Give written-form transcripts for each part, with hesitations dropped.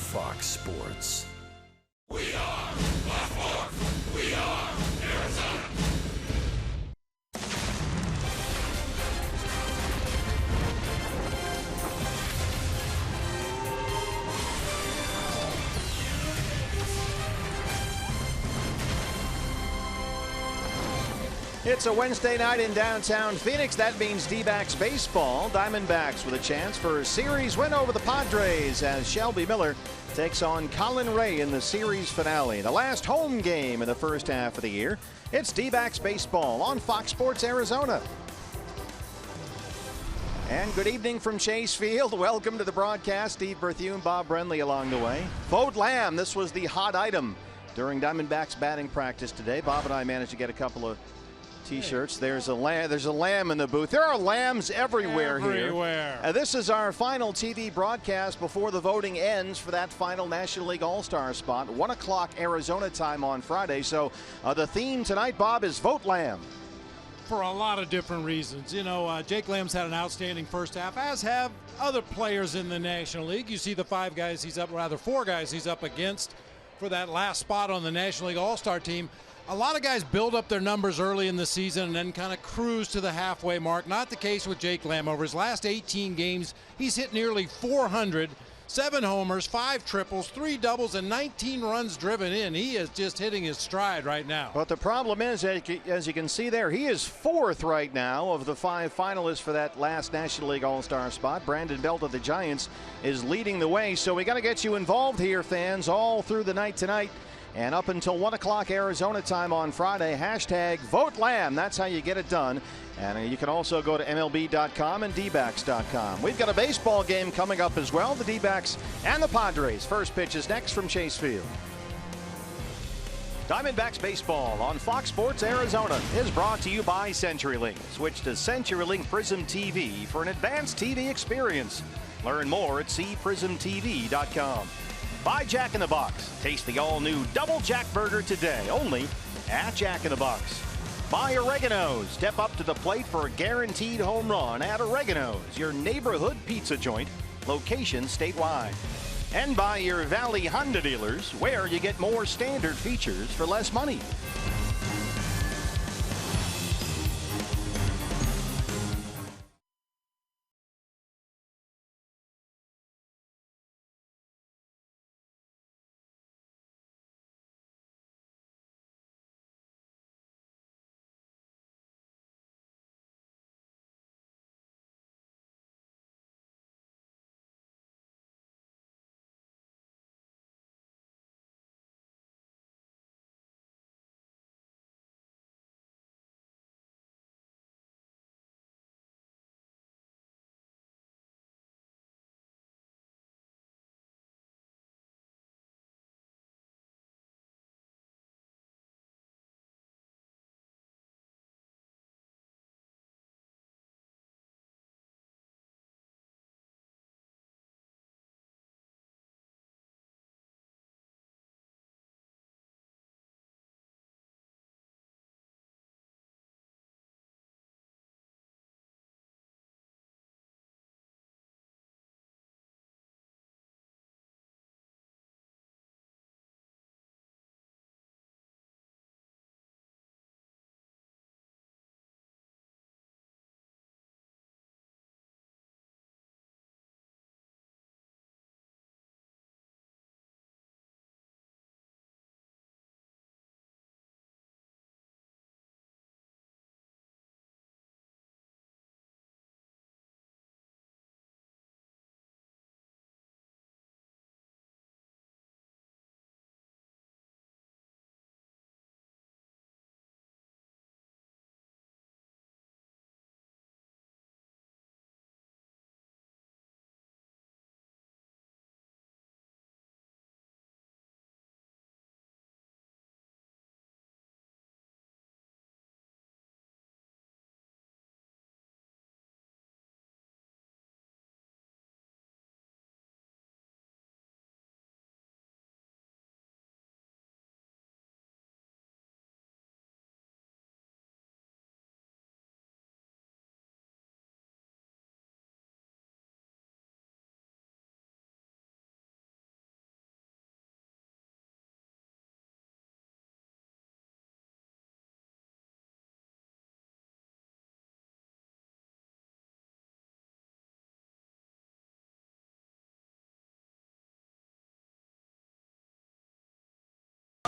Fox Sports. We are Black Force. We are Arizona. It's a Wednesday night in downtown Phoenix. That means D-backs baseball. Diamondbacks with a chance for a series win over the Padres as Shelby Miller takes on Colin Ray in the series finale. The last home game in the first half of the year. It's D-backs baseball on Fox Sports Arizona. And good evening from Chase Field. Welcome to the broadcast. Steve Berthune, Bob Brenly along the way. Vote Lamb, this was the hot item during Diamondbacks batting practice today. Bob and I managed to get a couple of T-shirts. There's a lamb in the booth. There are lambs everywhere here. This is our final TV broadcast before the voting ends for that final National League All-Star spot. 1 o'clock Arizona time on Friday. So the theme tonight, Bob, is Vote Lamb. For a lot of different reasons. You know, Jake Lamb's had an outstanding first half, as have other players in the National League. You see the four guys he's up against for that last spot on the National League All-Star team. A lot of guys build up their numbers early in the season and then kind of cruise to the halfway mark. Not the case with Jake Lamb. Over his last 18 games, he's hit nearly 400, 7 homers, 5 triples, 3 doubles, and 19 runs driven in. He is just hitting his stride right now. But the problem is, as you can see there, he is 4th right now of the 5 finalists for that last National League All-Star spot. Brandon Belt of the Giants is leading the way. So we got to get you involved here, fans, all through the night tonight. And up until 1 o'clock Arizona time on Friday, hashtag Vote Lamb. That's how you get it done. And you can also go to MLB.com and DBacks.com. We've got a baseball game coming up as well. The D-backs and the Padres. First pitch is next from Chase Field. Diamondbacks baseball on Fox Sports Arizona is brought to you by CenturyLink. Switch to CenturyLink Prism TV for an advanced TV experience. Learn more at cprismtv.com. By Jack in the Box. Taste the all-new Double Jack Burger today, only at Jack in the Box. By Oregano's. Step up to the plate for a guaranteed home run at Oregano's, your neighborhood pizza joint, location statewide. And by your Valley Honda dealers, where you get more standard features for less money.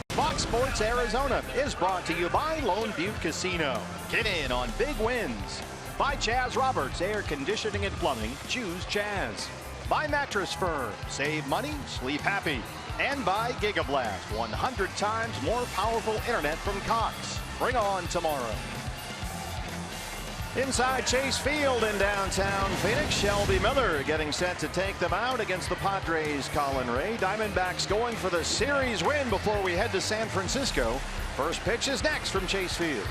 Fox Sports Arizona is brought to you by Lone Butte Casino. Get in on big wins. By Chaz Roberts Air Conditioning and Plumbing. Choose Chaz. By Mattress Firm. Save money, sleep happy. And by Gigablast. 100 times more powerful internet from Cox. Bring on tomorrow. Inside Chase Field in downtown Phoenix, Shelby Miller getting set to take them out against the Padres' Colin Ray. Diamondbacks going for the series win before we head to San Francisco. First pitch is next from Chase Field.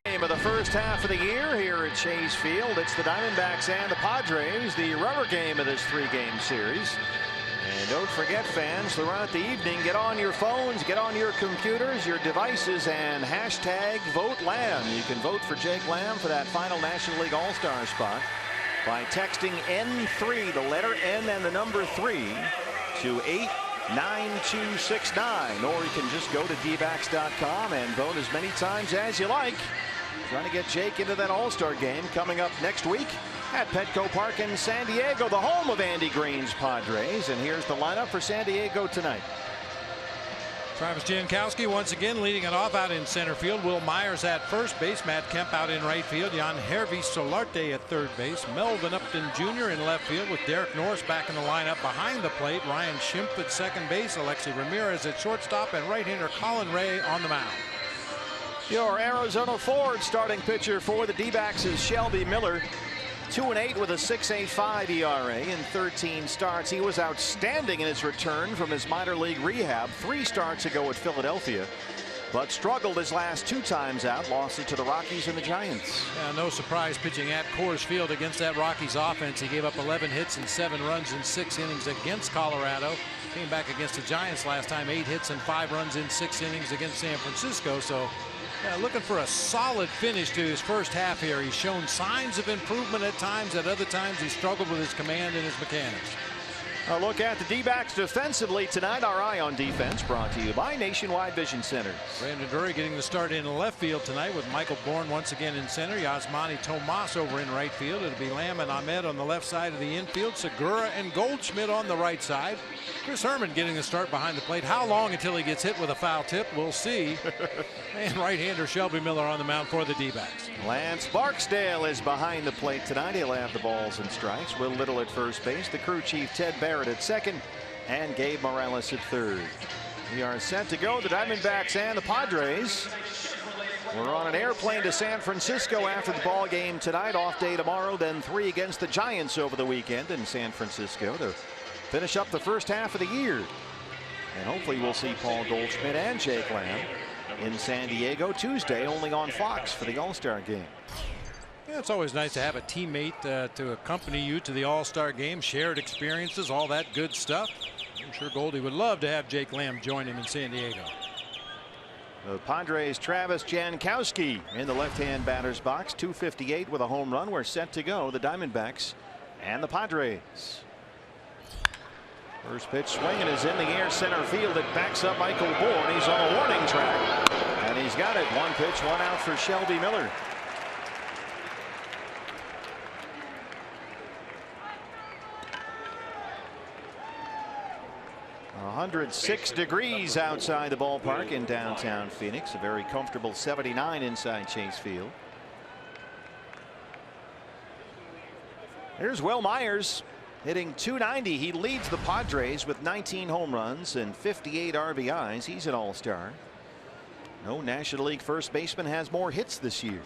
Game of the first half of the year here at Chase Field. It's the Diamondbacks and the Padres, the rubber game of this three-game series. And don't forget, fans, throughout the evening, get on your phones, get on your computers, your devices, and hashtag Vote Lamb. You can vote for Jake Lamb for that final National League All-Star spot by texting N3, the letter N and the number 3, to 89269. Or you can just go to dbacks.com and vote as many times as you like. Trying to get Jake into that All-Star game coming up next week at Petco Park in San Diego, the home of Andy Green's Padres. And here's the lineup for San Diego tonight. Travis Jankowski once again leading it off out in center field. Will Myers at first base. Matt Kemp out in right field. Jan Hervey Solarte at third base. Melvin Upton Jr. in left field with Derek Norris back in the lineup behind the plate. Ryan Schimpf at second base. Alexi Ramirez at shortstop, and right-hander Colin Ray on the mound. Your Arizona Ford starting pitcher for the D-backs is Shelby Miller. 2-8 with a 6.85 ERA in 13 starts. He was outstanding in his return from his minor league rehab 3 starts ago at Philadelphia, but struggled his last 2 times out, losses to the Rockies and the Giants. No surprise pitching at Coors Field against that Rockies offense. He gave up 11 hits and 7 runs in 6 innings against Colorado. Came back against the Giants last time, 8 hits and 5 runs in 6 innings against San Francisco. So looking for a solid finish to his first half here. He's shown signs of improvement at times. At other times, he struggled with his command and his mechanics. A look at the D-backs defensively tonight. Our Eye on Defense brought to you by Nationwide Vision Centers. Brandon Drury getting the start in left field tonight with Michael Bourne once again in center. Yasmani Tomas over in right field. It'll be Lamb and Ahmed on the left side of the infield. Segura and Goldschmidt on the right side. Chris Herman getting the start behind the plate. How long until he gets hit with a foul tip? We'll see. And right-hander Shelby Miller on the mound for the D-backs. Lance Barksdale is behind the plate tonight. He'll have the balls and strikes. Will Little at first base. The crew chief Ted Barrett at second. And Gabe Morales at third. We are set to go. The Diamondbacks and the Padres. We're on an airplane to San Francisco after the ball game tonight. Off day tomorrow, then 3 against the Giants over the weekend in San Francisco to finish up the first half of the year. And hopefully we'll see Paul Goldschmidt and Jake Lamb in San Diego Tuesday, only on Fox for the All-Star game. Yeah, it's always nice to have a teammate to accompany you to the All-Star game, shared experiences, all that good stuff. I'm sure Goldie would love to have Jake Lamb join him in San Diego. The Padres' Travis Jankowski in the left-hand batter's box. 258 with a home run. We're set to go. The Diamondbacks and the Padres. First pitch swinging is in the air center field. It backs up Michael Bourne. He's on a warning track. And he's got it. 1 pitch, 1 out for Shelby Miller. 106 degrees outside the ballpark in downtown Phoenix. A very comfortable 79 inside Chase Field. Here's Will Myers hitting .290. He leads the Padres with 19 home runs and 58 RBIs. He's an all-star. No National League first baseman has more hits this year.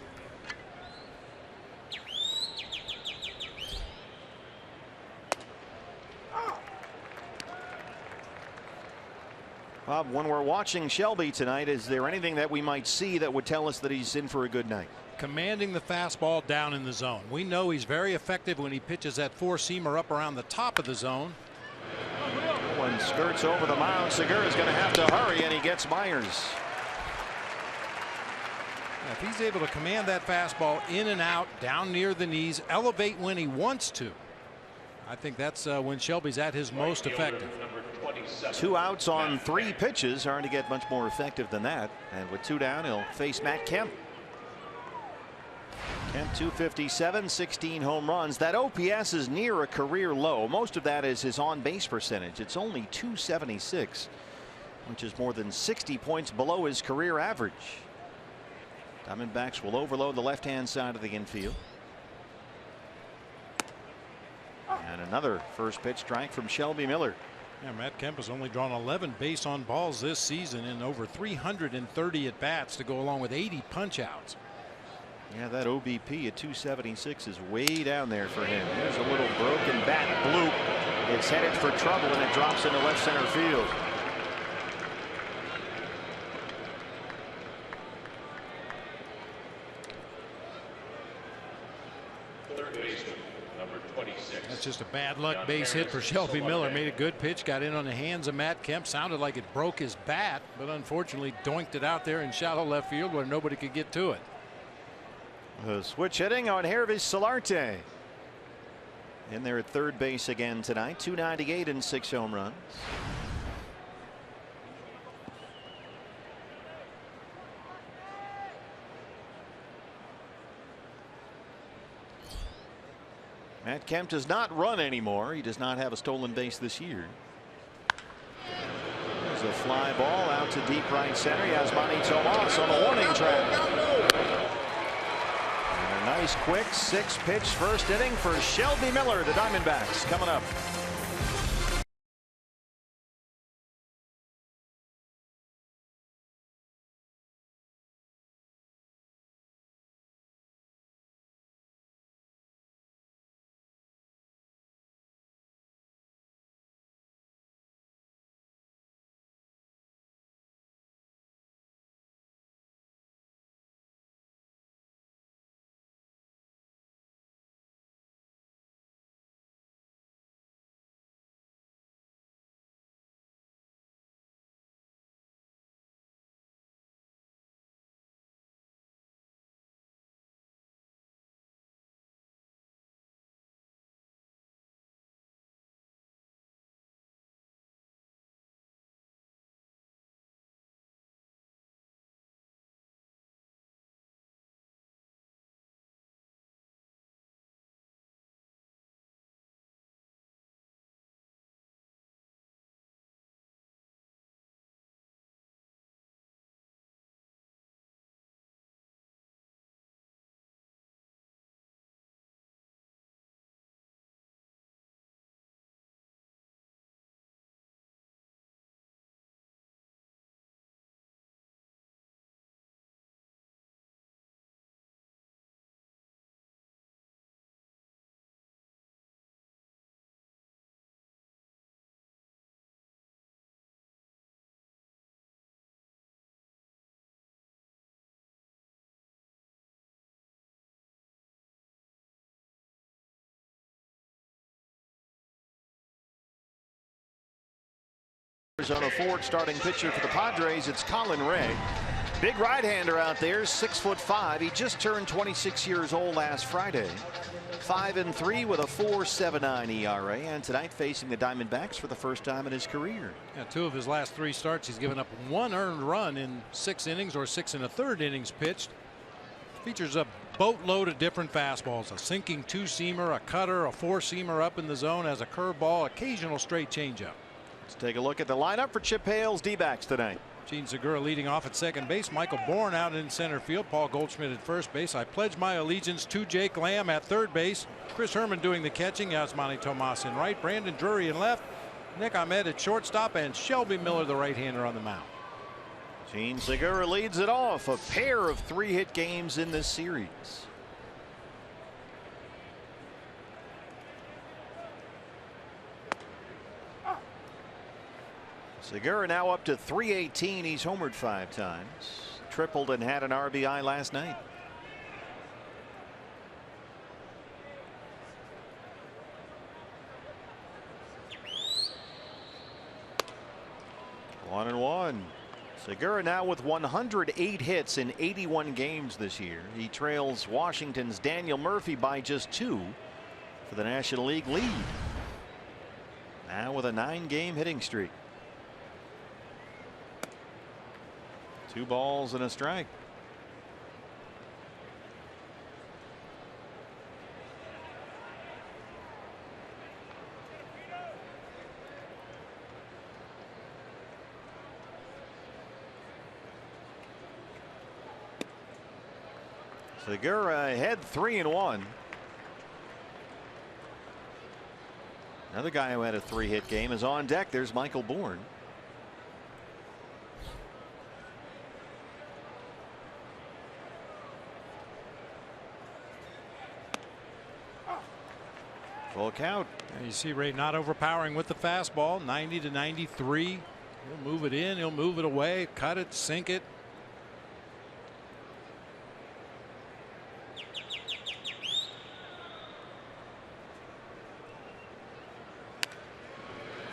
Bob, when we're watching Shelby tonight, is there anything that we might see that would tell us that he's in for a good night? Commanding the fastball down in the zone. We know he's very effective when he pitches that four-seamer up around the top of the zone. When skirts over the mound, Segura's going to have to hurry, and he gets Myers. If he's able to command that fastball in and out, down near the knees, elevate when he wants to, I think that's when Shelby's at his most effective. 2 outs on 3 pitches. Hard to get much more effective than that. And with 2 down, he'll face Matt Kemp. Kemp 257, 16 home runs. That OPS is near a career low. Most of that is his on-base percentage. It's only 276, which is more than 60 points below his career average. Diamondbacks will overload the left-hand side of the infield. And another first pitch strike from Shelby Miller. Yeah, Matt Kemp has only drawn 11 base on balls this season in over 330 at bats to go along with 80 punch outs. Yeah, that OBP at 276 is way down there for him. There's a little broken bat bloop. It's headed for trouble, and it drops into left center field. That's just a bad luck base hit for Shelby Miller. Made a good pitch, got in on the hands of Matt Kemp. Sounded like it broke his bat, but unfortunately doinked it out there in shallow left field where nobody could get to it. The switch hitting on Hervis Solarte. In there at third base again tonight. 298 and 6 home runs. Matt Kemp does not run anymore. He does not have a stolen base this year. There's a fly ball out to deep right center. Yasmani Tomas on the warning track. And a nice quick 6-pitch first inning for Shelby Miller. The Diamondbacks coming up. Arizona Ford starting pitcher for the Padres, it's Colin Rea. Big right-hander out there, 6'5". He just turned 26 years old last Friday. 5-3 with a 4.79 ERA, and tonight facing the Diamondbacks for the first time in his career. Yeah, 2 of his last 3 starts, he's given up 1 earned run in 6 innings or 6 1/3 innings pitched. Features a boatload of different fastballs, a sinking 2-seamer, a cutter, a 4-seamer up in the zone, has a curveball, occasional straight changeup. Let's take a look at the lineup for Chip Hale's D-backs tonight. Jean Segura leading off at second base. Michael Bourn out in center field. Paul Goldschmidt at first base. I pledge my allegiance to Jake Lamb at third base. Chris Herman doing the catching. Yasmani Tomas in right. Brandon Drury in left. Nick Ahmed at shortstop, and Shelby Miller, the right-hander, on the mound. Jean Segura leads it off. A pair of 3-hit games in this series. Segura now up to 318. He's homered 5 times. Tripled and had an RBI last night. One and one. Segura now with 108 hits in 81 games this year. He trails Washington's Daniel Murphy by just 2 for the National League lead. Now with a 9-game hitting streak. 2 balls and a strike. Segura ahead 3-1. Another guy who had a 3-hit game is on deck. There's Michael Bourn. Full count. And you see Ray not overpowering with the fastball. 90 to 93. He'll move it in, he'll move it away, cut it, sink it.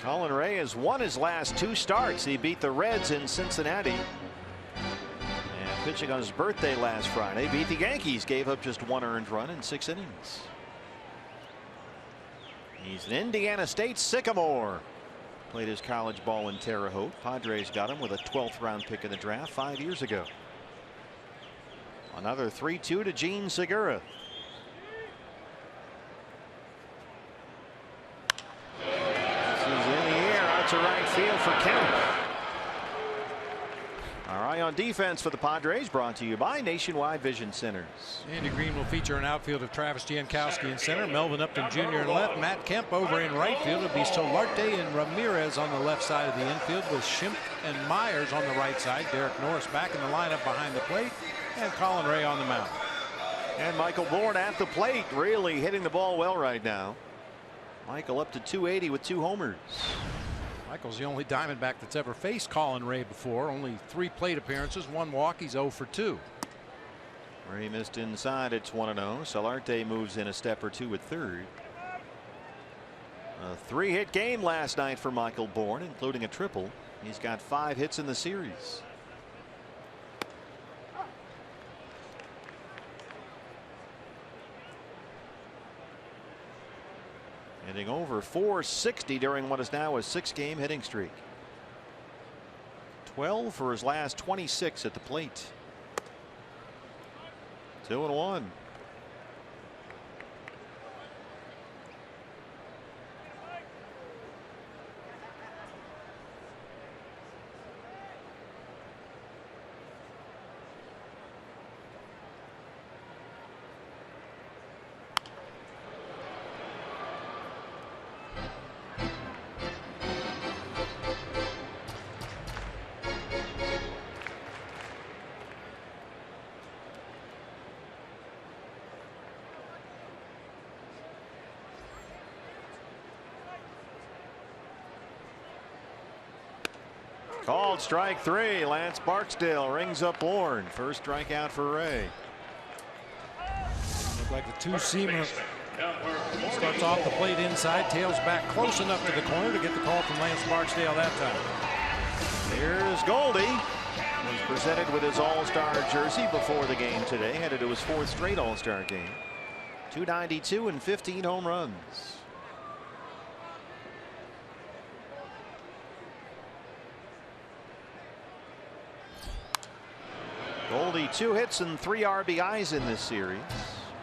Colin Rea has won his last 2 starts. He beat the Reds in Cincinnati. And pitching on his birthday last Friday, beat the Yankees, gave up just 1 earned run in 6 innings. He's an Indiana State Sycamore. Played his college ball in Terre Haute. Padres got him with a 12th round pick in the draft 5 years ago. Another 3-2 to Jean Segura. This is in the air out to right field for Kemp. Our eye on defense for the Padres brought to you by Nationwide Vision Centers. Andy Green will feature an outfield of Travis Jankowski in center, Melvin Upton Jr. in left, Matt Kemp over in right field. It'll be Solarte and Ramirez on the left side of the infield with Schimpf and Myers on the right side. Derek Norris back in the lineup behind the plate, and Colin Rea on the mound. And Michael Bourn at the plate, really hitting the ball well right now. Michael up to 280 with 2 homers. Michael's the only Diamondback that's ever faced Colin Rea before. Only 3 plate appearances, 1 walk. He's 0 for 2. Rea missed inside. It's 1-0. Solarte moves in a step or 2 at third. A 3-hit game last night for Michael Bourn, including a triple. He's got 5 hits in the series. Hitting over 460 during what is now a 6-game hitting streak. 12 for his last 26 at the plate. 2-1. Called strike 3. Lance Barksdale rings up Bourn. First strikeout for Rea. Looked like the 2-seamer starts off the plate inside, tails back close enough to the corner to get the call from Lance Barksdale that time. Here's Goldie. Was presented with his All-Star jersey before the game today. Headed to his 4th straight All-Star game. .292 and 15 home runs. Goldie 2 hits and 3 RBIs in this series.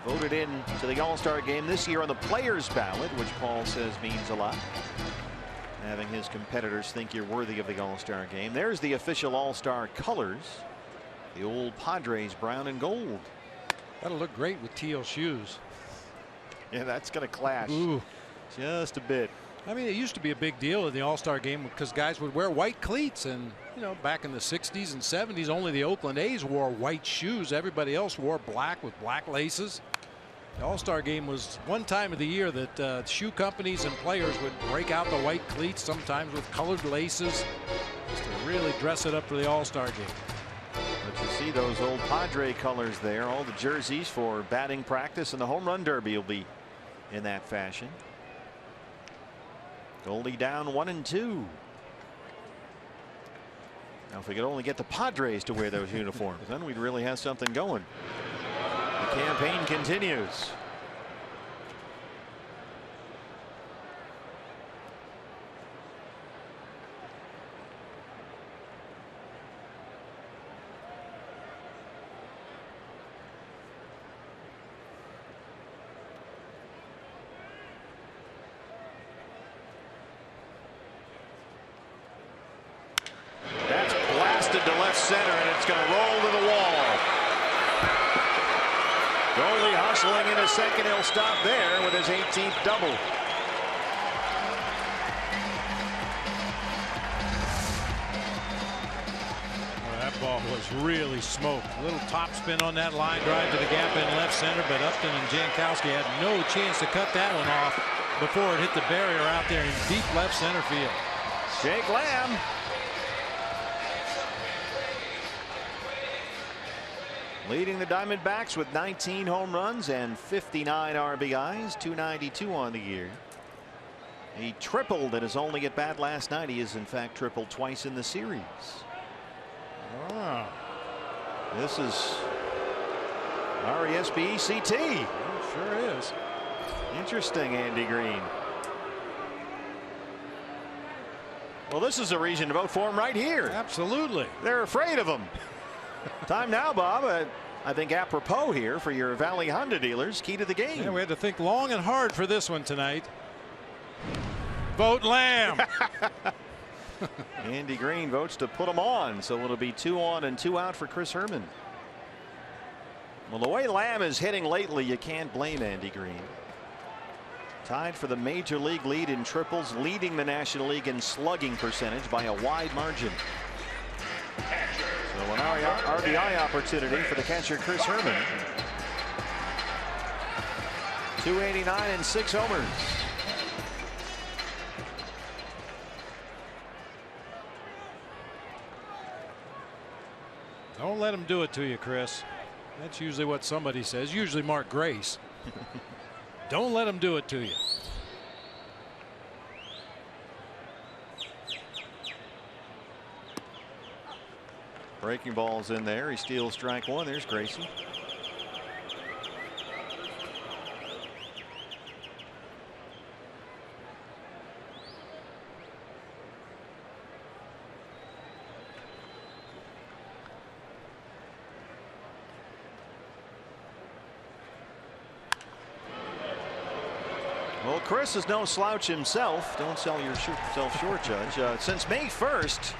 Voted in to the All-Star game this year on the players ballot, which Paul says means a lot. Having his competitors think you're worthy of the All-Star game. There's the official All-Star colors. The old Padres brown and gold. That'll look great with teal shoes. Yeah, that's going to clash. Ooh. Just a bit. I mean, it used to be a big deal in the All-Star game because guys would wear white cleats, and you know, back in the 60s and 70s, only the Oakland A's wore white shoes. Everybody else wore black with black laces. The All-Star game was one time of the year that shoe companies and players would break out the white cleats, sometimes with colored laces, just to really dress it up for the All-Star game. But you see those old Padre colors there. All the jerseys for batting practice and the home run derby will be in that fashion. Goldie down 1-2. Now, if we could only get the Padres to wear those uniforms, then we'd really have something going. The campaign continues. That's blasted to left center, and it's going to roll to the wall. Goldie hustling in a second. He'll stop there with his 18th double. Well, that ball was really smoked. A little top spin on that line drive to the gap in left center, but Upton and Jankowski had no chance to cut that one off before it hit the barrier out there in deep left center field. Jake Lamb. Leading the Diamondbacks with 19 home runs and 59 RBIs, 292 on the year. He tripled in his only at bat last night. He has in fact tripled twice in the series. Wow. This is R-E-S-P-E-C-T. It sure is. Interesting, Andy Green. Well, this is a reason to vote for him right here. Absolutely. They're afraid of him. Time now, Bob. I think apropos here for your Valley Honda dealers. Key to the game. Yeah, we had to think long and hard for this one tonight. Vote Lamb. Andy Green votes to put him on, so it'll be 2 on and 2 out for Chris Herman. Well, the way Lamb is hitting lately, you can't blame Andy Green. Tied for the major league lead in triples, leading the National League in slugging percentage by a wide margin. So an RBI opportunity for the catcher Chris Herman. 289 and 6 homers. Don't let him do it to you, Chris. That's usually what somebody says. Usually Mark Grace. Don't let him do it to you. Breaking balls in there. He steals strike 1. There's Gracie. Well, Chris is no slouch himself. Don't sell yourself short, Judge. Since May 1st,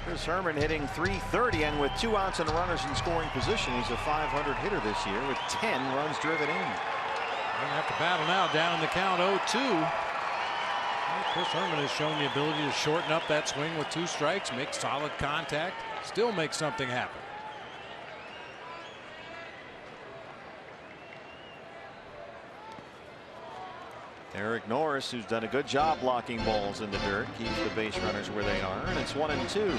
Chris Herman hitting .330, and with 2 outs and runners in scoring position, he's a .500 hitter this year with 10 runs driven in. Gonna have to battle now, down in the count 0-2. Chris Herman has shown the ability to shorten up that swing with 2 strikes, make solid contact, still make something happen. Eric Norris, who's done a good job blocking balls in the dirt, keeps the base runners where they are, and it's 1-2.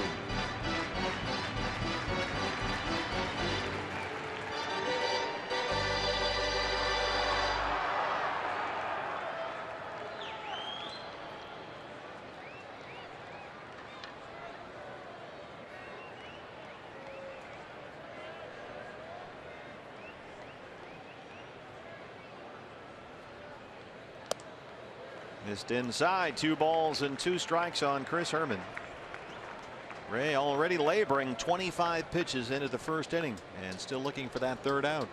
Missed inside. 2 balls and 2 strikes on Chris Herman. Ray already laboring 25 pitches into the first inning and still looking for that 3rd out.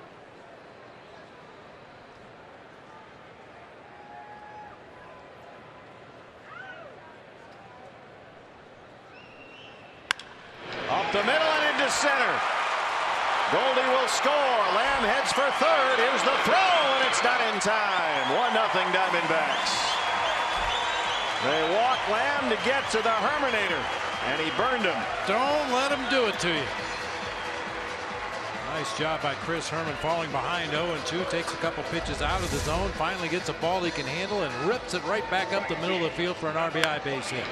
Up the middle and into center. Goldie will score. Lamb heads for 3rd. Here's the throw, and it's not in time. 1-0 Diamondbacks. They walk Lamb to get to the Herminator, and he burned him. Don't let him do it to you. Nice job by Chris Herman, falling behind 0-2, takes a couple pitches out of the zone, finally gets a ball he can handle and rips it right back up the middle of the field for an RBI base hit.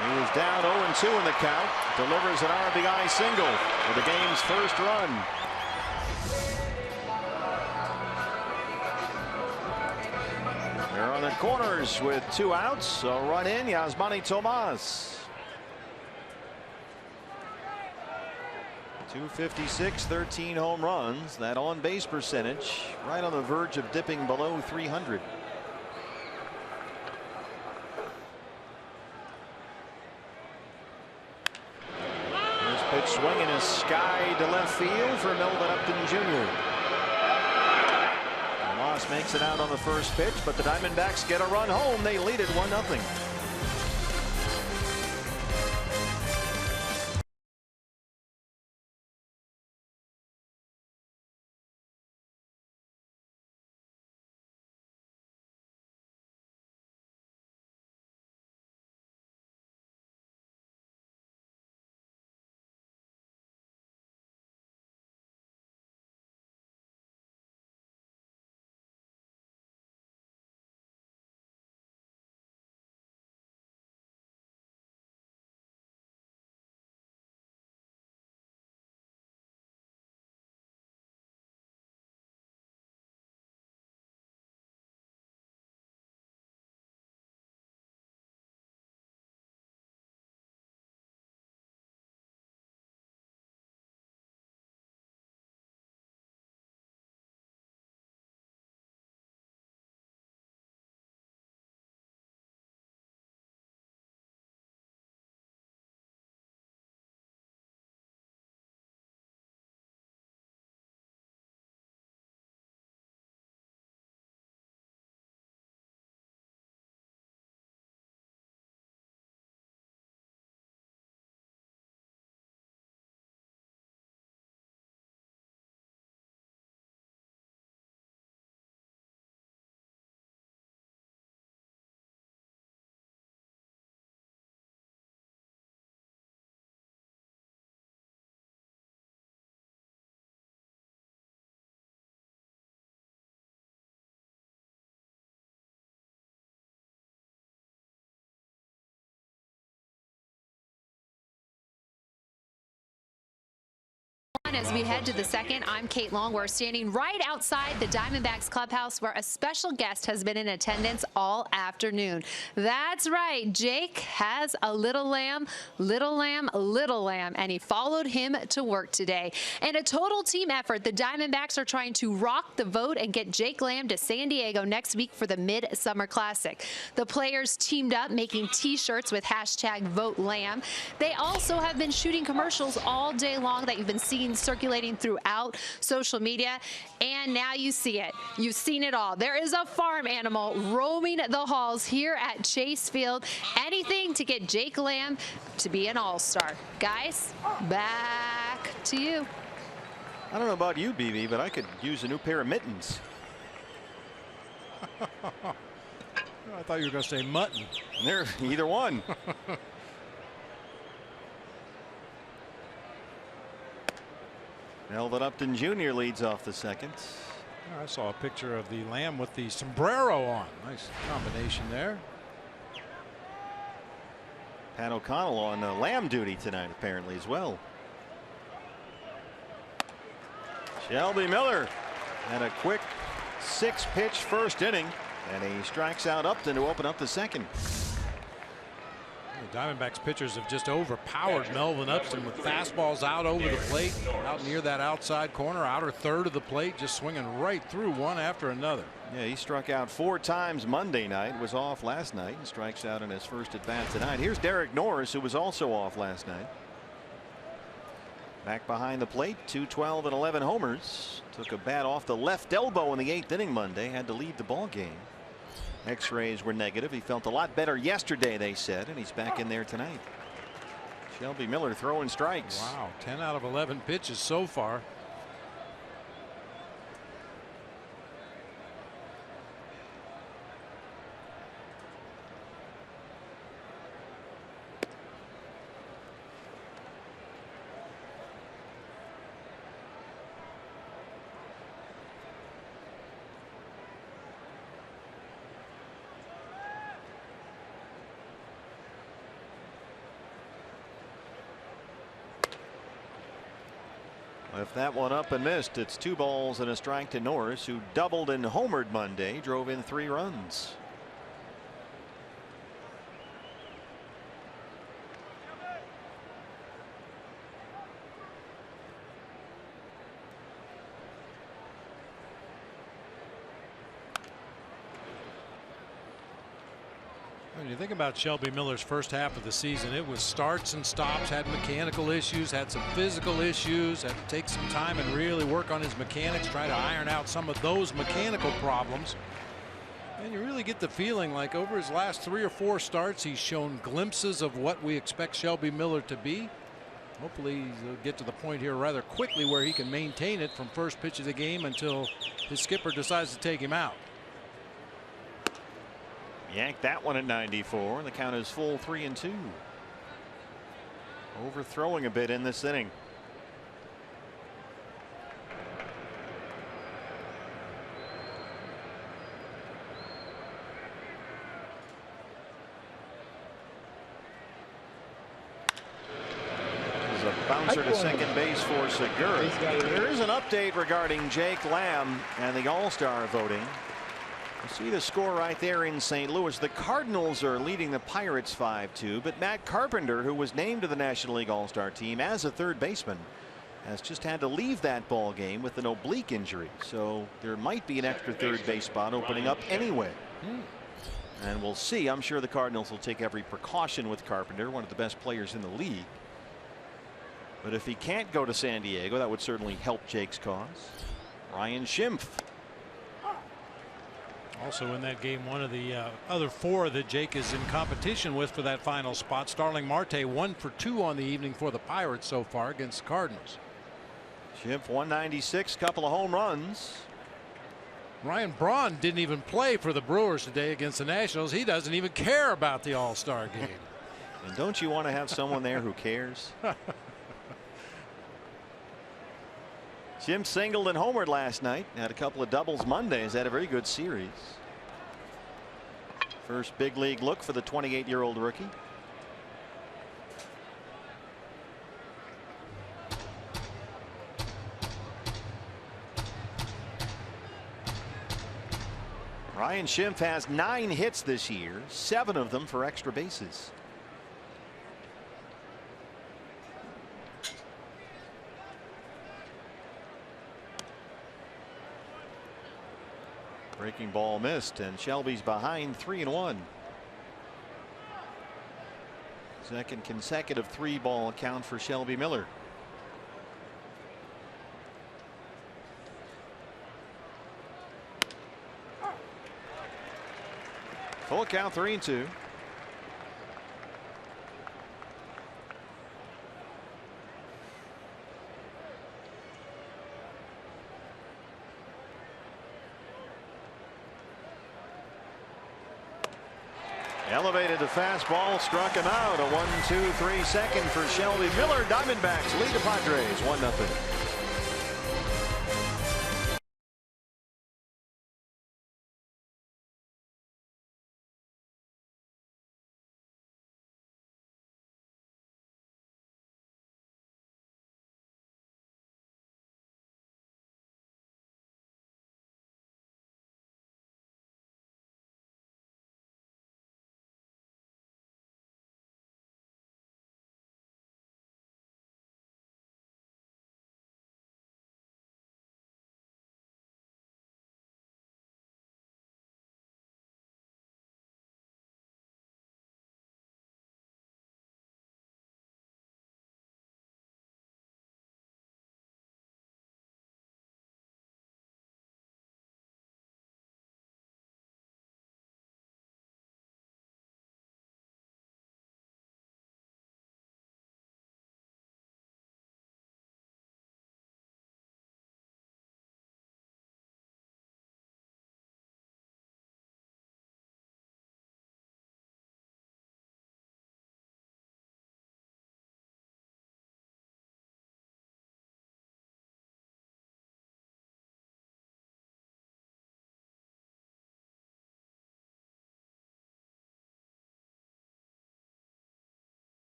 He was down 0-2 in the count, delivers an RBI single for the game's first run. They're on the corners with 2 outs. A run in, Yasmani Tomas. 256, 13 home runs. That on base percentage right on the verge of dipping below 300. This pitch swinging is sky to left field for Melvin Upton Jr. Tomas makes it out on the first pitch, but the Diamondbacks get a run home. They lead it 1-0. As we head to the second, I'm Kate Long. We're standing right outside the Diamondbacks clubhouse where a special guest has been in attendance all afternoon. That's right. Jake has a little lamb, and he followed him to work today. And a total team effort, the Diamondbacks are trying to rock the vote and get Jake Lamb to San Diego next week for the Midsummer Classic. The players teamed up making T-shirts with #VoteLamb. They also have been shooting commercials all day long that you've been seeing circulating throughout social media, and now you see it. You've seen it all. There is a farm animal roaming the halls here at Chase Field. Anything to get Jake Lamb to be an all-star. Guys, back to you. I don't know about you, BB, but I could use a new pair of mittens. I thought you were going to say mutton. There, either one. Melvin Upton Jr. leads off the second. I saw a picture of the Lamb with the sombrero on. Nice combination there. Pat O'Connell on Lamb duty tonight apparently as well. Shelby Miller had a quick 6-pitch first inning, and he strikes out Upton to open up the second. The Diamondbacks pitchers have just overpowered Melvin Upton with fastballs out over the plate, out near that outside corner, outer third of the plate, just swinging right through one after another. Yeah, he struck out 4 times Monday night, was off last night, and strikes out in his first at bat tonight. Here's Derek Norris, who was also off last night. Back behind the plate, 212 and 11 homers. Took a bat off the left elbow in the 8th inning Monday, had to leave the ball game. X-rays were negative. He felt a lot better yesterday, they said, and he's back in there tonight. Shelby Miller throwing strikes. Wow, 10 out of 11 pitches so far. Left that one up and missed. It's 2 balls and a strike to Norris, who doubled and homered Monday, drove in 3 runs. When you think about Shelby Miller's first half of the season, it was starts and stops, had mechanical issues, had some physical issues, had to take some time and really work on his mechanics, try to iron out some of those mechanical problems. And you really get the feeling like over his last 3 or 4 starts, he's shown glimpses of what we expect Shelby Miller to be. Hopefully he'll get to the point here rather quickly where he can maintain it from first pitch of the game until his skipper decides to take him out. Yanked that one at 94. The count is full 3-2. Overthrowing a bit in this inning. This is a bouncer to second base for Segura. There is an update regarding Jake Lamb and the All-Star voting. You see the score right there in St. Louis. The Cardinals are leading the Pirates 5-2, but Matt Carpenter, who was named to the National League All-Star team as a third baseman, has just had to leave that ball game with an oblique injury. So there might be an extra third base spot opening up anyway. And we'll see. I'm sure the Cardinals will take every precaution with Carpenter, one of the best players in the league. But if he can't go to San Diego, that would certainly help Jake's cause. Ryan Schimpf. Also in that game, one of the other 4 that Jake is in competition with for that final spot. Starling Marte 1 for 2 on the evening for the Pirates so far against the Cardinals. Schimpf 196, couple of home runs. Ryan Braun didn't even play for the Brewers today against the Nationals. He doesn't even care about the All-Star game. And don't you want to have someone there who cares? Jim singled and homered last night. Had a couple of doubles Monday. Has had a very good series. First big league look for the 28-year-old rookie. Ryan Schimpf has 9 hits this year, 7 of them for extra bases. Breaking ball missed, and Shelby's behind 3-1. Second consecutive 3-ball count for Shelby Miller. Full count, 3-2. Elevated the fastball, struck him out. A 1-2-3 second for Shelby Miller. Diamondbacks lead the Padres 1-0.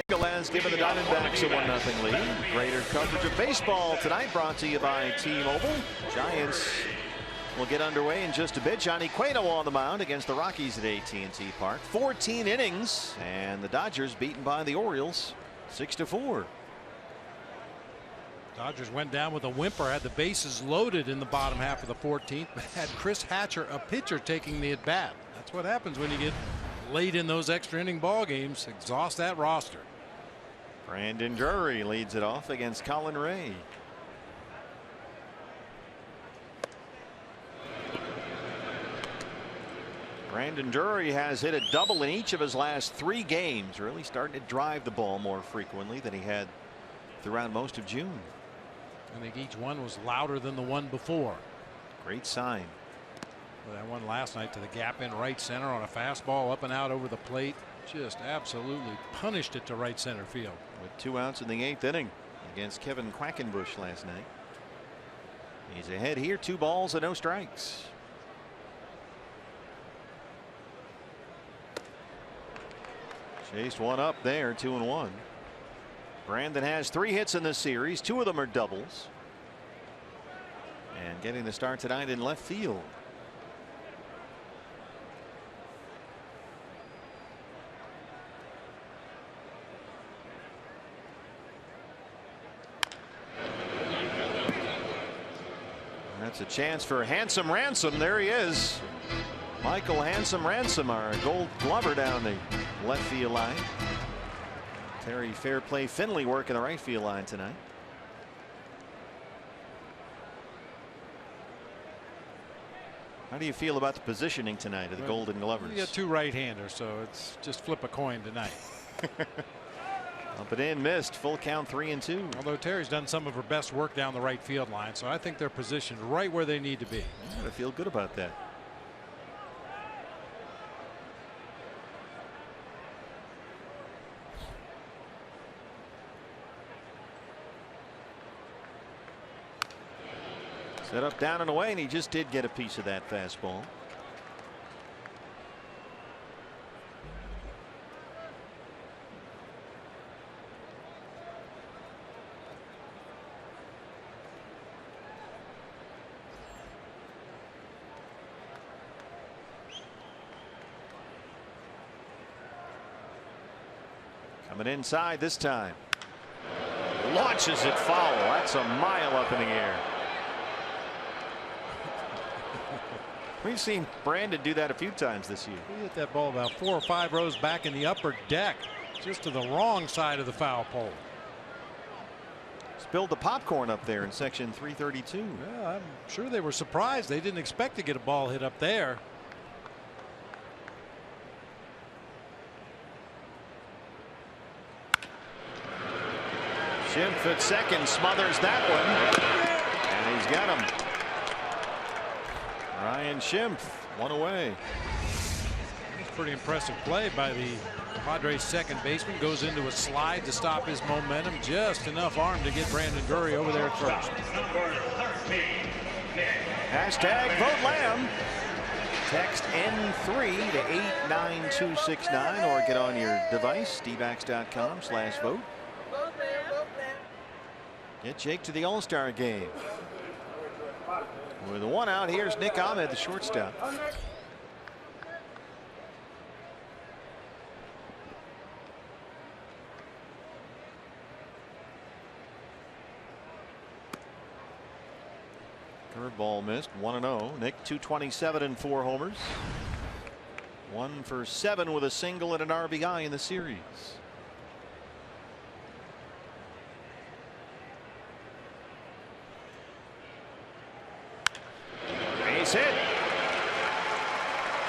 has given the Diamondbacks a 1-0 lead. Greater coverage of baseball tonight brought to you by T-Mobile. Giants will get underway in just a bit. Johnny Cueto on the mound against the Rockies at AT&T Park. 14 innings, and the Dodgers beaten by the Orioles 6-4. Dodgers went down with a whimper, had the bases loaded in the bottom half of the 14th, but had Chris Hatcher, a pitcher, taking the at bat. That's what happens when you get late in those extra inning ball games. Exhaust that roster. Brandon Drury leads it off against Colin Ray. Brandon Drury has hit a double in each of his last 3 games, really starting to drive the ball more frequently than he had throughout most of June. I think each one was louder than the one before. Great sign. Well, that one last night to the gap in right center on a fastball up and out over the plate. Just absolutely punished it to right center field. With 2 outs in the 8th inning against Kevin Quackenbush last night. He's ahead here, 2 balls and no strikes. Chased one up there, 2-1. Brandon has 3 hits in this series. 2 of them are doubles. And getting the start tonight in left field. That's a chance for Handsome Ransom. There he is. Michael Handsome Ransom, our Gold Glover down the left field line. Terry Fairplay Finley working the right field line tonight. How do you feel about the positioning tonight of the Golden Glovers? You got 2 right-handers, so it's just flip a coin tonight. Up and in, missed. Full count, 3-2. Although Terry's done some of her best work down the right field line, so I think they're positioned right where they need to be. I feel good about that. Set up, down and away, and he just did get a piece of that fastball. Coming inside this time. Launches it foul. That's a mile up in the air. We've seen Brandon do that a few times this year. He hit that ball about 4 or 5 rows back in the upper deck, just to the wrong side of the foul pole. Spilled the popcorn up there in section 332. Yeah, I'm sure they were surprised. They didn't expect to get a ball hit up there. Schimpf at second, smothers that one, and he's got him. Ryan Schimpf, 1 away. Pretty impressive play by the Padres second baseman. Goes into a slide to stop his momentum. Just enough arm to get Brandon Drury over there at first. Hashtag vote Lamb. Text N3 to 89269 or get on your device, dbacks.com/vote. Get Jake to the All-Star game. With 1 out, here's Nick Ahmed, the shortstop. Curveball missed, 1-0. Nick 227 and 4 homers. 1 for 7 with a single and an RBI in the series. Base hit.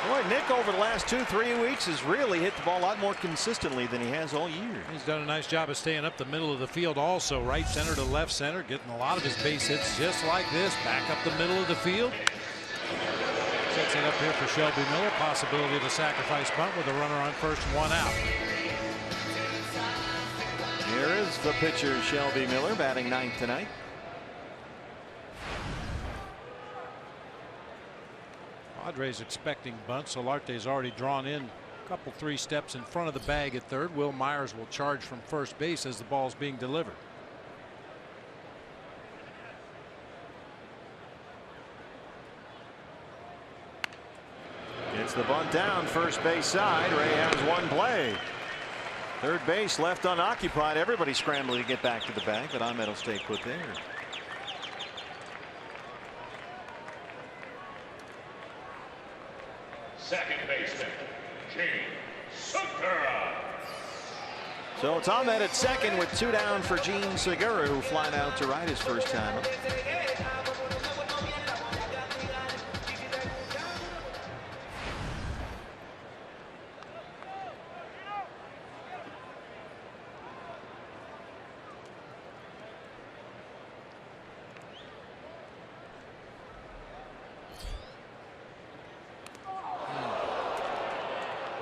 Boy, Nick over the last 2-3 weeks has really hit the ball a lot more consistently than he has all year. He's done a nice job of staying up the middle of the field also. Right center to left center, getting a lot of his base hits just like this. Back up the middle of the field. Sets it up here for Shelby Miller. Possibility of a sacrifice bunt with a runner on first and 1 out. Here is the pitcher, Shelby Miller, batting 9th tonight. Padres expecting bunt. Solarte's already drawn in couple 3 steps in front of the bag at third. Will Myers will charge from first base as the ball's being delivered. It's the bunt down first base side. Ray has one play. Third base left unoccupied. Everybody scrambling to get back to the bag, but Ahmed will stay put there. Second baseman, Gene Segura. So it's Ahmed at second with 2 down for Gene Segura, who flied out to right his first time up.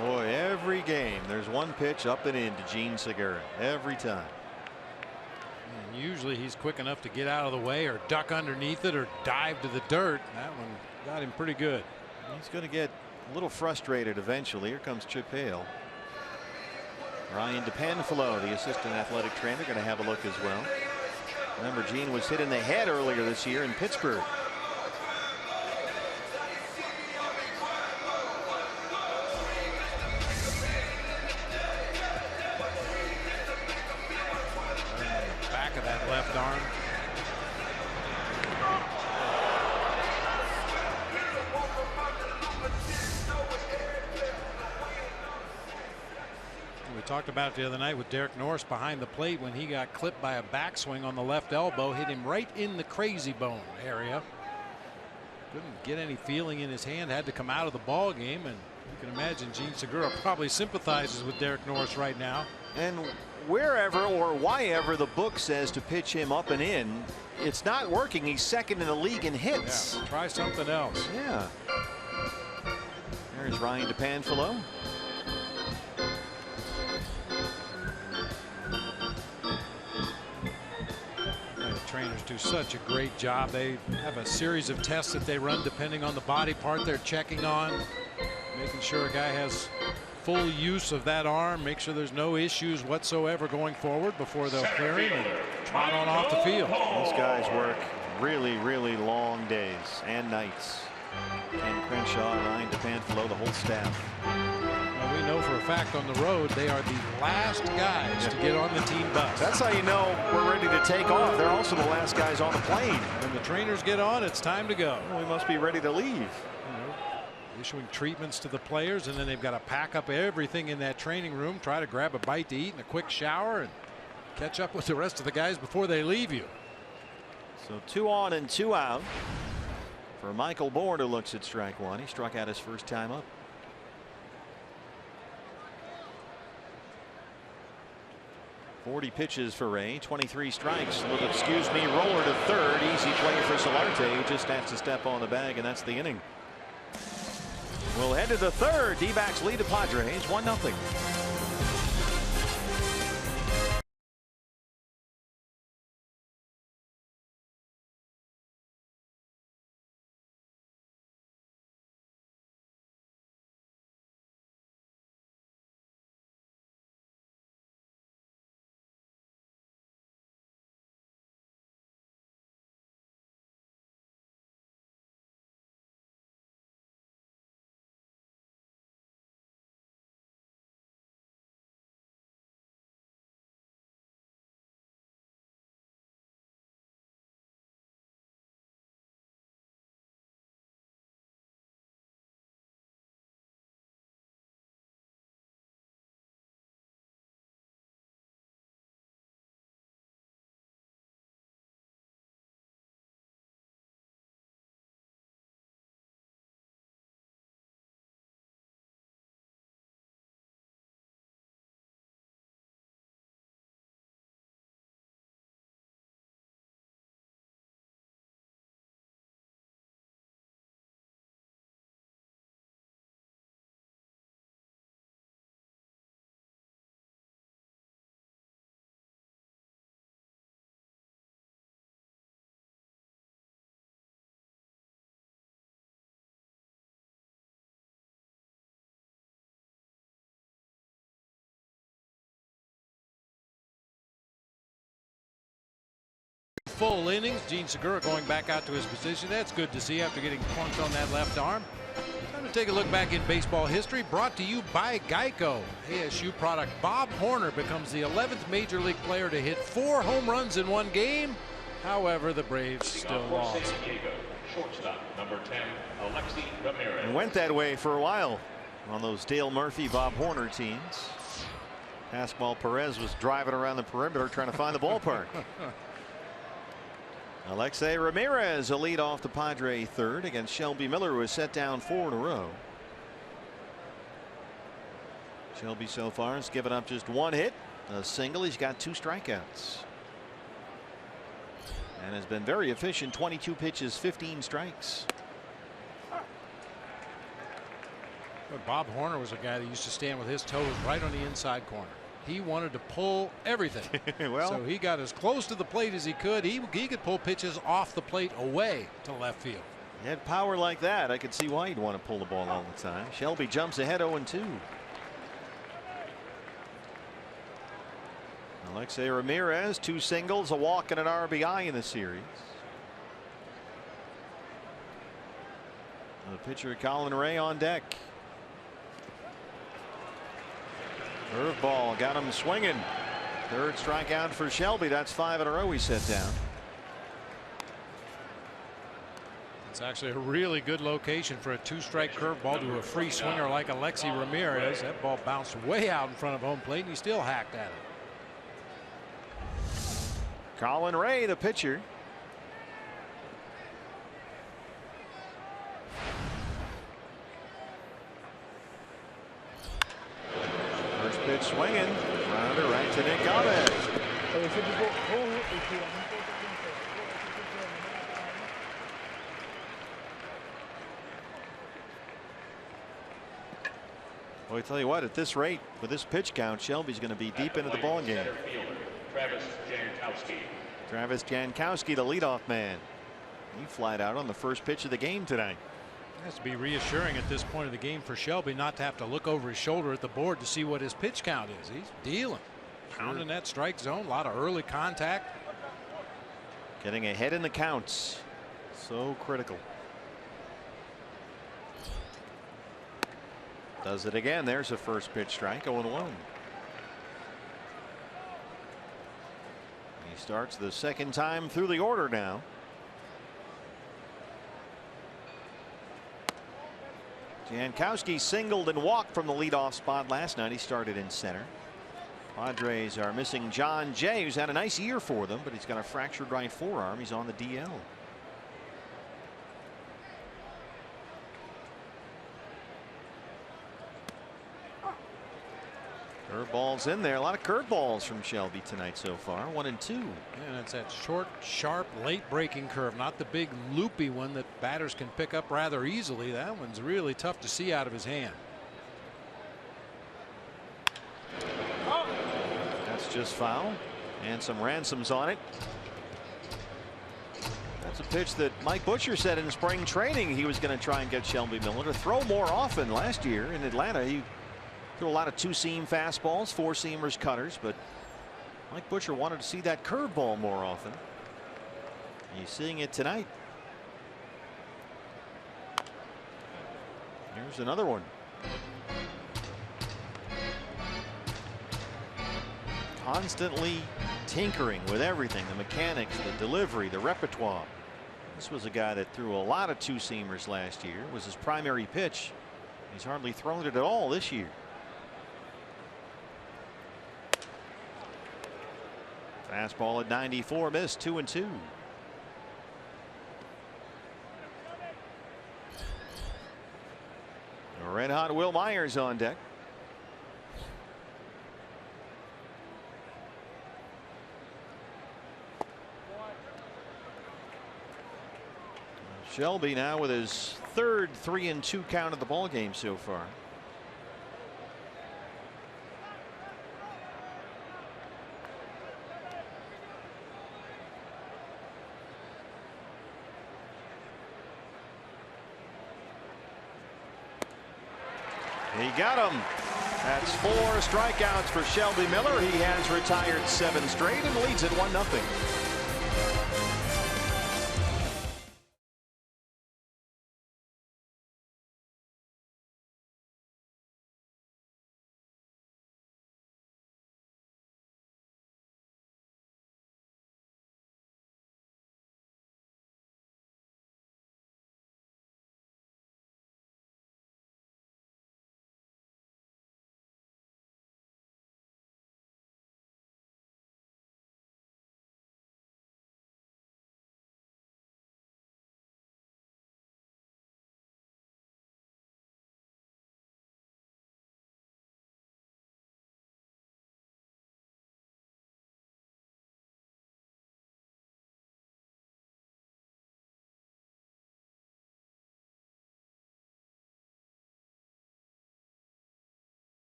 Boy, every game there's one pitch up and in to Gene Segura every time. And usually he's quick enough to get out of the way or duck underneath it or dive to the dirt. That one got him pretty good. He's going to get a little frustrated eventually. Here comes Chip Hale. Ryan DePanfilo, the assistant athletic trainer, going to have a look as well. Remember, Gene was hit in the head earlier this year in Pittsburgh. Back of that left arm. We talked about it the other night with Derek Norris behind the plate when he got clipped by a backswing on the left elbow, hit him right in the crazy bone area. Couldn't get any feeling in his hand, had to come out of the ball game, and you can imagine Gene Segura probably sympathizes with Derek Norris right now. And wherever or why ever the book says to pitch him up and in, it's not working. He's second in the league in hits. Yeah, try something else. Yeah. There's Ryan DePanfilo. The trainers do such a great job. They have a series of tests that they run depending on the body part they're checking on, making sure a guy has full use of that arm, make sure there's no issues whatsoever going forward before they'll clear him and trot on off the field. These guys work really, really long days and nights. Ken Crenshaw, Ryan DePanfilo, the whole staff. Well, we know for a fact on the road they are the last guys to get on the team bus. That's how you know we're ready to take off. They're also the last guys on the plane. When the trainers get on, it's time to go. Well, we must be ready to leave. Issuing treatments to the players, and then they've got to pack up everything in that training room, try to grab a bite to eat and a quick shower and catch up with the rest of the guys before they leave you. So 2 on and 2 out for Michael Bourne, who looks at strike one. He struck out his first time up. .40 pitches for Ray, 23 strikes. Little excuse me roller to third. Easy play for Solarte, who just has to step on the bag, and that's the inning. We'll head to the third. D-backs lead the Padres 1-0. full innings. Gene Segura going back out to his position. That's good to see after getting punked on that left arm. Time to take a look back in baseball history, brought to you by Geico. ASU product Bob Horner becomes the 11th major league player to hit 4 home runs in one game. However, the Braves still lost. Shortstop number 10, Alexi Ramirez. And went that way for a while on those Dale Murphy, Bob Horner teams. Pascual Perez was driving around the perimeter trying to find the ballpark. Alexi Ramirez, a lead off the Padre third against Shelby Miller, who has set down 4 in a row. Shelby so far has given up just 1 hit, a single. He's got 2 strikeouts. And has been very efficient. 22 pitches, 15 strikes. But Bob Horner was a guy that used to stand with his toes right on the inside corner. He wanted to pull everything. Well, so he got as close to the plate as he could. He could pull pitches off the plate away to left field. He had power like that. I could see why he'd want to pull the ball all the time. Shelby jumps ahead 0-2. Alexi Ramirez, 2 singles, a walk, and an RBI in the series. The pitcher Colin Ray on deck. Curveball got him swinging. 3rd strikeout for Shelby. That's 5 in a row he set down. It's actually a really good location for a 2-strike curveball to a free swinger like Alexi Ramirez. That ball bounced way out in front of home plate and he still hacked at it. Colin Ray, the pitcher. First pitch swinging. Rounder right to Nick Gomez. Well, I tell you what, at this rate, with this pitch count, Shelby's going to be deep into the ball game. Travis Jankowski. Travis Jankowski, the leadoff man. He flied out on the first pitch of the game tonight. It has to be reassuring at this point of the game for Shelby not to have to look over his shoulder at the board to see what his pitch count is. He's dealing. Pounding that strike zone. A lot of early contact. Getting ahead in the counts. So critical. Does it again. There's a first pitch strike. 0-1. He starts the second time through the order now. Jankowski singled and walked from the leadoff spot last night. He started in center. Padres are missing John Jay, who's had a nice year for them, but he's got a fractured right forearm. He's on the DL. Curveballs in there. A lot of curveballs from Shelby tonight so far. 1-2. And it's that short, sharp, late breaking curve, not the big loopy one that batters can pick up rather easily. That one's really tough to see out of his hand. That's just foul. And some ransoms on it. That's a pitch that Mike Butcher said in spring training he was going to try and get Shelby Miller to throw more often. Last year in Atlanta, he threw a lot of 2-seam fastballs, 4-seamers, cutters, but Mike Butcher wanted to see that curveball more often. He's seeing it tonight. Here's another one. Constantly tinkering with everything, the mechanics, the delivery, the repertoire. This was a guy that threw a lot of 2-seamers last year. It was his primary pitch. He's hardly thrown it at all this year. Fastball at 94, missed. 2-2. Red hot Will Myers on deck. Shelby now with his 3rd 3-2 count of the ball game so far. He got him. That's 4 strikeouts for Shelby Miller. He has retired 7 straight and leads at 1-0.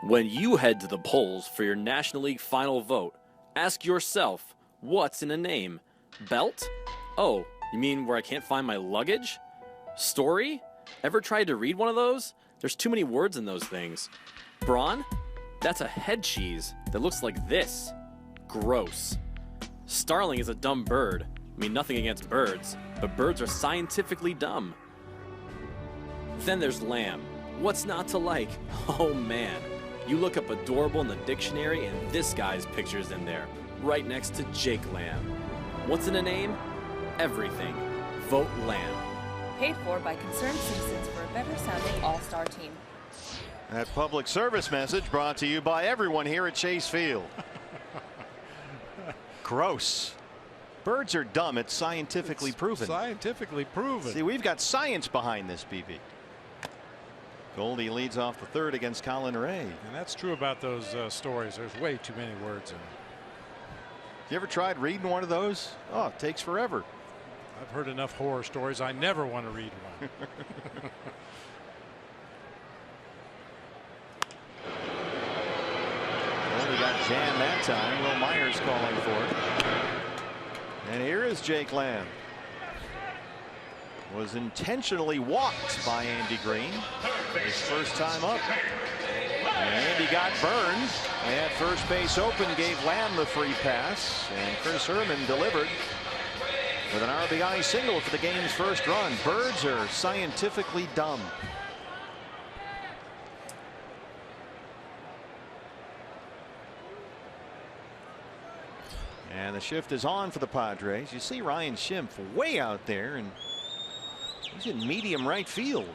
When you head to the polls for your National League final vote, ask yourself, what's in a name? Belt? Oh, you mean where I can't find my luggage? Story? Ever tried to read one of those? There's too many words in those things. Brawn? That's a head cheese that looks like this. Gross. Starling is a dumb bird. I mean, nothing against birds, but birds are scientifically dumb. Then there's lamb. What's not to like? Oh man. You look up adorable in the dictionary and this guy's picture's in there, right next to Jake Lamb. What's in a name? Everything. Vote Lamb. Paid for by concerned citizens for a better sounding all-star team. That public service message brought to you by everyone here at Chase Field. Gross. Birds are dumb. It's scientifically proven. Scientifically proven. See, we've got science behind this, BB. Goldie leads off the third against Colin Ray. And that's true about those stories. There's way too many words in them. You ever tried reading one of those? Oh, it takes forever. I've heard enough horror stories. I never want to read one. Goldie got jammed that time. Will Myers calling for it. And here is Jake Lamb. Was intentionally walked by Andy Green. His first time up. And Andy got burned. And first base open gave Lamb the free pass. And Chris Herman delivered with an RBI single for the game's first run. Birds are scientifically dumb. And the shift is on for the Padres. You see Ryan Schimpf way out there, and he's in medium right field.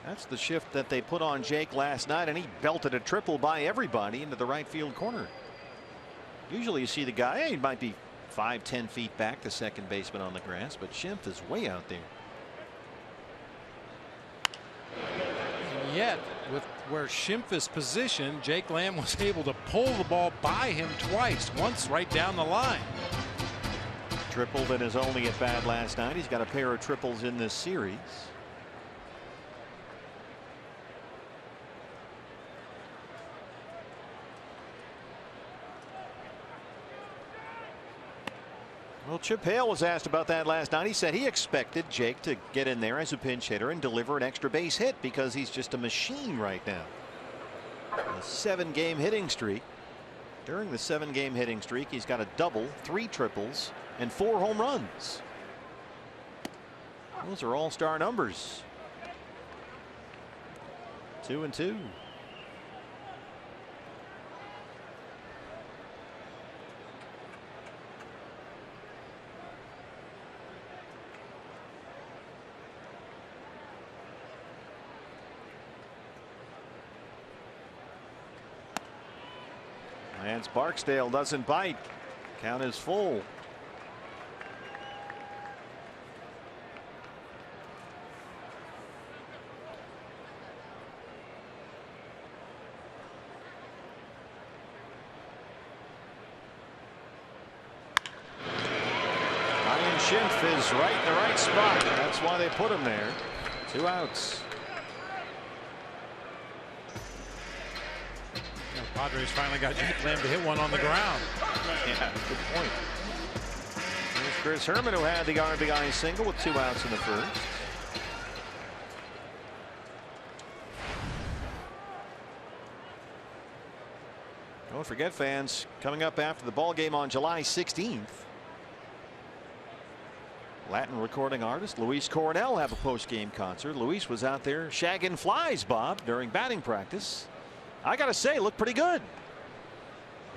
That's the shift that they put on Jake last night, and he belted a triple by everybody into the right field corner. Usually you see the guy, he might be 5-10 feet back, the second baseman on the grass, but Schimpf is way out there. And yet, with where Schimpf is positioned, Jake Lamb was able to pull the ball by him twice, once right down the line. Tripled in his only at bat last night. He's got a pair of triples in this series. Well, Chip Hale was asked about that last night. He said he expected Jake to get in there as a pinch hitter and deliver an extra base hit because he's just a machine right now. A 7-game hitting streak. During the 7-game hitting streak, he's got a double, 3 triples, and 4 home runs. Those are all-star numbers. 2-2. Lance Barksdale doesn't bite. Count is full. Ryan Schimpf is right in the right spot. That's why they put him there. 2 outs. Padres finally got Jake Lamb to hit one on the ground. Yeah, good point. Here's Chris Herman, who had the RBI single with 2 outs in the first. Don't forget, fans, coming up after the ball game on July 16th, Latin recording artist Luis Coronel have a post-game concert. Luis was out there shagging flies, Bob, during batting practice. I gotta say, looked pretty good.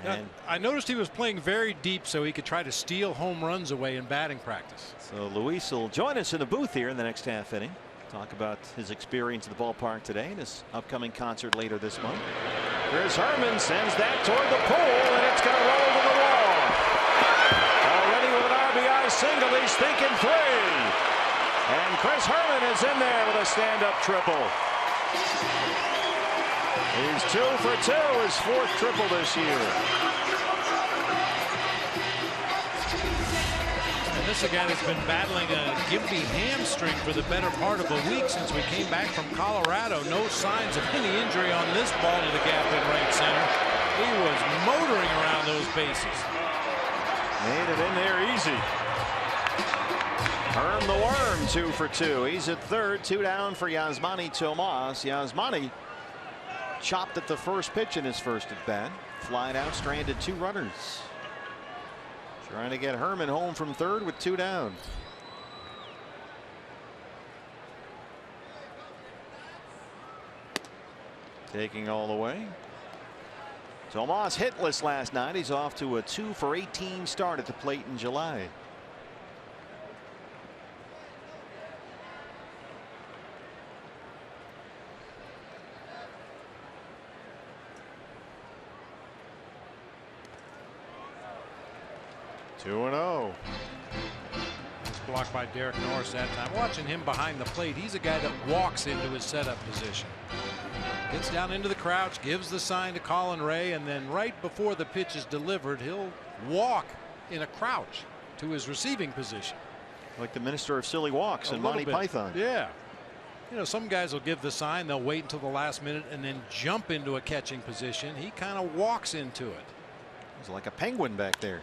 And I noticed he was playing very deep so he could try to steal home runs away in batting practice. So Luis will join us in the booth here in the next half inning. Talk about his experience at the ballpark today and his upcoming concert later this month. Chris Herman sends that toward the pole, and it's going to roll to the wall. Already with an RBI single, he's thinking 3. And Chris Herman is in there with a stand-up triple. He's 2 for 2, his 4th triple this year. And this is a guy that's been battling a gimpy hamstring for the better part of a week since we came back from Colorado. No signs of any injury on this ball to the gap in right center. He was motoring around those bases. Made it in there easy. Herm the Worm 2 for 2. He's at third, 2 down for Yasmani Tomas. Yasmani chopped at the first pitch in his first at bat. Flied out, stranded 2 runners. Trying to get Herman home from third with 2 down. Taking all the way. Tomas hitless last night. He's off to a 2 for 18 start at the plate in July. Two and 0. It's blocked by Derek Norris that time. Watching him behind the plate, he's a guy that walks into his setup position. Gets down into the crouch, gives the sign to Colin Ray, and then right before the pitch is delivered, he'll walk in a crouch to his receiving position. Like the Minister of Silly Walks in Monty Python. Yeah. You know, some guys will give the sign, they'll wait until the last minute and then jump into a catching position. He kind of walks into it. He's like a penguin back there.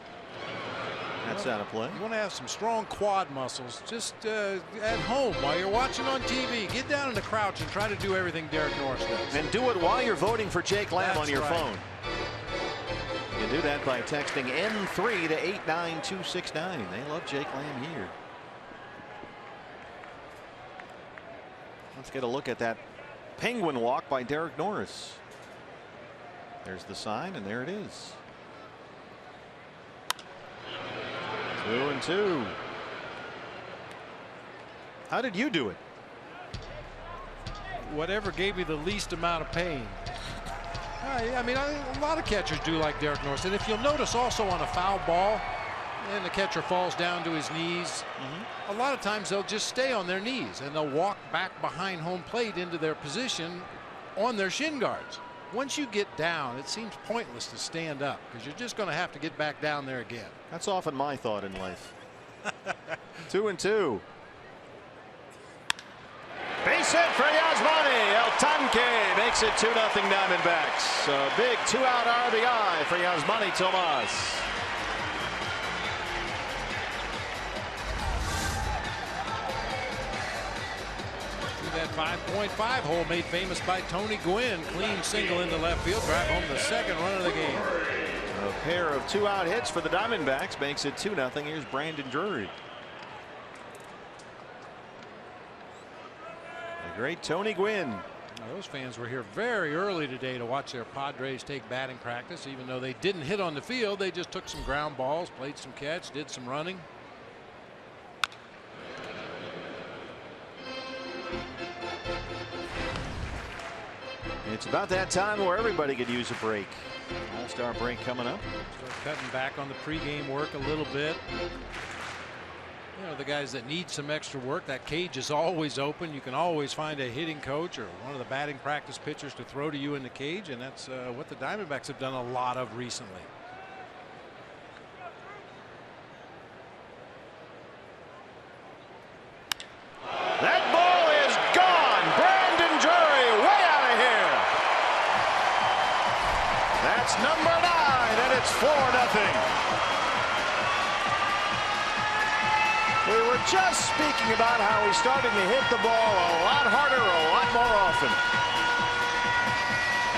That's out of play. You want to have some strong quad muscles just at home while you're watching on TV. Get down in the crouch and try to do everything Derek Norris does. And do it while you're voting for Jake Lamb on your phone. You can do that by texting N3 to 89269. They love Jake Lamb here. Let's get a look at that penguin walk by Derek Norris. There's the sign, and there it is. 2 and 2. How did you do it? Whatever gave me the least amount of pain. I mean, a lot of catchers do like Derek Norris. And if you'll notice also on a foul ball and the catcher falls down to his knees, a lot of times they'll just stay on their knees and they'll walk back behind home plate into their position on their shin guards. Once you get down, it seems pointless to stand up because you're just going to have to get back down there again. That's often my thought in life. 2 and 2. Base hit for Yasmani. El Tanque makes it 2-0 Diamondbacks. A big 2-out RBI for Yasmani Tomas. That 5.5 hole made famous by Tony Gwynn. Clean single into left field. Drive home the second run of the game. A pair of 2-out hits for the Diamondbacks makes it 2-0. Here's Brandon Drury. The great Tony Gwynn. Now, those fans were here very early today to watch their Padres take batting practice. Even though they didn't hit on the field, they just took some ground balls, played some catch, did some running. It's about that time where everybody could use a break. All-Star break coming up. Start cutting back on the pregame work a little bit. You know, the guys that need some extra work, that cage is always open. You can always find a hitting coach or one of the batting practice pitchers to throw to you in the cage, and that's what the Diamondbacks have done a lot of recently. were just speaking about how he's starting to hit the ball a lot harder, a lot more often.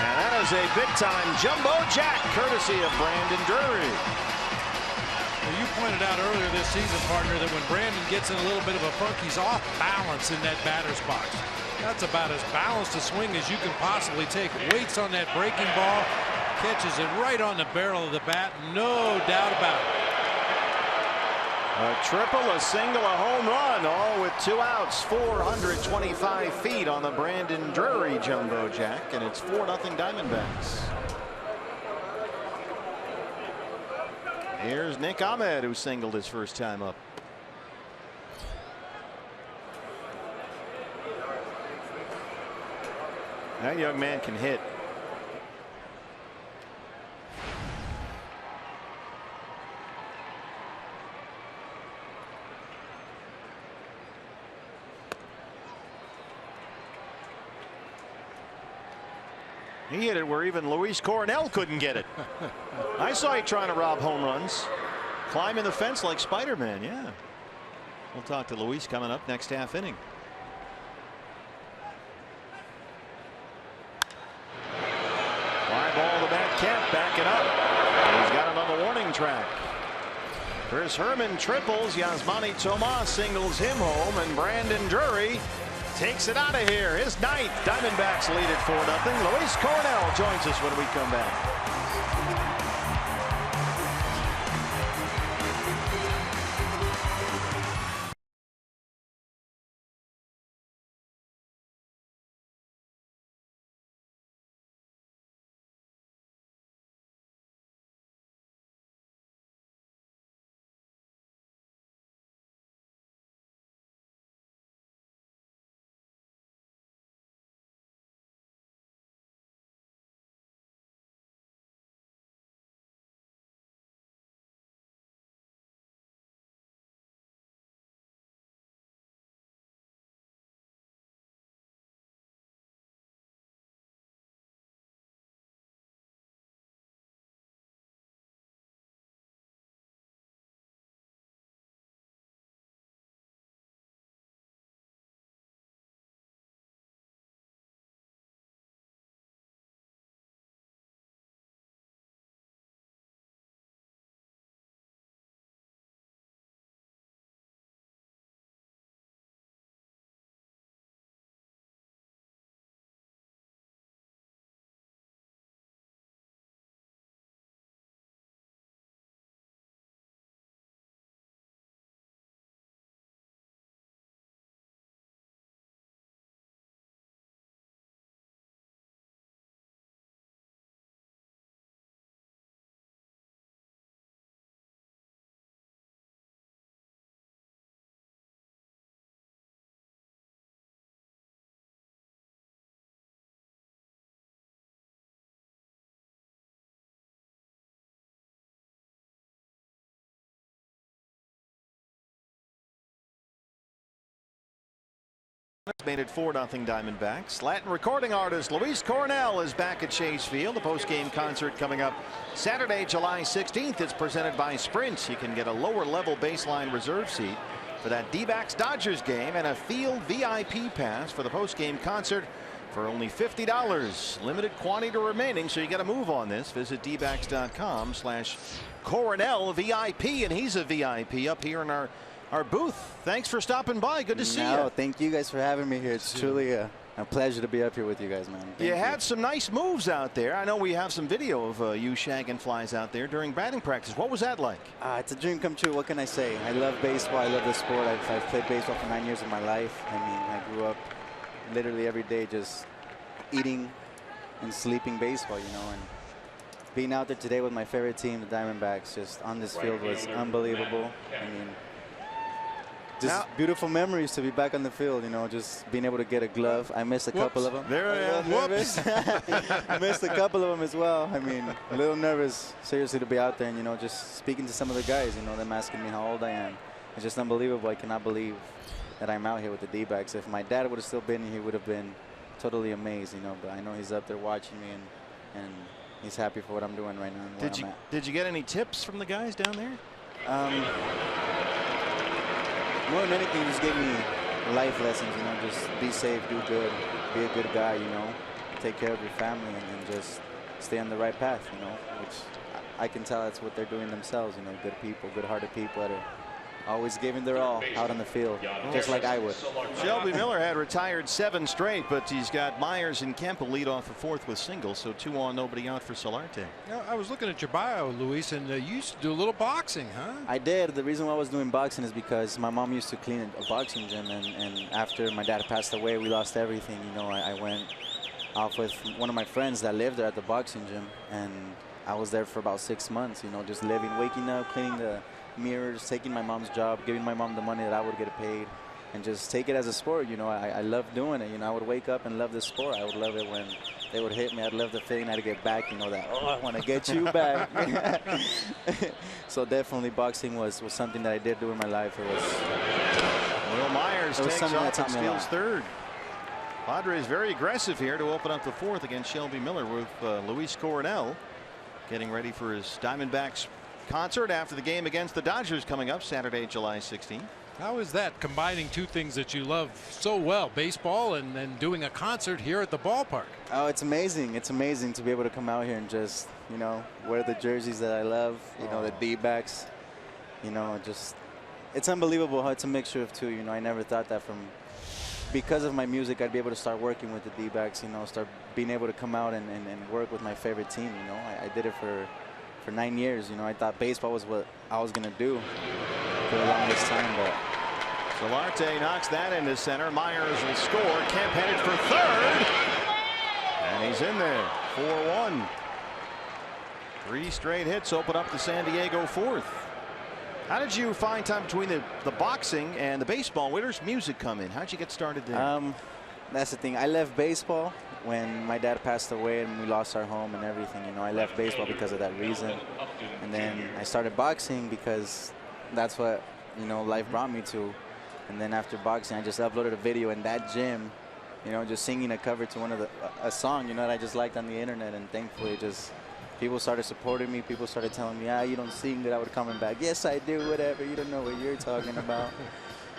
And that is a big-time jumbo jack, courtesy of Brandon Drury. Well, you pointed out earlier this season, partner, that when Brandon gets in a little bit of a funk, he's off balance in that batter's box. That's about as balanced a swing as you can possibly take. Waits on that breaking ball, catches it right on the barrel of the bat, no doubt about it. A triple, a single, a home run, all with 2 outs. 425 feet on the Brandon Drury jumbo jack, and it's 4-0 Diamondbacks. Here's Nick Ahmed, who singled his first time up. That young man can hit. He hit it where even Luis Coronel couldn't get it. I saw you trying to rob home runs. Climbing the fence like Spider-Man, yeah. We'll talk to Luis coming up next half inning. Fly ball to Matt Kemp, backing up. He's got him on the warning track. Chris Herman triples. Yasmani Tomas singles him home, and Brandon Drury takes it out of here. His ninth. Diamondbacks lead at 4-0. Luis Coronel joins us when we come back. Made it 4-0 Diamondbacks. Latin recording artist Luis Coronel is back at Chase Field. The post-game concert coming up Saturday, July 16th. It's presented by Sprint. You can get a lower level baseline reserve seat for that D-backs Dodgers game and a field VIP pass for the post-game concert for only $50. Limited quantity remaining, so you got to move on this. Visit dbacks.com/Coronel VIP, and he's a VIP up here in our booth. Thanks for stopping by. Good to see you. Thank you guys for having me here. It's truly a pleasure to be up here with you guys, man. Thank you. Had some nice moves out there. I know we have some video of you shagging flies out there during batting practice. What was that like? It's a dream come true. What can I say? I love baseball. I love the sport. I've played baseball for 9 years of my life. I mean, I grew up literally every day just eating and sleeping baseball, you know. And being out there today with my favorite team, the Diamondbacks, just on this field was unbelievable. I mean, just beautiful memories to be back on the field, you know, just being able to get a glove. I missed a couple of them. There I am. Whoops. Missed a couple of them as well. I mean, a little nervous, seriously, to be out there and, you know, just speaking to some of the guys, you know, them asking me how old I am. It's just unbelievable. I cannot believe that I'm out here with the D-backs. If my dad would have still been here, he would have been totally amazed, you know, but I know he's up there watching me and he's happy for what I'm doing right now and where I'm at. Did you get any tips from the guys down there? more than anything, it just gave me life lessons. You know, just be safe, do good, be a good guy. You know, take care of your family, and just stay on the right path. You know, which I can tell that's what they're doing themselves. You know, good people, good-hearted people that are always giving their all out on the field, just like I would. Shelby Miller had retired 7 straight, but he's got Myers and Kemp who lead off for fourth with singles, so 2 on, nobody out for Solarte. Yeah, I was looking at your bio, Luis, and you used to do a little boxing, huh? I did. The reason why I was doing boxing is because my mom used to clean a boxing gym, and after my dad passed away, we lost everything. You know, I went off with one of my friends that lived there at the boxing gym, and I was there for about 6 months, you know, just living, waking up, cleaning the mirrors, taking my mom's job, giving my mom the money that I would get paid, and just take it as a sport. You know, I love doing it. You know, I would wake up and love this sport. I would love it when they would hit me. I'd love the feeling I'd get back, you know, that, oh, I want to get you back. So definitely boxing was something that I did do in my life. It was Will Myers takes something that off and taught me a steals lot. third. Padres very aggressive here to open up the fourth against Shelby Miller with Luis Coronel getting ready for his Diamondbacks concert after the game against the Dodgers coming up Saturday, July 16th. How is that, combining two things that you love so well, baseball and then doing a concert here at the ballpark? Oh, it's amazing. It's amazing to be able to come out here and just, you know, wear the jerseys that I love, you know, the D-backs. You know, just, it's unbelievable how it's a mixture of two. You know, I never thought that because of my music, I'd be able to start working with the D-backs, you know, start being able to come out and work with my favorite team. You know, I did it for 9 years. You know, I thought baseball was what I was going to do for the longest time, but Solarte knocks that into center. Myers will score. Kemp headed for third. And he's in there. 4-1. 3 straight hits open up the San Diego fourth. How did you find time between the boxing and the baseball? Where does music come in? How'd you get started there? That's the thing. I left baseball when my dad passed away and we lost our home and everything. You know, I left baseball because of that reason. And then I started boxing because that's what, you know, life brought me to. And then after boxing, I just uploaded a video in that gym, you know, just singing a cover to a song, you know, that I just liked on the internet. And thankfully, just people started supporting me. People started telling me, you don't sing, that I would coming back. Yes, I do, whatever. You don't know what you're talking about.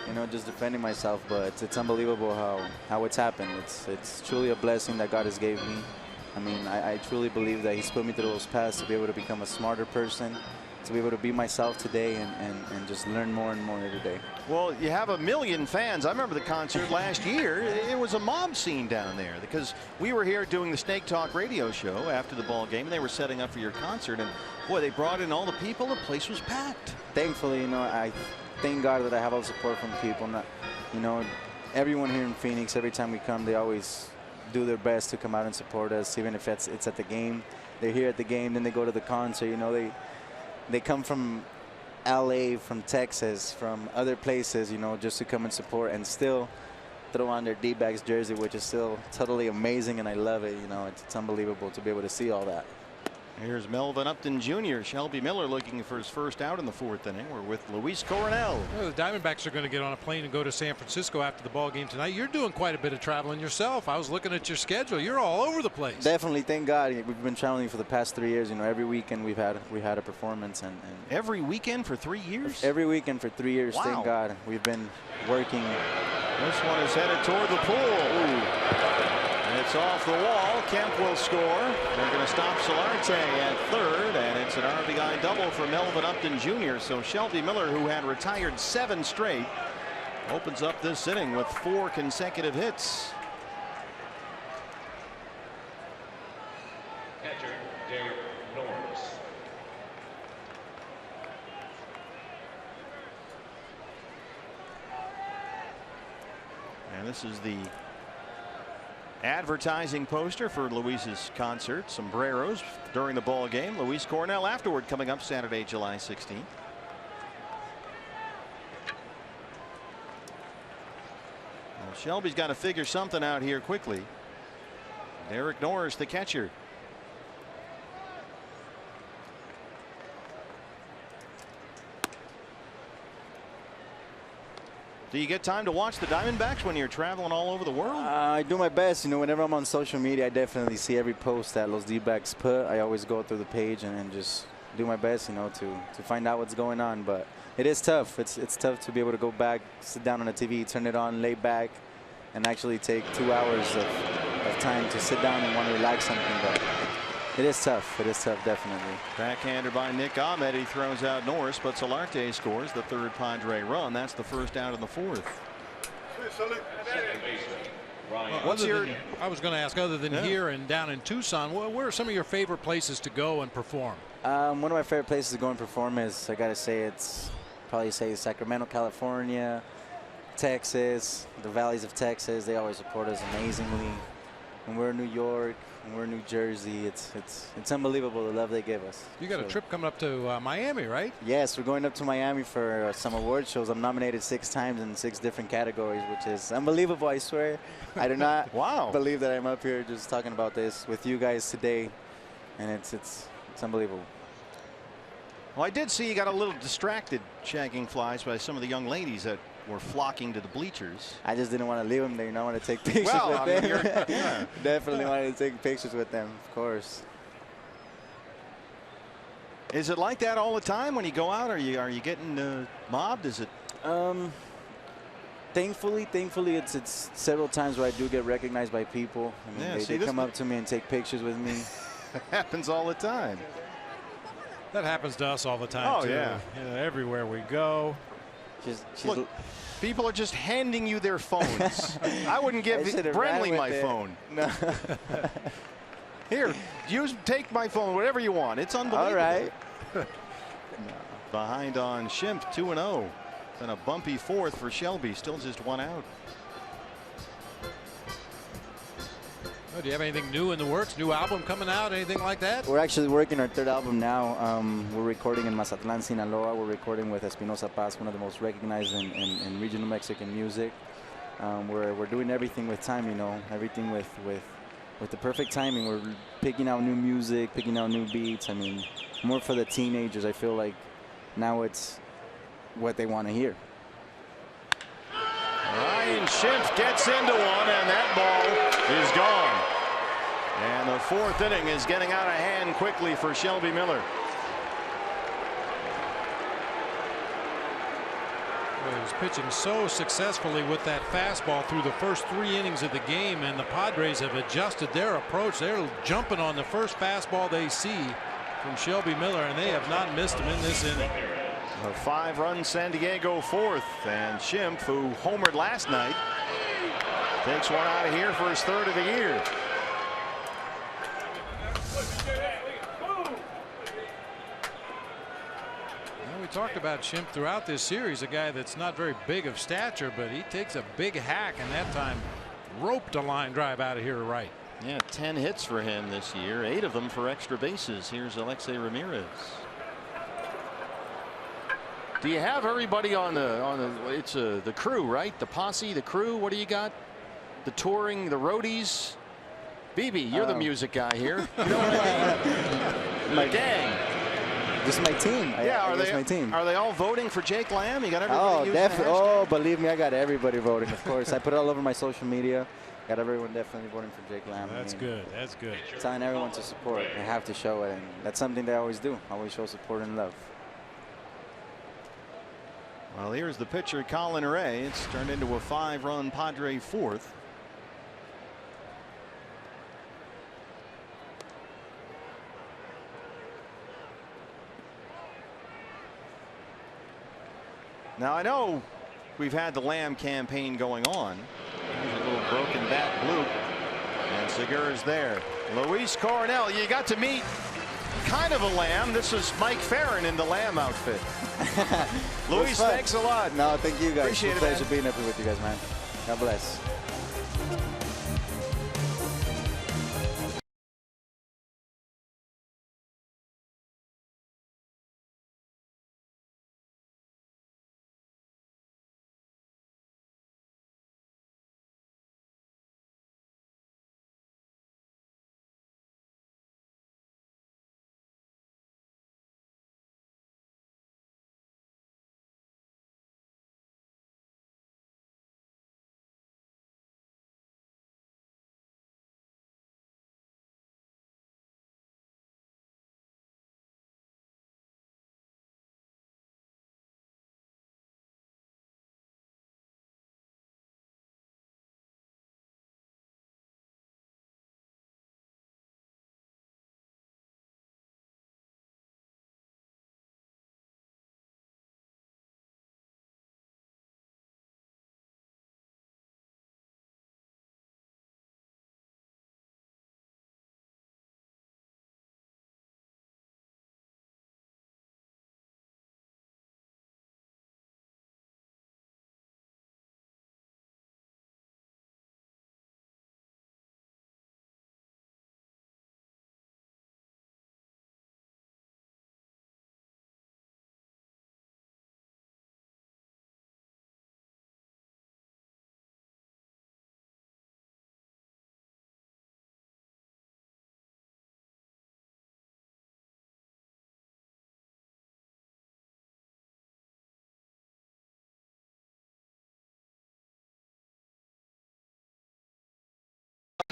You know, just defending myself. But it's unbelievable how it's happened. It's truly a blessing that God has gave me. I mean, I truly believe that He's put me through those paths to be able to become a smarter person, to be able to be myself today and just learn more and more every day. Well, you have 1 million fans. I remember the concert last year. It was a mob scene down there because we were here doing the Snake Talk radio show after the ball game, and they were setting up for your concert. And boy, they brought in all the people. The place was packed. Thankfully, you know, I thank God that I have all the support from people. You know, everyone here in Phoenix, every time we come, they always do their best to come out and support us, even if it's at the game. They're here at the game, then they go to the concert. You know, they come from LA, from Texas, from other places, you know, just to come and support and still throw on their D-backs jersey, which is still totally amazing, and I love it. You know, it's unbelievable to be able to see all that. Here's Melvin Upton Jr. Shelby Miller looking for his first out in the fourth inning. We're with Luis Coronel. Well, the Diamondbacks are going to get on a plane and go to San Francisco after the ball game tonight. You're doing quite a bit of traveling yourself. I was looking at your schedule. You're all over the place. Definitely, thank God. We've been traveling for the past 3 years. You know, every weekend we had a performance, and every weekend for 3 years. Every weekend for 3 years. Wow. Thank God. We've been working. This one is headed toward the pool. Ooh. It's off the wall. Kemp will score. They're going to stop Solarte at third, and it's an RBI double for Melvin Upton Jr. So Shelby Miller, who had retired 7 straight, opens up this inning with 4 consecutive hits. Catcher, Derek Norris. And this is the advertising poster for Luis's concert, sombreros during the ball game. Luis Coronel afterward coming up Saturday, July 16th. Well, Shelby's got to figure something out here quickly. Derek Norris, the catcher. Do you get time to watch the Diamondbacks when you're traveling all over the world? I do my best. You know, whenever I'm on social media, I definitely see every post that Los D-backs put. I always go through the page and just do my best, you know, to find out what's going on. But it is tough. It's tough to be able to go back, sit down on the TV, turn it on, lay back, and actually take 2 hours of time to sit down and want to relax something. But it is tough. It is tough, definitely. Backhanded by Nick Ahmed. He throws out Norris, but Solarte scores the third Padre run. That's the first out in the fourth. I was going to ask, other than here and down in Tucson, where are some of your favorite places to go and perform? One of my favorite places to go and perform is, I got to say, probably Sacramento, California, Texas, the valleys of Texas. They always support us amazingly. When we're in New York, when we're in New Jersey, it's unbelievable the love they give us. You got a trip coming up to Miami, right? Yes, we're going up to Miami for some award shows. I'm nominated 6 times in 6 different categories, which is unbelievable, I swear. I do not believe that I'm up here just talking about this with you guys today, and it's unbelievable. Well, I did see you got a little distracted shagging flies by some of the young ladies that were flocking to the bleachers. I just didn't want to leave them there. You know, I want to take pictures with them. Definitely wanted to take pictures with them, of course. Is it like that all the time when you go out? Are you getting mobbed? Is it? Thankfully, it's several times where I do get recognized by people. I mean, they come up to me and take pictures with me. It happens all the time. That happens to us all the time, too. Yeah. You know, everywhere we go. Look, people are just handing you their phones. I wouldn't give Brenly my phone. No. Here, take my phone, whatever you want. It's unbelievable. All right. Behind on Schimpf, 2-0. Then a bumpy fourth for Shelby. Still just 1 out. Oh, do you have anything new in the works? New album coming out? Anything like that? We're actually working our 3rd album now. We're recording in Mazatlan, Sinaloa. We're recording with Espinosa Paz, one of the most recognized in regional Mexican music. We're doing everything with time, you know, everything with the perfect timing. We're picking out new music, picking out new beats. I mean, more for the teenagers. I feel like now it's what they want to hear. Ryan Schimpf gets into one, and that ball is gone. And the 4th inning is getting out of hand quickly for Shelby Miller. He was pitching so successfully with that fastball through the first 3 innings of the game, and the Padres have adjusted their approach. They're jumping on the first fastball they see from Shelby Miller, and they have not missed him in this inning. A 5-run San Diego 4th, and Schimpf, who homered last night, takes one out of here for his 3rd of the year. Well, we talked about Schimpf throughout this series, a guy that's not very big of stature, but he takes a big hack, and that time roped a line drive out of here to right. Yeah, 10 hits for him this year, 8 of them for extra bases. Here's Alexei Ramirez. Do you have everybody on the crew, right? The posse, the crew. What do you got? The touring, the roadies. BB, you're the music guy here. You know what I mean? My gang. This is my team. Yeah, my team. Are they all voting for Jake Lamb? You got everybody. Oh, definitely. Oh, believe me, I got everybody voting. Of course, I put it all over my social media. Got everyone definitely voting for Jake Lamb. That's good. That's good. Telling everyone to support. I have to show it, and that's something they always do. Always show support and love. Well, here's the pitcher, Colin Ray. It's turned into a 5-run Padre 4th. Now, I know we've had the Lamb campaign going on. There's a little broken bat bloop, and Segura's there. Luis Coronel, you got to meet kind of a Lamb. This is Mike Farron in the Lamb outfit. Luis, thanks a lot. No, thank you guys. Appreciate it, pleasure man. being up here with you guys, man. God bless.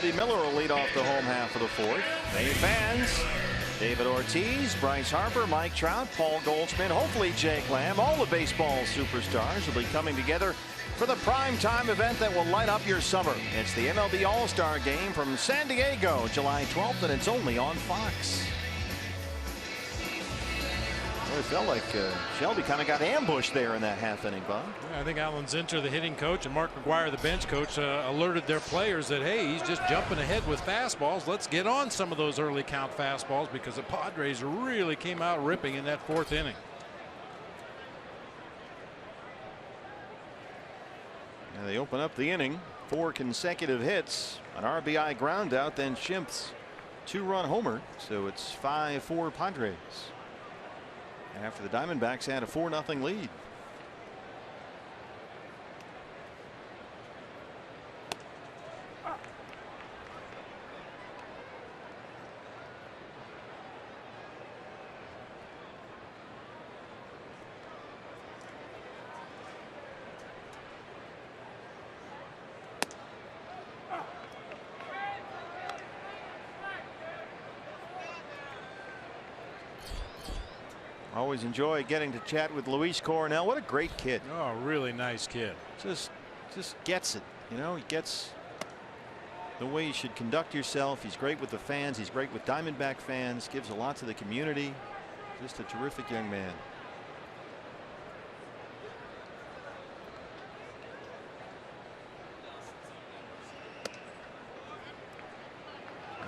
Shelby Miller will lead off the home half of the fourth. Hey fans, David Ortiz, Bryce Harper, Mike Trout, Paul Goldschmidt, hopefully Jake Lamb, all the baseball superstars will be coming together for the primetime event that will light up your summer. It's the MLB All-Star Game from San Diego, July 12th, and it's only on Fox. Well, it felt like Shelby kind of got ambushed there in that half inning, Bob. Yeah, I think Alan Zinter, the hitting coach, and Mark McGuire, the bench coach, alerted their players that, hey, he's just jumping ahead with fastballs. Let's get on some of those early count fastballs, because the Padres really came out ripping in that fourth inning. And they open up the inning, 4 consecutive hits, an RBI ground out, then Schimpf's 2-run homer. So it's 5-4 Padres. After the Diamondbacks had a 4-0 lead. Always enjoy getting to chat with Luis Coronel. What a great kid. Oh, really nice kid. Just gets it. You know, he gets the way you should conduct yourself. He's great with the fans. He's great with Diamondback fans. Gives a lot to the community. Just a terrific young man.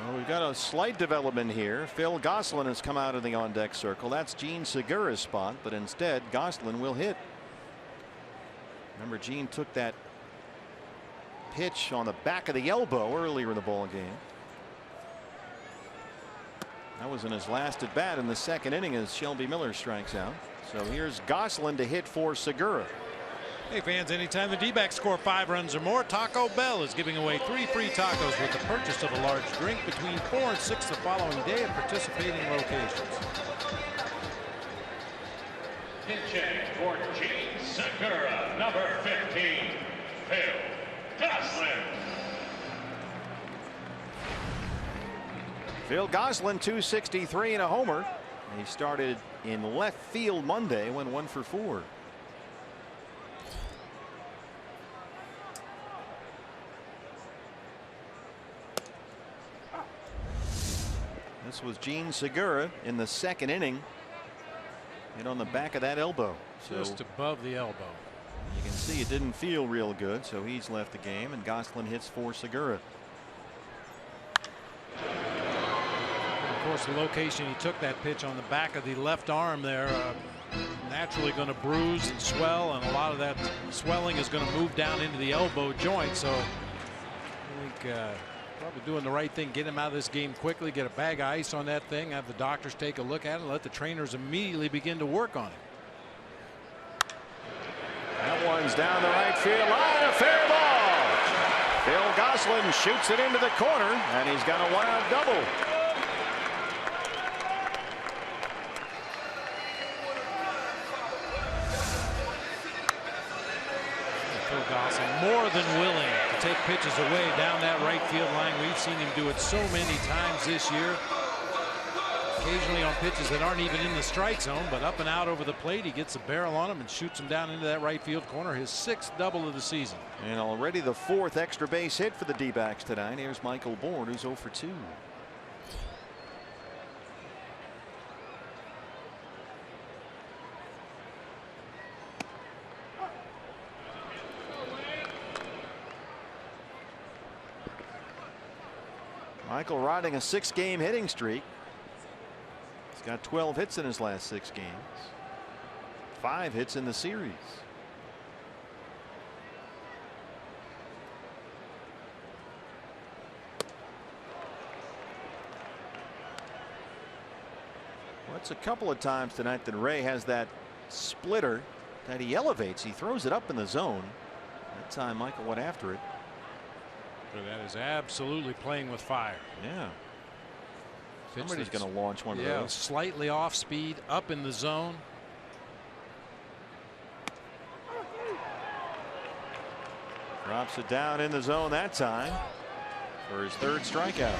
Well, we've got a slight development here. Phil Gosselin has come out of the on-deck circle. That's Gene Segura's spot, but instead Gosselin will hit. Remember, Gene took that pitch on the back of the elbow earlier in the ball game. That was in his last at bat in the second inning as Shelby Miller strikes out. So here's Gosselin to hit for Segura. Hey fans, anytime the D-backs score 5 runs or more, Taco Bell is giving away 3 free tacos with the purchase of a large drink between 4 and 6 the following day at participating locations. Pitching for Gene Segura, number 15, Phil Gosselin. Phil Gosselin, 263 and a homer. He started in left field Monday, went 1 for 4. This was Gene Segura in the second inning. Hit on the back of that elbow. Just above the elbow. You can see it didn't feel real good, so he's left the game, and Gosselin hits for Segura. Of course, the location he took that pitch on the back of the left arm there, naturally going to bruise and swell, and a lot of that swelling is going to move down into the elbow joint. So I think probably doing the right thing, get him out of this game quickly, get a bag of ice on that thing, have the doctors take a look at it, let the trainers immediately begin to work on it. That one's down the right field line, a fair ball. Phil Gosselin shoots it into the corner, and he's got a wild double. Phil Gosselin more than willing to take pitches away down that right field line. We've seen him do it so many times this year. Occasionally on pitches that aren't even in the strike zone, but up and out over the plate, he gets a barrel on him and shoots him down into that right field corner. His 6th double of the season. And already the 4th extra base hit for the D-backs tonight. Here's Michael Bourne, who's 0 for 2. Michael riding a 6-game hitting streak. He's got 12 hits in his last 6 games. 5 hits in the series. Well, it's a couple of times tonight that Ray has that splitter that he elevates. He throws it up in the zone. That time Michael went after it. That is absolutely playing with fire. Yeah. Somebody's going to launch one of Yeah, those. slightly off speed, up in the zone. Drops it down in the zone that time. for his third strikeout.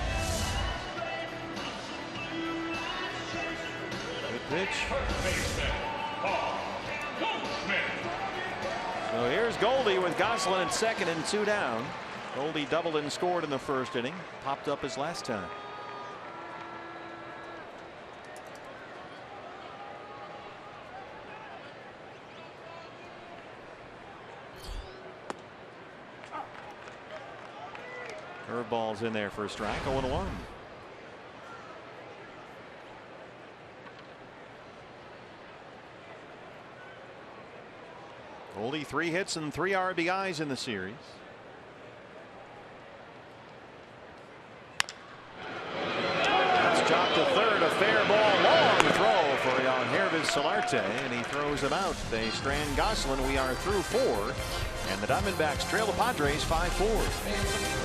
Good pitch. So here's Goldie with Gosselin at second and 2 down. Goldie doubled and scored in the first inning. Popped up his last time. Curveball's in there for a strike. 0-1. Goldie 3 hits and 3 RBIs in the series. That's chopped to third. A fair ball. Long throw for Yangervis Solarte, and he throws him out. They strand Gosselin. We are through 4. And the Diamondbacks trail the Padres 5-4.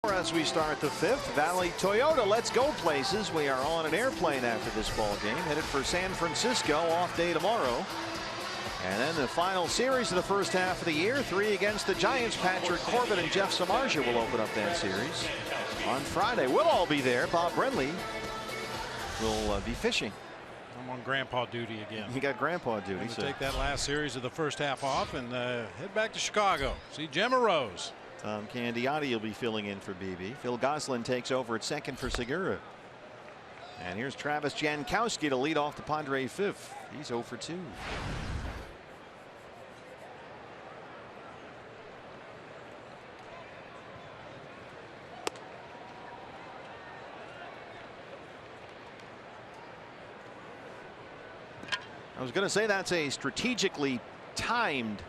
As we start the 5th, Valley Toyota, let's go places. We are on an airplane after this ball game, headed for San Francisco, off day tomorrow. And then the final series of the first half of the year, 3 against the Giants. Patrick Corbin and Jeff Samardzija will open up that series on Friday. We'll all be there. Bob Brenly will be fishing. I'm on grandpa duty again. You got grandpa duty. So take that last series of the first half off and head back to Chicago. See Gemma Rose. Tom Candiotti will be filling in for BB. Phil Gosselin takes over at second for Segura. And here's Travis Jankowski to lead off the Padre 5th. He's 0 for 2. I was going to say that's a strategically timed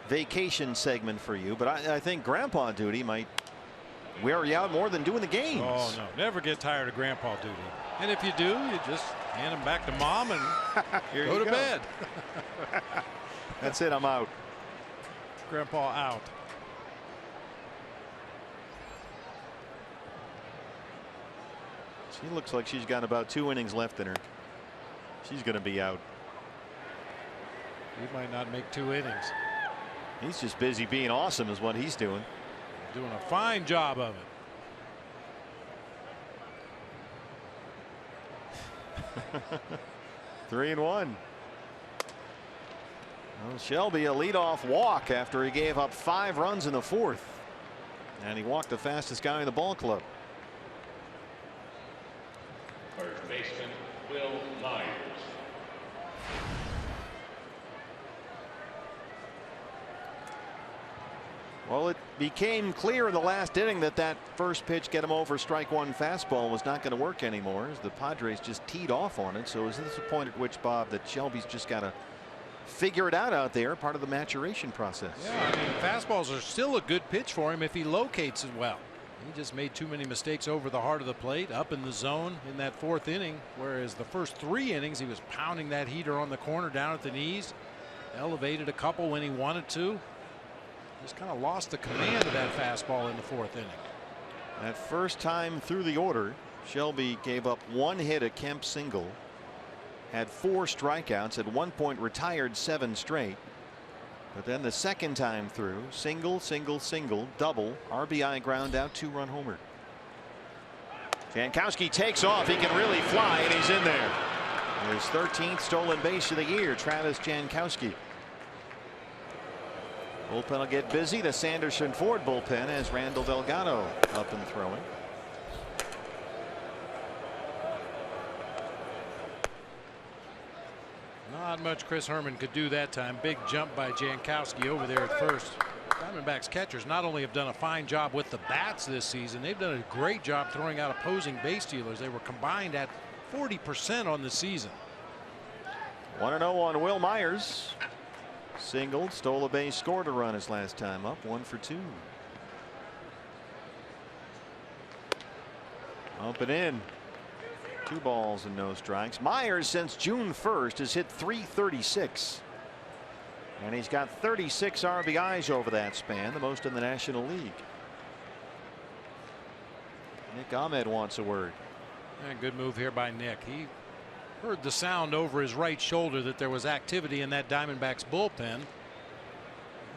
vacation segment for you, but I think grandpa duty might wear you out more than doing the games. Oh no, never get tired of grandpa duty. And if you do, you just hand them back to mom and go to bed. That's it. I'm out. Grandpa out. She looks like she's got about 2 innings left in her. She's going to be out. He might not make 2 innings. He's just busy being awesome is what he's doing. Doing a fine job of it. 3-1. Well, Shelby a leadoff walk after he gave up 5 runs in the 4th. And he walked the fastest guy in the ball club. First baseman Will Myers. Well, it became clear in the last inning that that first pitch, get him over strike 1 fastball, was not going to work anymore as the Padres just teed off on it. So is this a point at which, Bob, that Shelby's just got to figure it out there, part of the maturation process? Yeah, I mean, fastballs are still a good pitch for him if he locates it well. He just made too many mistakes over the heart of the plate, up in the zone in that 4th inning, whereas the first 3 innings he was pounding that heater on the corner down at the knees. elevated a couple when he wanted to. Just kind of lost the command of that fastball in the 4th inning. That first time through the order, Shelby gave up 1 hit, a Kemp single, had 4 strikeouts, at one point retired 7 straight. But then the second time through, single, single, single, double, RBI ground out, 2-run homer. Jankowski takes off. He can really fly, and he's in there. His 13th stolen base of the year, Travis Jankowski. Bullpen will get busy. The Sanderson Ford bullpen has Randall Delgado up and throwing. Not much Chris Herman could do that time. Big jump by Jankowski over there at first. Diamondbacks catchers not only have done a fine job with the bats this season, they've done a great job throwing out opposing base stealers. They were combined at 40% on the season. 1-0 on Will Myers. Singled, stole a base, scored a run his last time up. 1 for 2. Up and in. 2 balls and no strikes. Myers since June 1st has hit .336. And he's got 36 RBIs over that span, the most in the National League. Nick Ahmed wants a word. And good move here by Nick. He heard the sound over his right shoulder that there was activity in that Diamondbacks bullpen.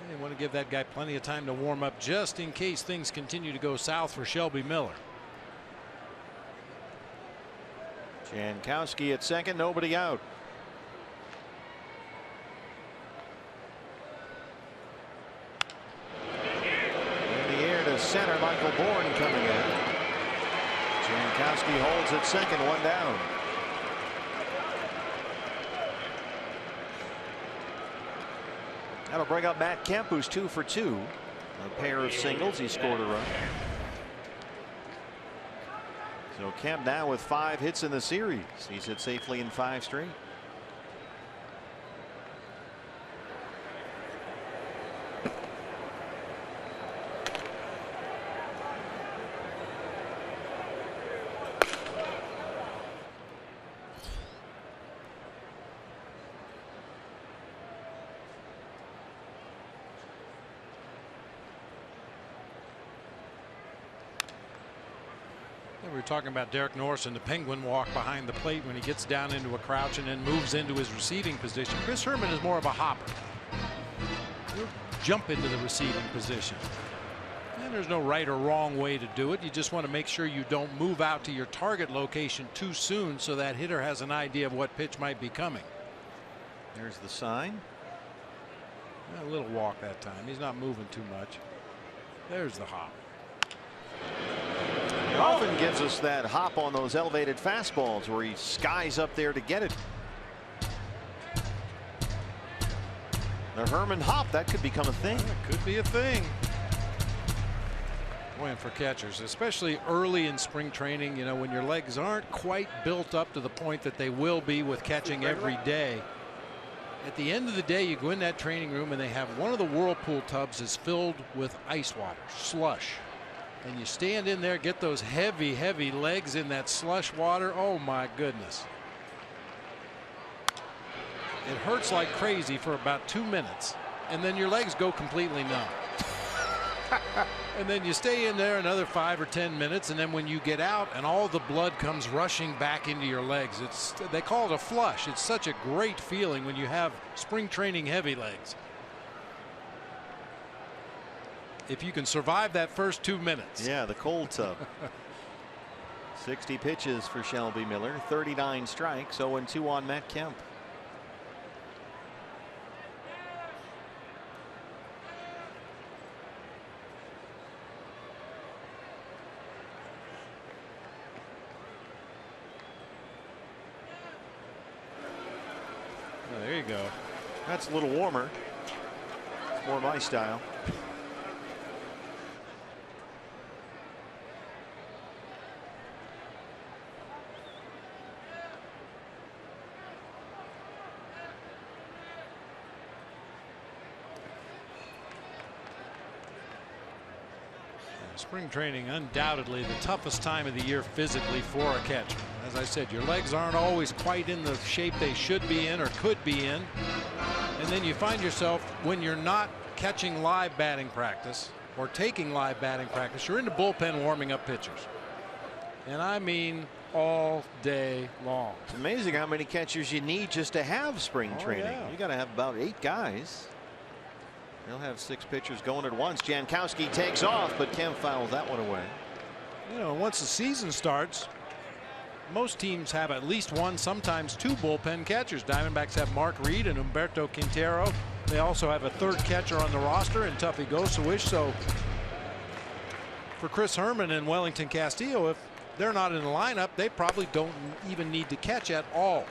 They want to give that guy plenty of time to warm up just in case things continue to go south for Shelby Miller. Jankowski at second, nobody out. In the air to center, Michael Bourne coming in. Jankowski holds at second, 1 down. That'll bring up Matt Kemp, who's 2 for 2. A pair of singles. He scored a run. So Kemp now with 5 hits in the series. He's hit safely in 5 straight. We were talking about Derek Norris and the Penguin walk behind the plate when he gets down into a crouch and then moves into his receiving position. Chris Herman is more of a hopper. He'll jump into the receiving position. And there's no right or wrong way to do it. You just want to make sure you don't move out to your target location too soon so that hitter has an idea of what pitch might be coming. There's the sign. A little walk that time. He's not moving too much. There's the hop. He often gives us that hop on those elevated fastballs where he skies up there to get it. The Herman hop, that could become a thing. It could be a thing. Boy, and for catchers, especially early in spring training, you know, when your legs aren't quite built up to the point that they will be with catching every day. At the end of the day, you go in that training room and they have one of the whirlpool tubs is filled with ice water, slush. And you stand in there, get those heavy, heavy legs in that slush water. Oh, my goodness. It hurts like crazy for about 2 minutes, and then your legs go completely numb. And then you stay in there another 5 or 10 minutes, and then when you get out and all the blood comes rushing back into your legs, they call it a flush. It's such a great feeling when you have spring training heavy legs. If you can survive that first 2 minutes. Yeah, the cold tub. 60 pitches for Shelby Miller, 39 strikes, 0-2 on Matt Kemp. Oh, there you go. That's a little warmer. It's more my style. Spring training undoubtedly the toughest time of the year physically for a catcher. As I said, your legs aren't always quite in the shape they should be in or could be in. And then you find yourself, when you're not catching live batting practice or taking live batting practice, you're in the bullpen warming up pitchers. And I mean all day long. It's amazing how many catchers you need just to have spring training. Yeah. You got to have about 8 guys. They'll have 6 pitchers going at once. Jankowski takes off, but Kemp fouls that one away. You know, once the season starts, most teams have at least 1, sometimes 2 bullpen catchers. Diamondbacks have Mark Reed and Humberto Quintero. They also have a 3rd catcher on the roster in Tuffy Gosewish. So for Chris Herman and Wellington Castillo, if they're not in the lineup, they probably don't even need to catch at all.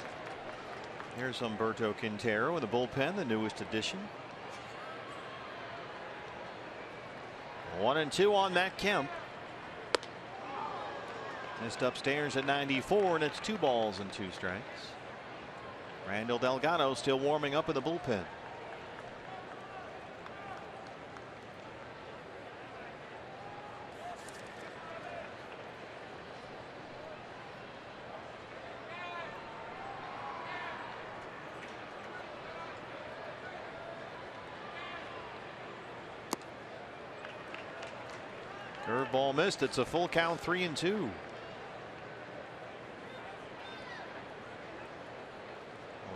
Here's Humberto Quintero in the bullpen, the newest addition. 1-2 on Matt Kemp. Missed upstairs at 94, and it's 2 balls and 2 strikes. Randall Delgado still warming up in the bullpen. Curveball missed. It's a full count, 3-2. Well,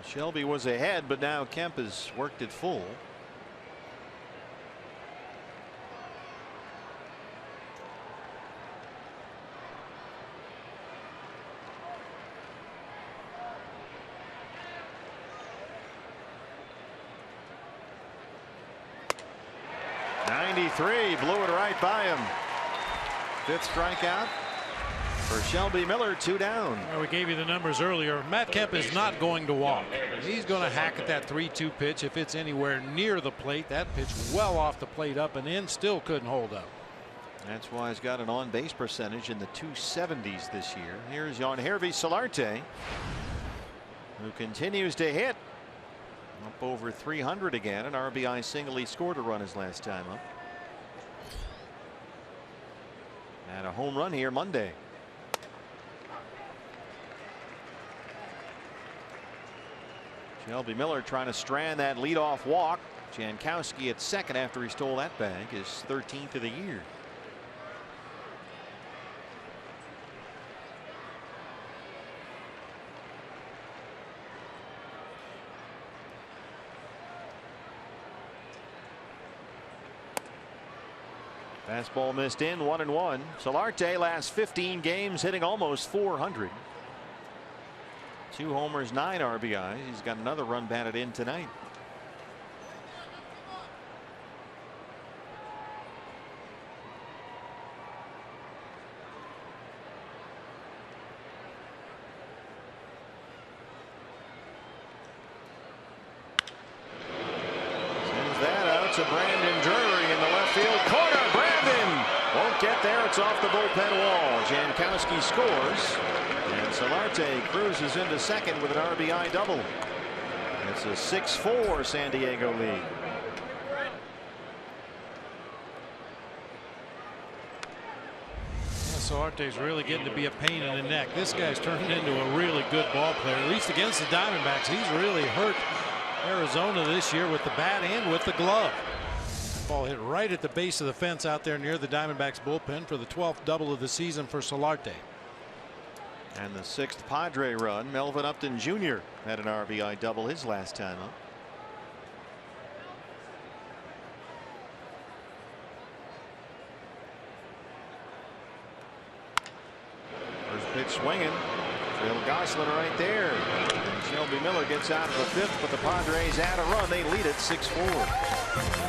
Shelby was ahead, but now Kemp has worked it full. Blew it right by him. 5th strikeout for Shelby Miller. 2 down. Well, we gave you the numbers earlier. Matt Kemp is not going to walk. He's going to hack at that 3-2 pitch. If it's anywhere near the plate, that pitch well off the plate, up and in, still couldn't hold up. That's why he's got an on-base percentage in the 270s this year. Here's Yangervis Solarte, who continues to hit. Up over 300 again. An RBI single. He scored a run his last time up. And a home run here Monday. Shelby Miller trying to strand that leadoff walk. Jankowski at second after he stole that bag, his 13th of the year. Fastball missed in, 1-1. Solarte last 15 games hitting almost 400. 2 homers, 9 RBIs. He's got another run batted in tonight. Sends that out to Brandon Drury in the left field corner. Won't get there. It's off the bullpen wall. Jankowski scores, and Solarte cruises into second with an RBI double. It's a 6-4 San Diego lead. Solarte's really getting to be a pain in the neck. This guy's turned into a really good ball player, at least against the Diamondbacks. He's really hurt Arizona this year with the bat and with the glove. Ball hit right at the base of the fence out there near the Diamondbacks bullpen for the 12th double of the season for Solarte. And the 6th Padre run. Melvin Upton Jr. had an RBI double his last time up. First pitch swinging. Phil Gosselin right there. And Shelby Miller gets out of the 5th, but the Padres add a run. They lead it 6-4.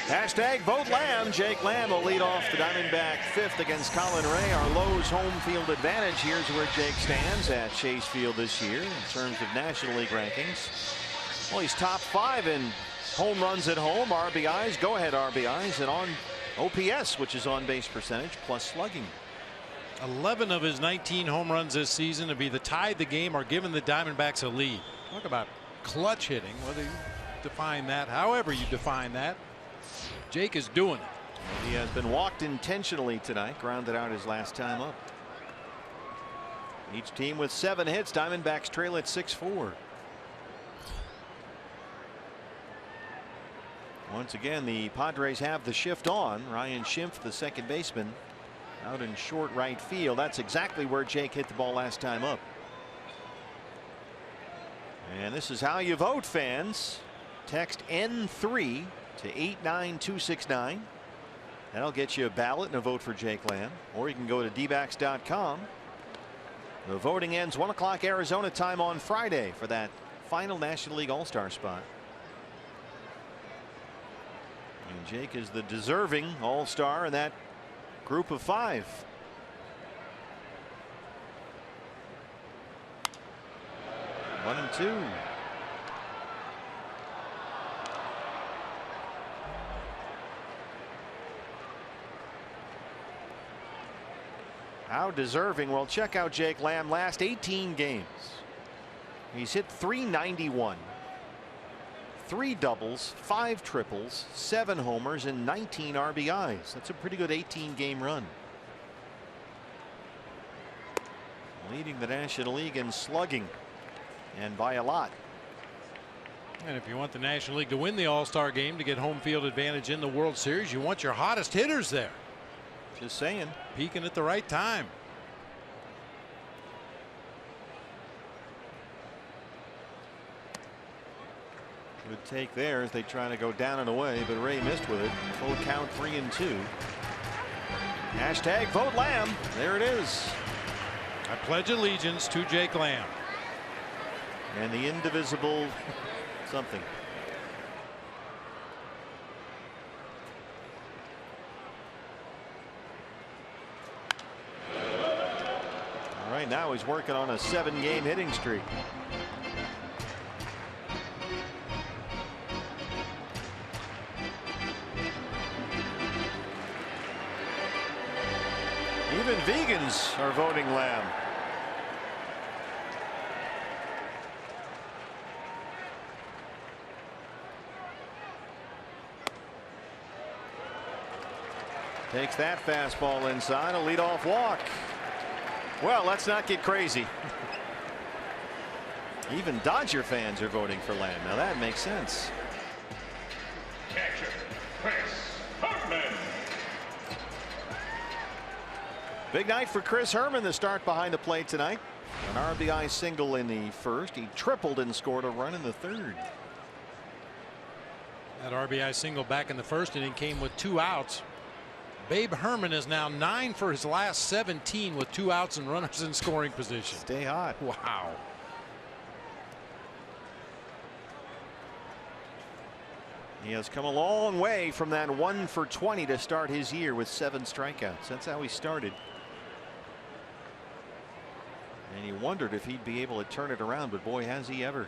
Hashtag vote Lamb. Jake Lamb will lead off the Diamondback fifth against Colin Ray. Our Lowe's home field advantage. Here's where Jake stands at Chase Field this year in terms of National League rankings. Well, he's top 5 in home runs at home, RBIs, go-ahead RBIs, and on OPS, which is on base percentage, plus slugging. 11 of his 19 home runs this season to be the tied the game or given the Diamondbacks a lead. Talk about clutch hitting, whether you define that, however you define that. Jake is doing it. And he has been walked intentionally tonight, grounded out his last time up. Each team with 7 hits. Diamondbacks trail at 6-4. Once again, the Padres have the shift on. Ryan Schimpf, the second baseman, out in short right field. That's exactly where Jake hit the ball last time up. And this is how you vote, fans. Text N3 to 89269. That'll get you a ballot and a vote for Jake Lamb. Or you can go to dbacks.com. The voting ends 1 o'clock Arizona time on Friday for that final National League All-Star spot. And Jake is the deserving All-Star in that group of 5. One and two. How deserving? Well, check out Jake Lamb last 18 games. He's hit .391. 3 doubles, 5 triples, 7 homers, and 19 RBIs. That's a pretty good 18-game run. Leading the National League in slugging, and by a lot. And if you want the National League to win the All-Star game to get home field advantage in the World Series, you want your hottest hitters there. Just saying. Peaking at the right time. Good take there as they try to go down and away, but Ray missed with it. Full count 3-2. Hashtag vote Lamb. There it is. I pledge allegiance to Jake Lamb. And the indivisible something. All right, now he's working on a 7-game hitting streak. Even vegans are voting Lamb. Takes that fastball inside, a leadoff walk. Well, let's not get crazy. Even Dodger fans are voting for Lamb. Now that makes sense. Catcher, Chris Hartman. Big night for Chris Herman, the start behind the plate tonight. An RBI single in the first. He tripled and scored a run in the third. That RBI single back in the first inning came with 2 outs. Babe Herman is now 9 for his last 17 with 2 outs and runners in scoring position. Stay hot. Wow. He has come a long way from that 1 for 20 to start his year with 7 strikeouts. That's how he started. And he wondered if he'd be able to turn it around, but boy, has he ever.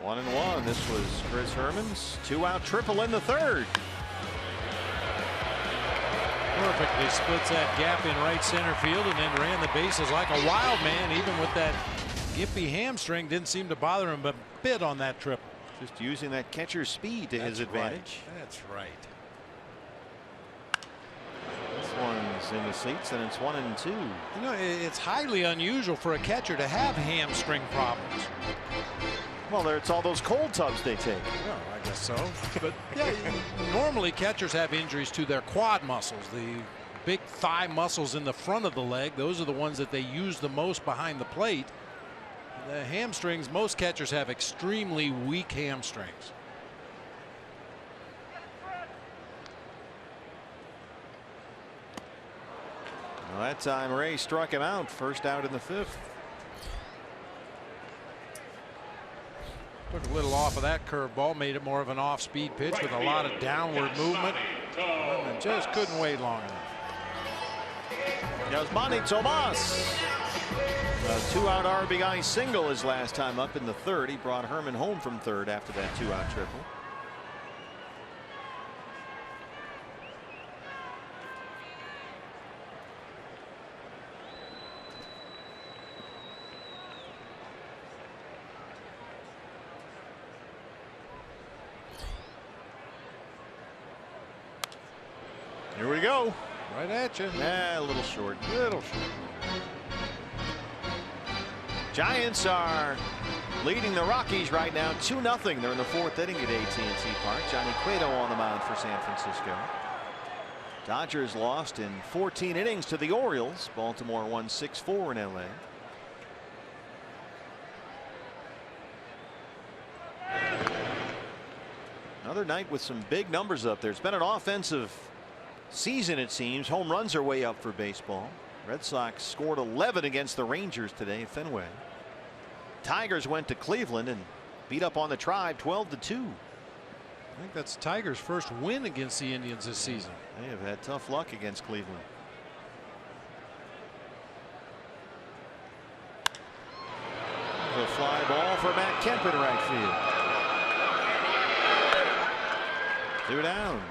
1-1. This was Chris Herman's 2-out triple in the third. Perfectly splits that gap in right center field and then ran the bases like a wild man. Even with that gimpy hamstring, didn't seem to bother him a bit on that triple. Just using that catcher's speed to his advantage. Right. That's right. This one's in the seats and it's 1-2. You know, it's highly unusual for a catcher to have hamstring problems. Well, it's all those cold tubs they take. Well, I guess so. But yeah, normally catchers have injuries to their quad muscles, the big thigh muscles in the front of the leg. Those are the ones that they use the most behind the plate. The hamstrings, most catchers have extremely weak hamstrings. Well, that time Ray struck him out. First out in the 5th. But little off of that curveball, made it more of an off-speed pitch with a lot of downward movement, and just couldn't wait long enough. Yasmani Tomas. A 2-out RBI single his last time up in the third. He brought Herman home from third after that 2-out triple. Here we go. Right at you. A little short. Little short. Giants are leading the Rockies right now 2-0. They're in the fourth inning at AT&T Park. Johnny Cueto on the mound for San Francisco. Dodgers lost in 14 innings to the Orioles. Baltimore won 6-4 in LA. Another night with some big numbers up there. It's been an offensive season, it seems. Home runs are way up for baseball. Red Sox scored 11 against the Rangers today at Fenway. Tigers went to Cleveland and beat up on the Tribe 12-2. I think that's Tigers' first win against the Indians this season. They have had tough luck against Cleveland. The fly ball for Matt Kemp in right field. 2 down.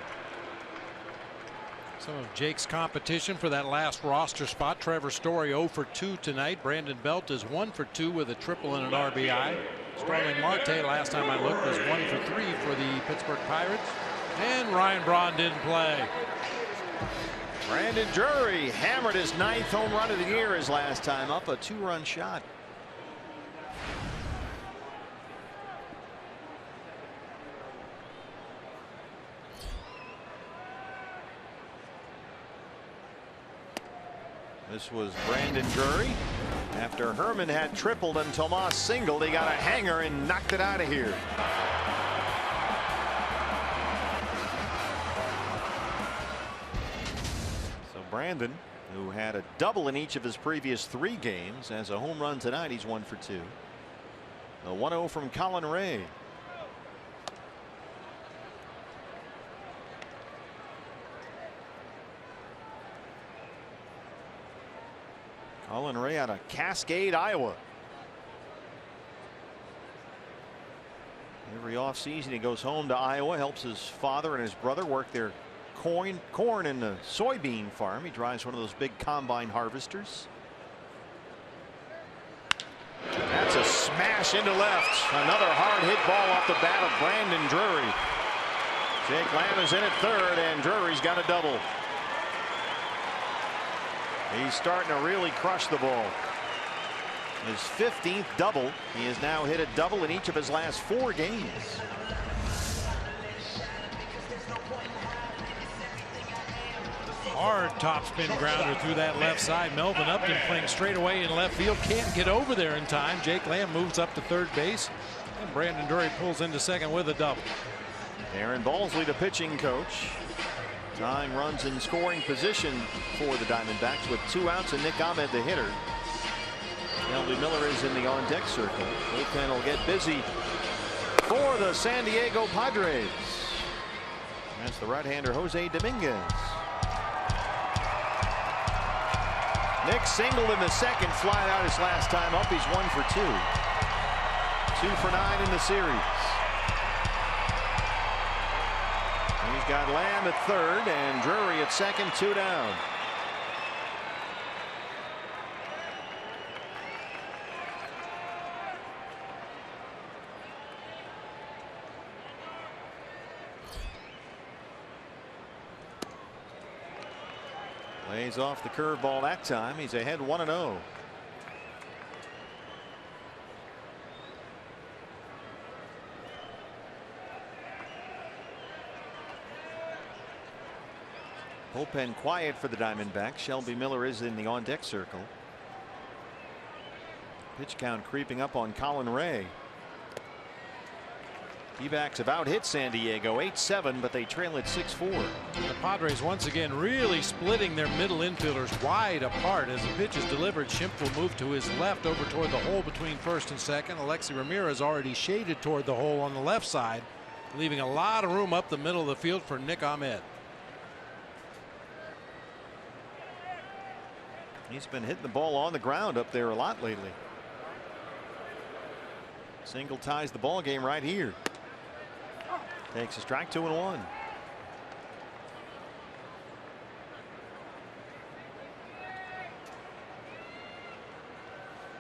Some of Jake's competition for that last roster spot. Trevor Story 0 for 2 tonight. Brandon Belt is 1 for 2 with a triple and an RBI. Starling Marte, last time I looked, was 1 for 3 for the Pittsburgh Pirates. And Ryan Braun didn't play. Brandon Drury hammered his 9th home run of the year his last time up, a 2-run shot. This was Brandon Drury. After Herman had tripled and Tomas singled, he got a hanger and knocked it out of here. So Brandon, who had a double in each of his previous 3 games, has a home run tonight. He's 1 for 2. The 1-0 from Colin Ray. Colin Ray out of Cascade, Iowa. Every offseason he goes home to Iowa, helps his father and his brother work their corn and the soybean farm. He drives one of those big combine harvesters. That's a smash into left. Another hard hit ball off the bat of Brandon Drury. Jake Lamb is in at third, and Drury's got a double. He's starting to really crush the ball. His 15th double. He has now hit a double in each of his last 4 games. Hard topspin grounder through that left side. Melvin Upton playing straight away in left field. Can't get over there in time. Jake Lamb moves up to third base. And Brandon Drury pulls into second with a double. Aaron Balsley, the pitching coach, tying runs in scoring position for the Diamondbacks with 2 outs and Nick Ahmed the hitter. Shelby Miller is in the on-deck circle. Bullpen will get busy for the San Diego Padres. That's the right-hander Jose Dominguez. Nick singled in the second, flying out his last time up. He's 1 for 2. 2 for 9 in the series. He's got Lamb at third and Drury at second, 2 down. Lays off the curveball that time. He's ahead 1-0. Bullpen quiet for the Diamondbacks. Shelby Miller is in the on-deck circle. Pitch count creeping up on Colin Ray. D-backs have out-hit San Diego 8-7, but they trail at 6-4. The Padres once again really splitting their middle infielders wide apart. As the pitch is delivered, Schimpf will move to his left over toward the hole between first and second. Alexi Ramirez already shaded toward the hole on the left side, leaving a lot of room up the middle of the field for Nick Ahmed. He's been hitting the ball on the ground up there a lot lately. Single ties the ball game right here. Takes a strike, 2-1.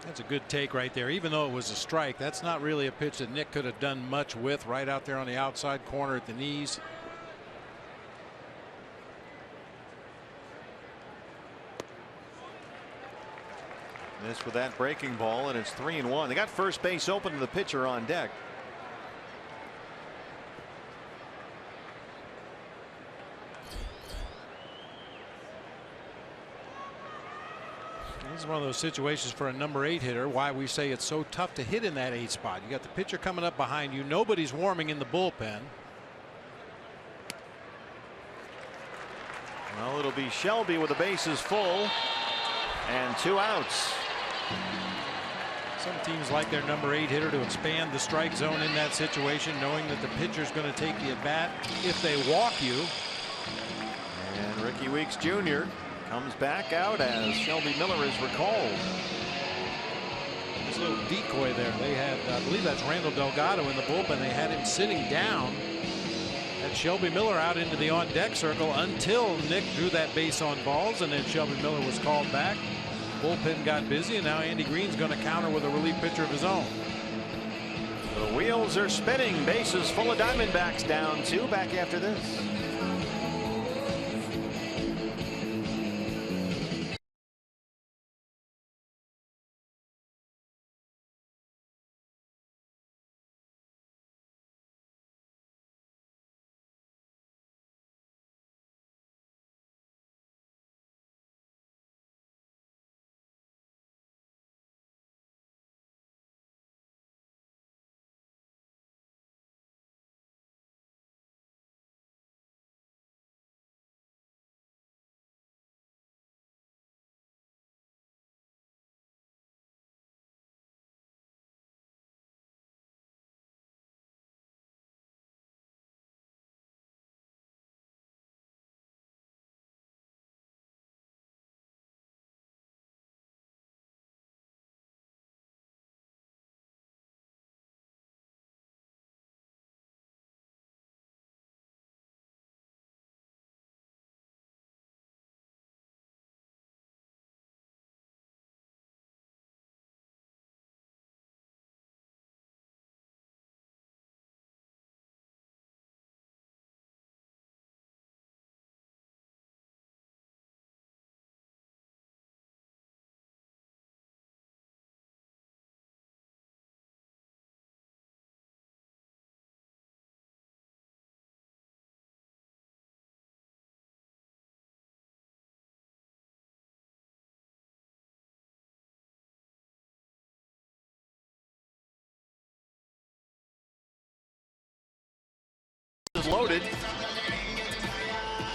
That's a good take right there. Even though it was a strike, that's not really a pitch that Nick could have done much with. Right out there on the outside corner at the knees. This with that breaking ball, and it's 3-1. They got first base open to the pitcher on deck. This is one of those situations for a number 8 hitter, why we say it's so tough to hit in that 8 spot. You got the pitcher coming up behind you. Nobody's warming in the bullpen. Well, it'll be Shelby with the bases full and 2 outs. Some teams like their number 8 hitter to expand the strike zone in that situation, knowing that the pitcher's going to take the at bat if they walk you. And Ricky Weeks Jr. comes back out as Shelby Miller is recalled. This little decoy there. They had, I believe that's Randall Delgado in the bullpen. They had him sitting down. Had Shelby Miller out into the on deck circle until Nick drew that base on balls, and then Shelby Miller was called back. Bullpen got busy, and now Andy Green's going to counter with a relief pitcher of his own. The wheels are spinning. Bases full of Diamondbacks down 2. Back after this. Loaded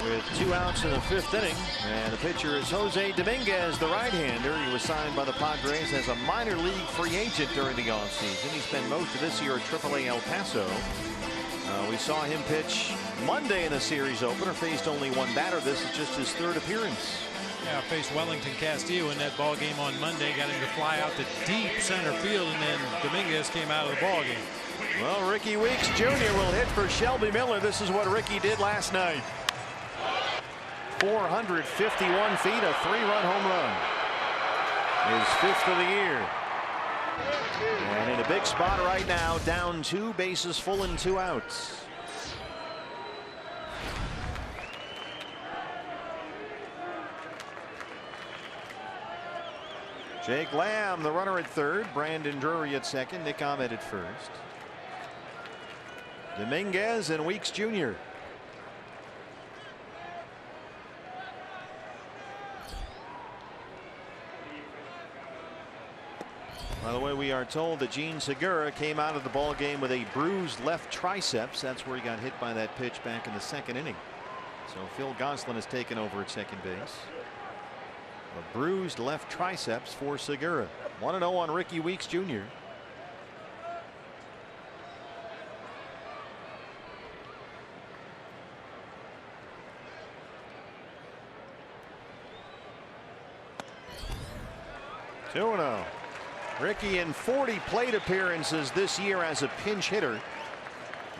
with 2 outs in the 5th inning, and the pitcher is Jose Dominguez, the right-hander. He was signed by the Padres as a minor league free agent during the offseason. He spent most of this year at AAA El Paso. We saw him pitch Monday in the series opener. Faced only 1 batter. This is just his 3rd appearance. Yeah, faced Wellington Castillo in that ball game on Monday. Got him to fly out to deep center field, and then Dominguez came out of the ball game. Well, Ricky Weeks Jr. will hit for Shelby Miller. This is what Ricky did last night. 451 feet, a 3-run home run. His 5th of the year. And in a big spot right now, down 2, bases full and 2 outs. Jake Lamb, the runner at 3rd. Brandon Drury at 2nd. Nick Ahmed at 1st. Dominguez and Weeks Jr. By the way, we are told that Gene Segura came out of the ball game with a bruised left triceps. That's where he got hit by that pitch back in the second inning. So Phil Gosselin has taken over at second base. A bruised left triceps for Segura. 1-0 on Ricky Weeks Jr. Two and 0. Ricky, in 40 plate appearances this year as a pinch hitter,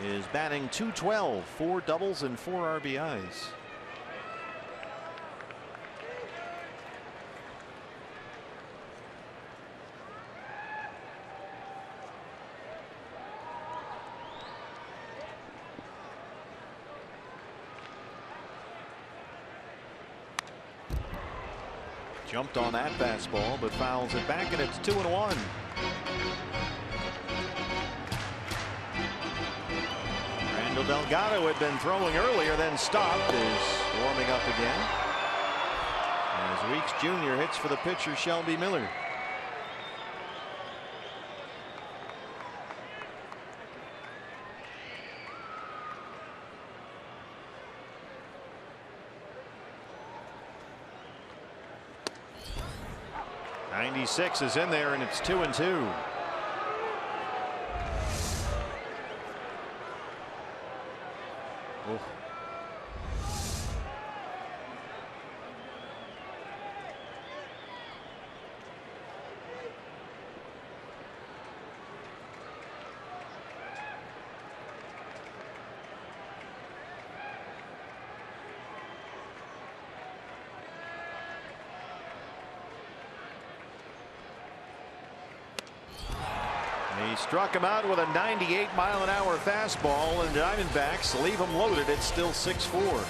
is batting .212, 4 doubles and 4 RBIs. Jumped on that fastball, but fouls it back, and it's 2-1. Randall Delgado had been throwing earlier, then stopped, is warming up again. As Weeks Jr. hits for the pitcher, Shelby Miller. '96 is in there, and it's 2-2. Oof. He struck him out with a 98-mile-an-hour fastball, and Diamondbacks leave him loaded. It's still 6-4.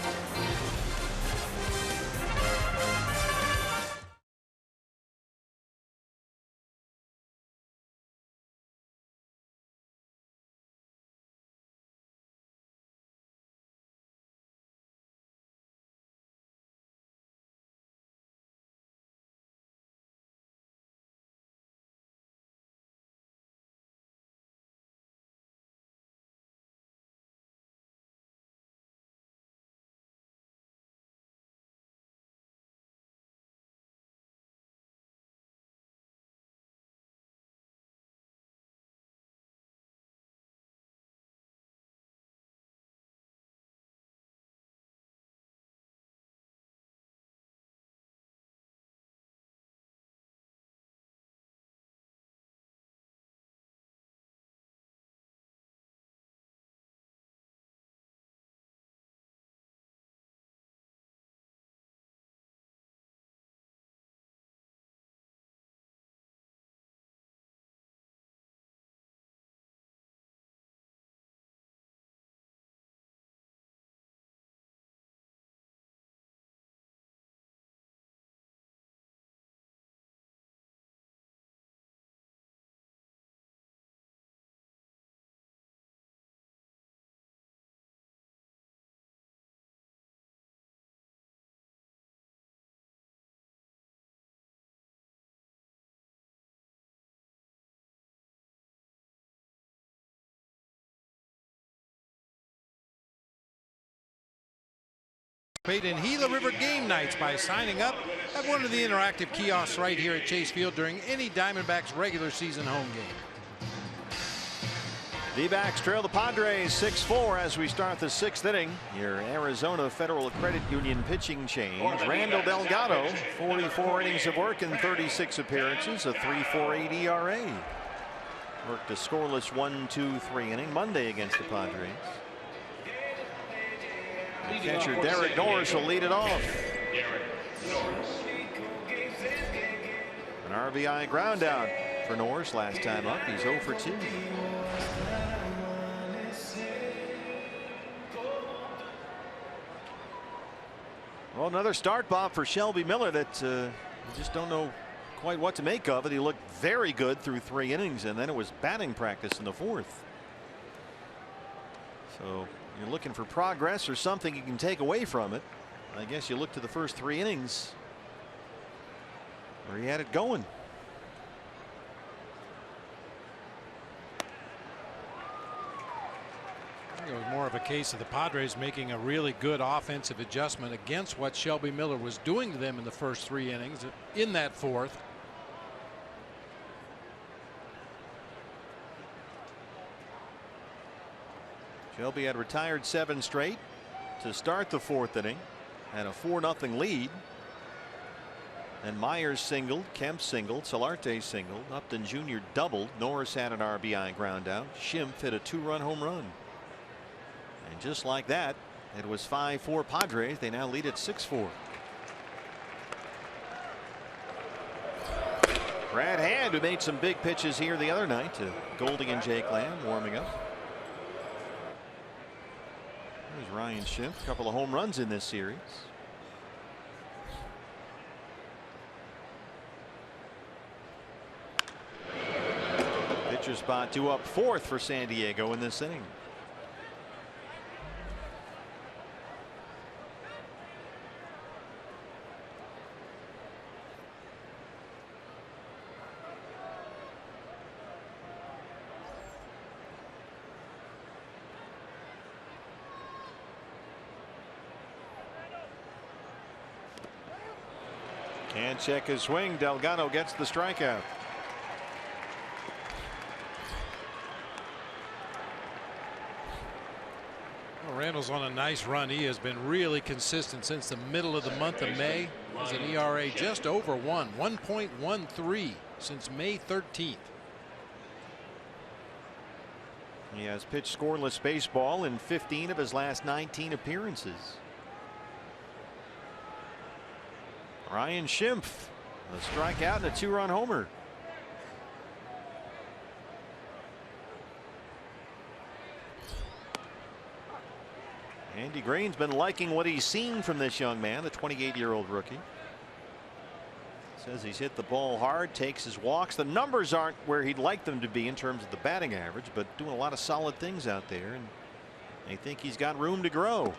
In Gila River game nights by signing up at one of the interactive kiosks right here at Chase Field during any Diamondbacks regular season home game. D-backs trail the Padres 6-4 as we start the 6th inning. Your Arizona Federal Credit Union pitching change. Randall Delgado, 44 innings of work in 36 appearances, a 3.48 ERA. Worked a scoreless 1-2-3 inning Monday against the Padres. Catcher Derek Norris will lead it off. An RBI ground out for Norris last time up. He's 0 for 2. Well, another start, Bob, for Shelby Miller that you just don't know quite what to make of it. He looked very good through 3 innings, and then it was batting practice in the 4th. So you're looking for progress or something you can take away from it. I guess you look to the first 3 innings where he had it going. of a case of the Padres making a really good offensive adjustment against what Shelby Miller was doing to them in the first 3 innings in that fourth. Shelby had retired 7 straight to start the 4th inning. Had a 4-0 lead. And Myers singled, Kemp singled, Solarte singled, Upton Jr. doubled, Norris had an RBI ground out, Schimpf hit a 2-run home run. And just like that, it was 5-4 Padres. They now lead at 6-4. Brad Hand, who made some big pitches here the other night to Goldie and Jake Lamb, warming up. There's Ryan Schimpf, a couple of home runs in this series. Pitcher spot 2 up 4th for San Diego in this inning. Can't check his swing. Delgado gets the strikeout. Randall's on a nice run. He has been really consistent since the middle of the month of May. He's an ERA just over 1.13 since May 13th. He has pitched scoreless baseball in 15 of his last 19 appearances. Ryan Schimpf, a strikeout and a 2-run homer. Andy Green's been liking what he's seen from this young man, the 28-year-old rookie. Says he's hit the ball hard, takes his walks. The numbers aren't where he'd like them to be in terms of the batting average, but doing a lot of solid things out there, and they think he's got room to grow.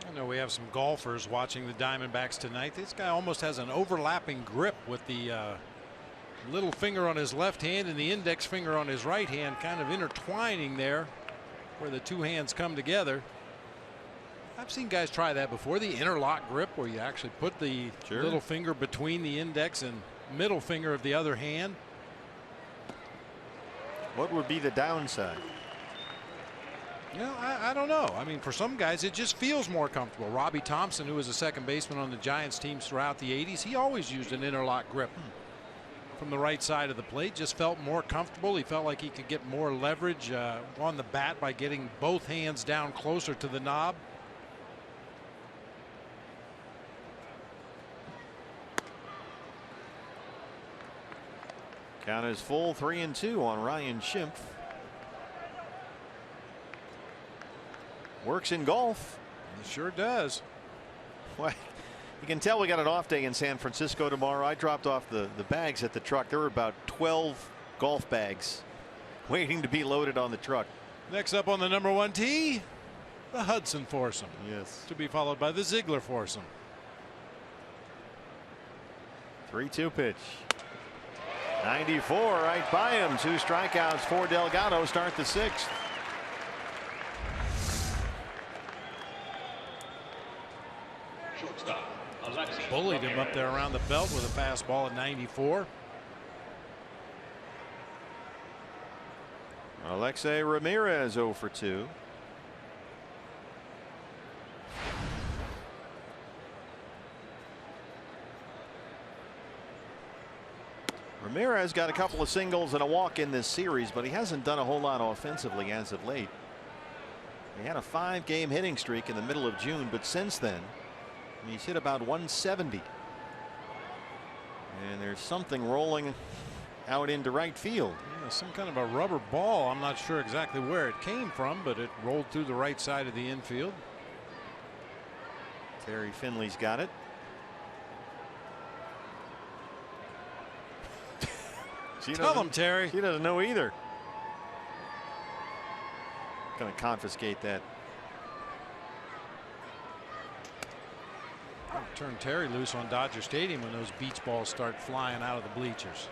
I know we have some golfers watching the Diamondbacks tonight. This guy almost has an overlapping grip with the little finger on his left hand and the index finger on his right hand, kind of intertwining there where the 2 hands come together. I've seen guys try that before, the interlock grip, where you actually put the little finger between the index and middle finger of the other hand. What would be the downside? You know, I don't know. I mean, for some guys, it just feels more comfortable. Robbie Thompson, who was a second baseman on the Giants teams throughout the 80s, he always used an interlock grip from the right side of the plate. Just felt more comfortable. He felt like he could get more leverage on the bat by getting both hands down closer to the knob. Count is full, 3-2 on Ryan Schimpf. Works in golf. He sure does. Well, you can tell we got an off day in San Francisco tomorrow. I dropped off the bags at the truck. There were about 12 golf bags waiting to be loaded on the truck. Next up on the number 1 tee, the Hudson foursome. Yes. To be followed by the Ziegler foursome. 3-2 pitch. 94 right by him. 2 strikeouts for Delgado. Start the 6th. Bullied him up there around the belt with a fastball at 94. Alexei Ramirez 0 for 2. Ramirez got a couple of singles and a walk in this series, but he hasn't done a whole lot offensively as of late. He had a 5-game hitting streak in the middle of June, but since then he's hit about 170. And there's something rolling out into right field. Yeah, some kind of a rubber ball. I'm not sure exactly where it came from, but it rolled through the right side of the infield. Terry Finley's got it. Tell him, Terry. He doesn't know either. Going to confiscate that. turn Terry loose on Dodger Stadium when those beach balls start flying out of the bleachers.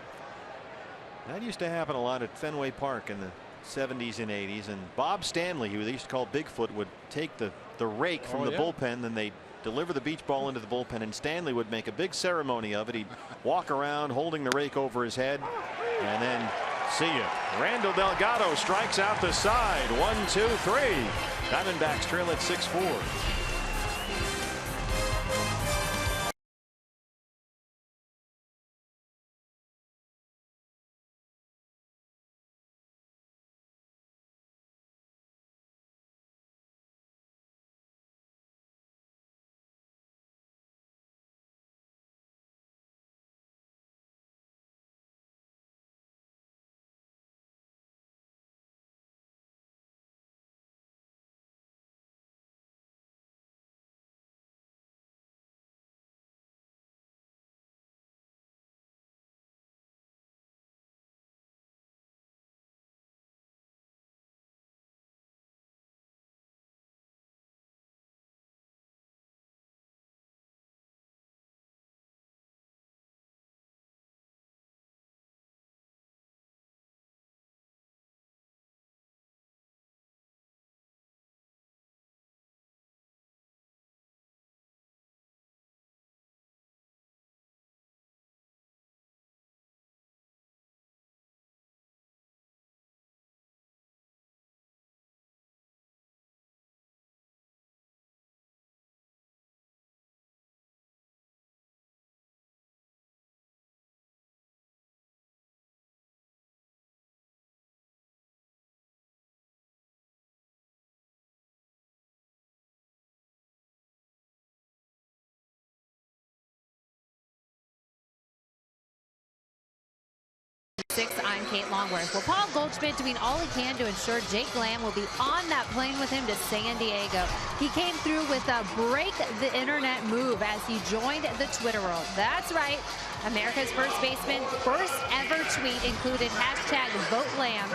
That used to happen a lot at Fenway Park in the 70s and 80s. And Bob Stanley, who they used to call Bigfoot, would take the rake from the bullpen, then they'd deliver the beach ball into the bullpen, and Stanley would make a big ceremony of it. He'd walk around holding the rake over his head, and then see ya. Randall Delgado strikes out the side. 1, 2, 3. Diamondbacks trail at 6-4. I'm Kate Longworth. Well, Paul Goldschmidt doing all he can to ensure Jake Lamb will be on that plane with him to San Diego. He came through with a break the internet move as he joined the Twitter world. That's right. America's first baseman, first ever tweet included #VoteLamb.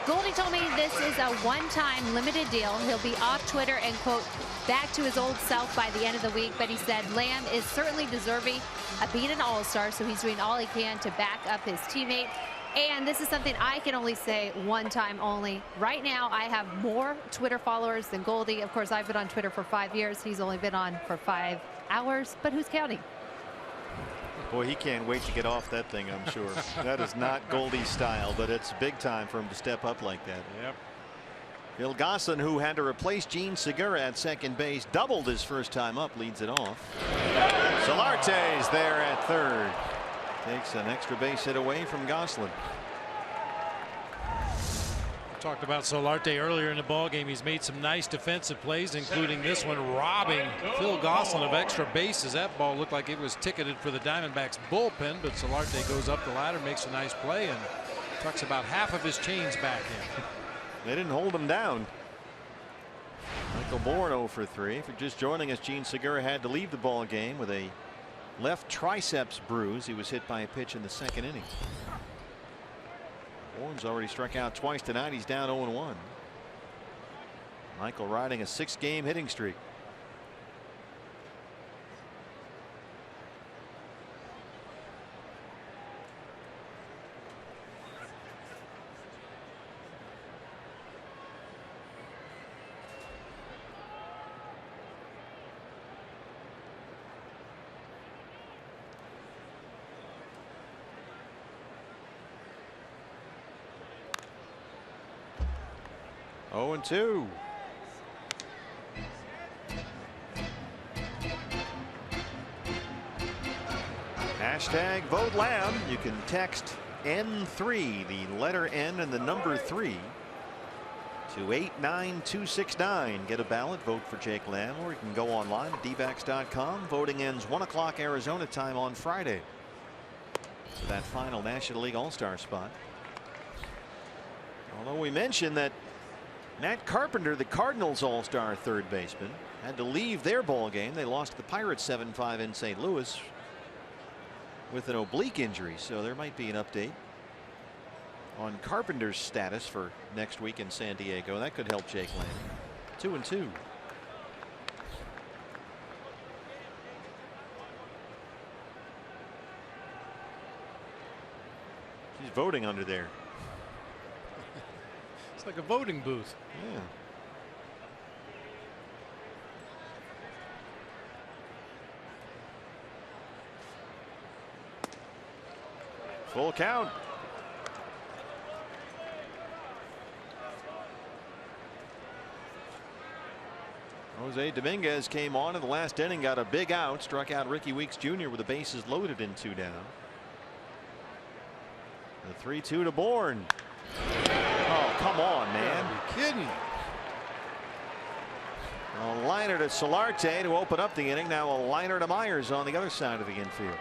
Goldie told me this is a one-time limited deal. He'll be off Twitter and, quote, back to his old self by the end of the week. But he said Lamb is certainly deserving of being an all-star, so he's doing all he can to back up his teammate. And this is something I can only say one time only. Right now, I have more Twitter followers than Goldie. Of course, I've been on Twitter for 5 years. He's only been on for 5 hours, but who's counting? Boy, he can't wait to get off that thing, I'm sure. That is not Goldie's style, but it's big time for him to step up like that. Yep. Phil Gosselin, who had to replace Gene Segura at second base, doubled his first time up, leads it off. Solarte's there at third. Takes an extra base hit away from Gosselin. Talked about Solarte earlier in the ball game. He's made some nice defensive plays, including this one, robbing Phil Gosselin of extra bases. That ball looked like it was ticketed for the Diamondbacks bullpen, but Solarte goes up the ladder, makes a nice play, and tucks about half of his chains back in. They didn't hold him down. Michael Bourne 0 for 3. If you're just joining us, Gene Segura had to leave the ball game with a left triceps bruise. He was hit by a pitch in the second inning. Bourne's already struck out twice tonight. He's down 0-1. Michael riding a 6-game hitting streak. Oh, and 2. #Vote Lamb. You can text N3, the letter N and the number 3, to 89269. Get a ballot, vote for Jake Lamb, or you can go online at dbacks.com. Voting ends 1 o'clock Arizona time on Friday. So that final National League All-Star spot. Although we mentioned that Matt Carpenter, the Cardinals All-Star third baseman, had to leave their ball game. They lost to the Pirates 7-5 in St. Louis with an oblique injury, so there might be an update on Carpenter's status for next week in San Diego. That could help Jake Lamb. 2-2. voting under there. It's like a voting booth. Yeah. Full count. Jose Dominguez came on in the last inning, got a big out, struck out Ricky Weeks Jr. with the bases loaded and 2 down. The 3-2 to Bourne. Oh, come on, man. Are you kidding? A liner to Solarte to open up the inning. Now a liner to Myers on the other side of the infield.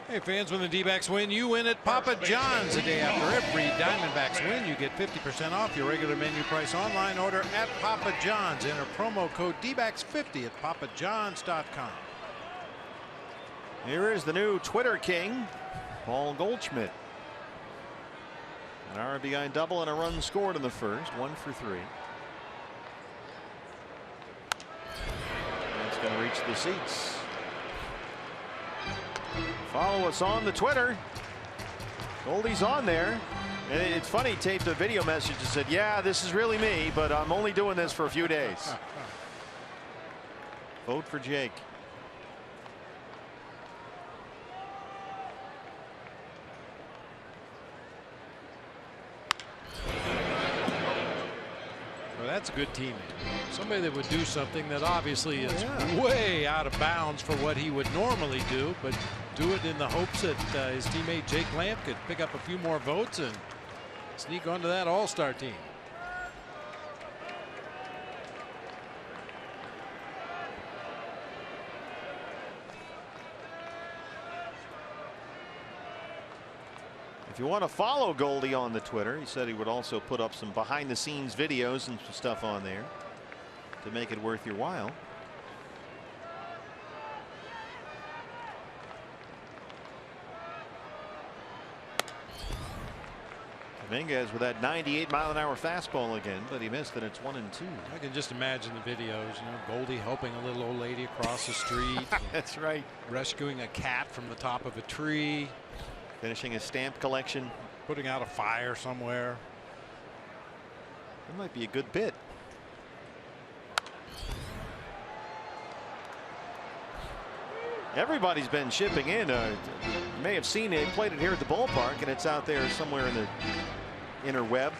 Hey fans, when the D-backs win, you win at Papa John's. The day after every Diamondbacks win, you get 50% off your regular menu price online order at Papa John's. Enter promo code DBACKS50 at papajohns.com. Here is the new Twitter king, Paul Goldschmidt. An RBI double and a run scored in the first, 1 for 3. That's going to reach the seats. Follow us on the Twitter. Goldie's on there. And it's funny, he taped a video message and said, yeah, this is really me, but I'm only doing this for a few days. Vote for Jake. Well, that's a good teammate. Somebody that would do something that obviously is way out of bounds for what he would normally do, but do it in the hopes that his teammate Jake Lamb could pick up a few more votes and sneak onto that all-star team. If you want to follow Goldie on the Twitter, he said he would also put up some behind the scenes videos and some stuff on there to make it worth your while. Dominguez with that 98-mile-an-hour fastball again, but he missed it. It's 1-2. I can just imagine the videos, you know, Goldie helping a little old lady across the street. That's right. Rescuing a cat from the top of a tree. Finishing a stamp collection. Putting out a fire somewhere. That might be a good bit. Everybody's been shipping in. You may have seen it. Played it here at the ballpark, and it's out there somewhere in the interweb.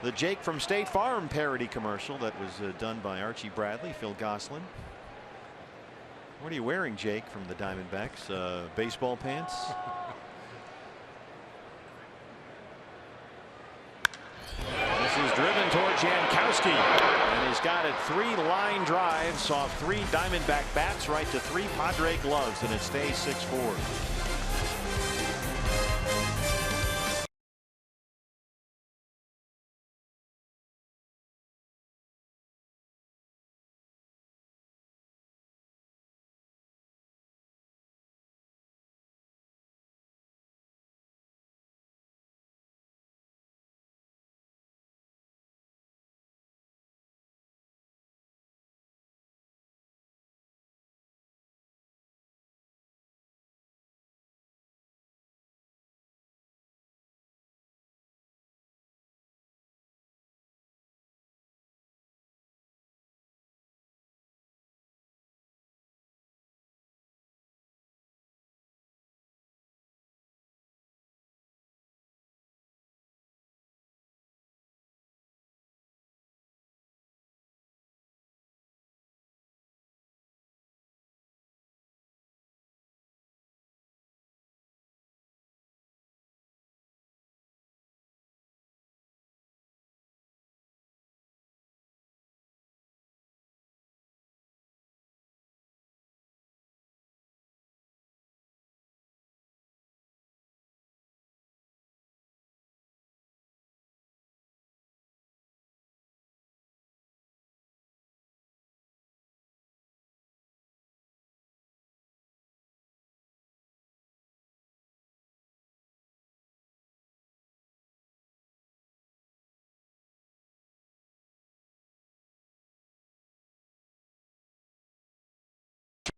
The Jake from State Farm parody commercial that was done by Archie Bradley, Phil Gosselin. What are you wearing, Jake, from the Diamondbacks? Baseball pants? This is driven toward Jankowski, and he's got it 3 line drives off 3 Diamondback bats right to 3 Padre gloves, and it stays 6-4.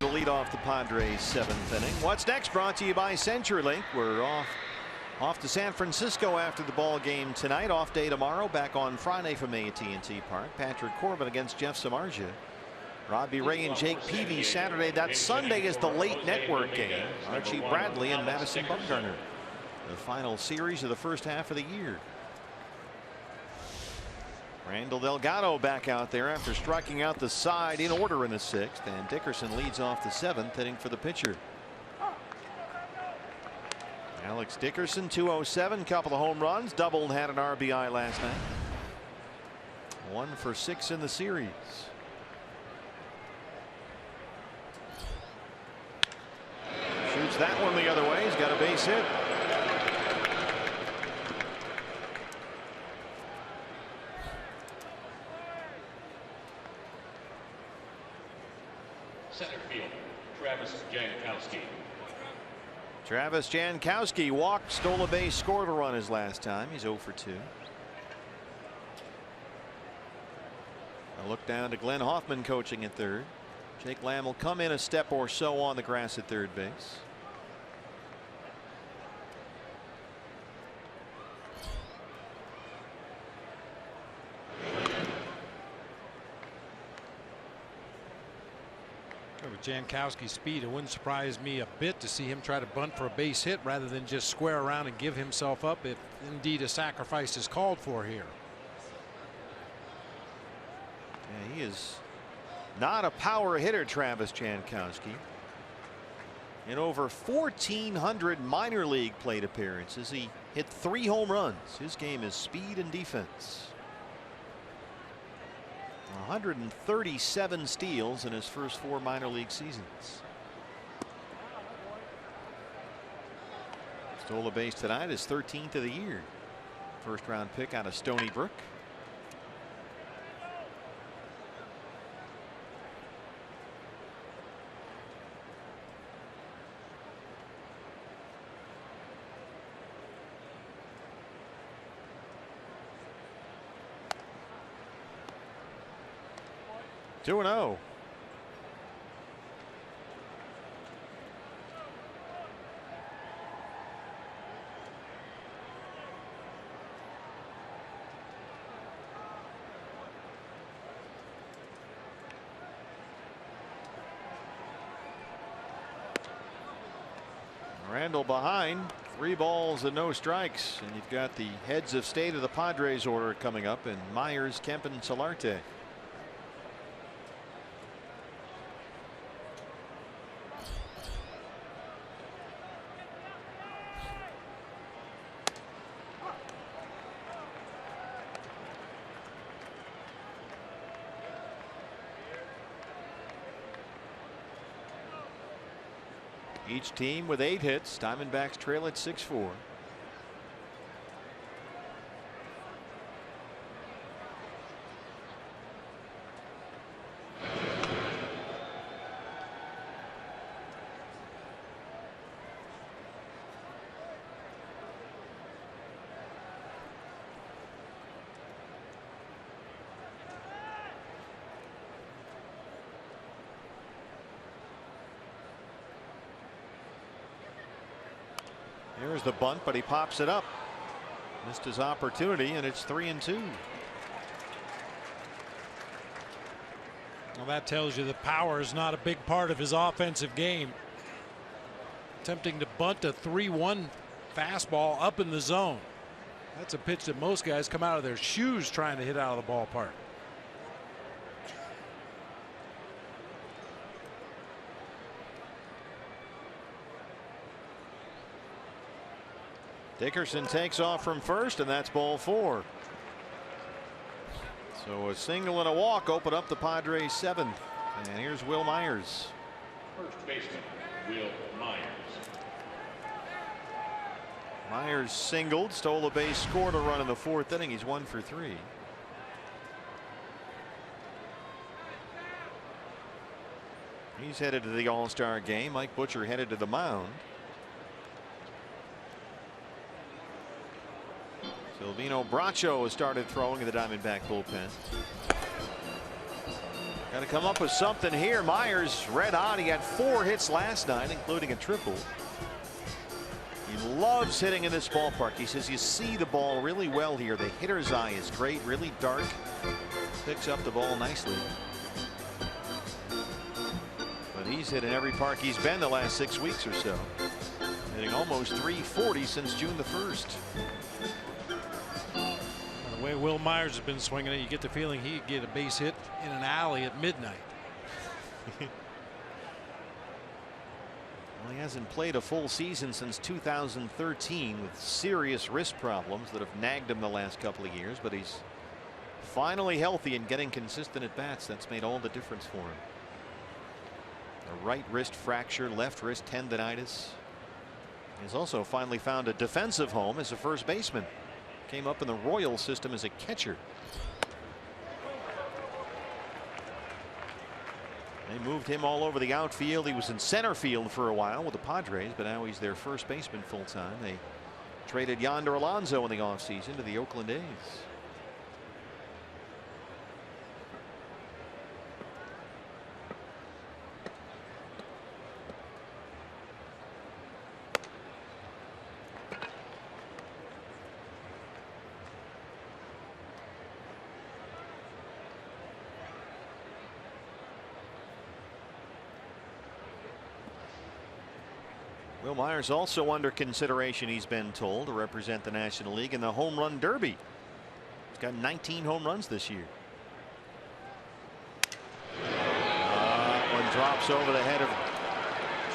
To lead off the Padres' 7th inning. What's next? Brought to you by CenturyLink. We're off Off to San Francisco after the ball game tonight. Off day tomorrow. Back on Friday from AT&T Park. Patrick Corbin against Jeff Samardzija. Robbie Ray and Jake Peavy Saturday. That Sunday is the late network game. Archie Bradley and Madison Bumgarner. The final series of the first half of the year. Randall Delgado back out there after striking out the side in order in the 6th. And Dickerson leads off the 7th, hitting for the pitcher. Alex Dickerson, 207, couple of home runs, doubled, had an RBI last night. 1 for 6 in the series. Shoots that one the other way. He's got a base hit. Center field, Travis Jankowski. Travis Jankowski walked, stole a base, scored a run his last time. He's 0 for 2. A look down to Glenn Hoffman coaching at third. Jake Lamb will come in a step or so on the grass at third base. With Jankowski's speed, it wouldn't surprise me a bit to see him try to bunt for a base hit rather than just square around and give himself up if indeed a sacrifice is called for here. Yeah, he is not a power hitter, Travis Jankowski. In over 1,400 minor league plate appearances, he hit 3 home runs. His game is speed and defense. 137 steals in his first 4 minor league seasons. Stole a base tonight, his 13th of the year. First round pick out of Stony Brook. Two and 0. Randall behind, 3 balls and no strikes, and you've got the heads of state of the Padres order coming up in Myers, Kemp, and Solarte. Each team with 8 hits. Diamondbacks trail at 6-4. Here's the bunt, but he pops it up. Missed his opportunity, and it's 3-2. Well, that tells you the power is not a big part of his offensive game. Attempting to bunt a 3-1 fastball up in the zone. That's a pitch that most guys come out of their shoes trying to hit out of the ballpark. Dickerson takes off from first, and that's ball 4. So a single and a walk open up the Padres 7th. And here's Wil Myers. First baseman, Wil Myers. Myers singled, stole a base, scored a run in the 4th inning. He's 1 for 3. He's headed to the All-Star game. Mike Butcher headed to the mound. Silvino Bracho has started throwing in the Diamondback bullpen. Got to come up with something here. Myers red hot. He had 4 hits last night, including a triple. He loves hitting in this ballpark. He says you see the ball really well here. The hitter's eye is great, really dark. Picks up the ball nicely. But he's hit in every park he's been the last 6 weeks or so. Hitting almost .340 since June the 1st. The way Will Myers has been swinging it, you get the feeling he could get a base hit in an alley at midnight. Well, he hasn't played a full season since 2013 with serious wrist problems that have nagged him the last couple of years, but he's finally healthy and getting consistent at bats. That's made all the difference for him. A right wrist fracture, left wrist tendonitis. He's also finally found a defensive home as a first baseman. Came up in the Royal system as a catcher. They moved him all over the outfield. He was in center field for a while with the Padres, but now he's their first baseman full time. They traded Yonder Alonso in the offseason to the Oakland A's. Will Myers also under consideration, he's been told, to represent the National League in the Home Run Derby. He's got 19 home runs this year. One drops over the head of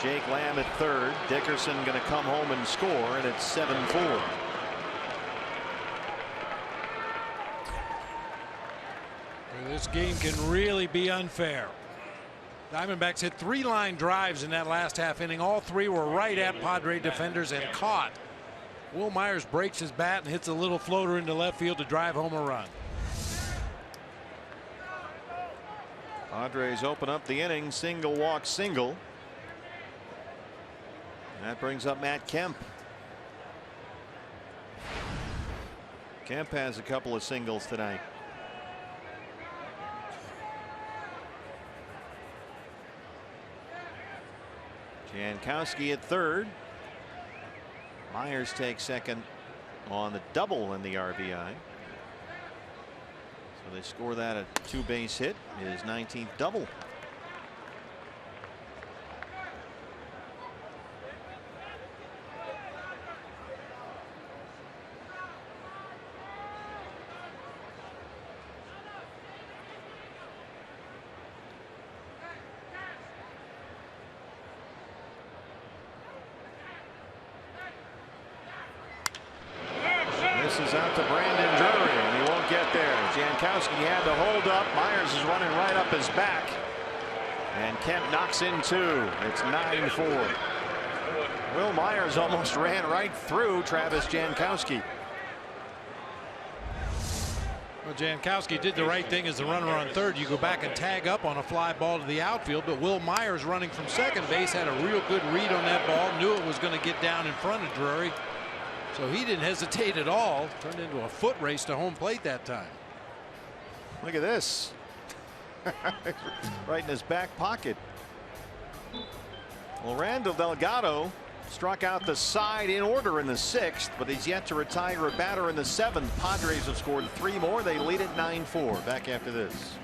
Jake Lamb at third. Dickerson going to come home and score, and it's 7-4. This game can really be unfair. Diamondbacks hit 3 line drives in that last half inning. All 3 were right at Padre defenders and caught. Will Myers breaks his bat and hits a little floater into left field to drive home a run. Padres open up the inning, single walk single. That brings up Matt Kemp. Kemp has a couple of singles tonight. Jankowski at third. Myers takes second on the double in the RBI. So they score that a 2-base hit, his 19th double. This is out to Brandon Drury, and he won't get there. Jankowski had to hold up. Myers is running right up his back. And Kemp knocks in 2. It's 9-4. Will Myers almost ran right through Travis Jankowski. Well, Jankowski did the right thing as the runner on third. You go back and tag up on a fly ball to the outfield, but Will Myers running from second base had a real good read on that ball, knew it was going to get down in front of Drury. So he didn't hesitate at all. Turned into a foot race to home plate that time. Look at this. Right in his back pocket. Well, Randall Delgado struck out the side in order in the 6th, but he's yet to retire a batter in the 7th. Padres have scored 3 more. They lead it 9-4. Back after this.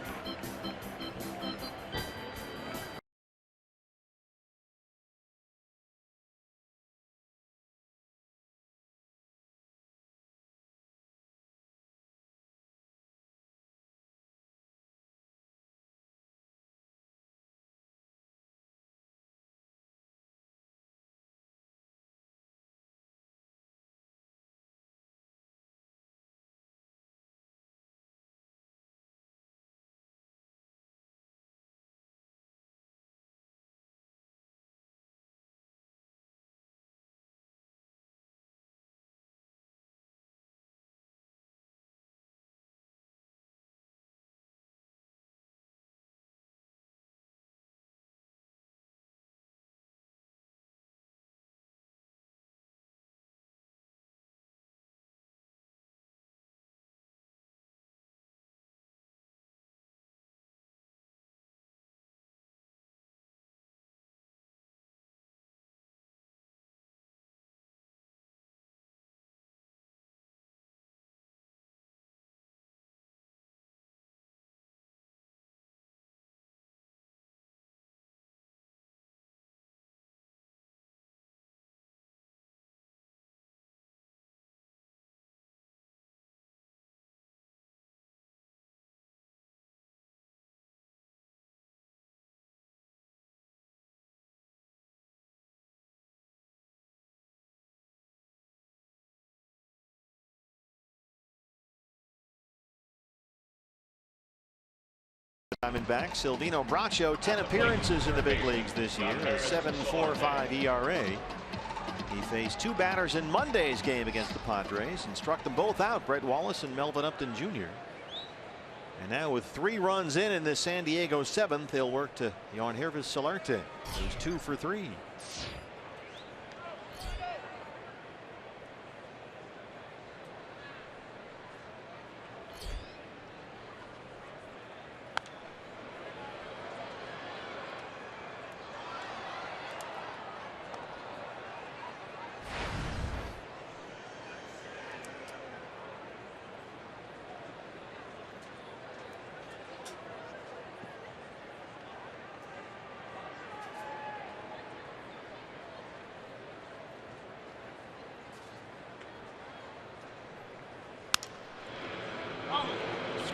Diamondbacks. Silvino Bracho, 10 appearances in the big leagues this year, a 7.45 ERA. He faced 2 batters in Monday's game against the Padres and struck them both out, Brett Wallace and Melvin Upton Jr. And now with 3 runs in this San Diego 7th, they'll work to Yangervis Solarte, who's 2 for 3.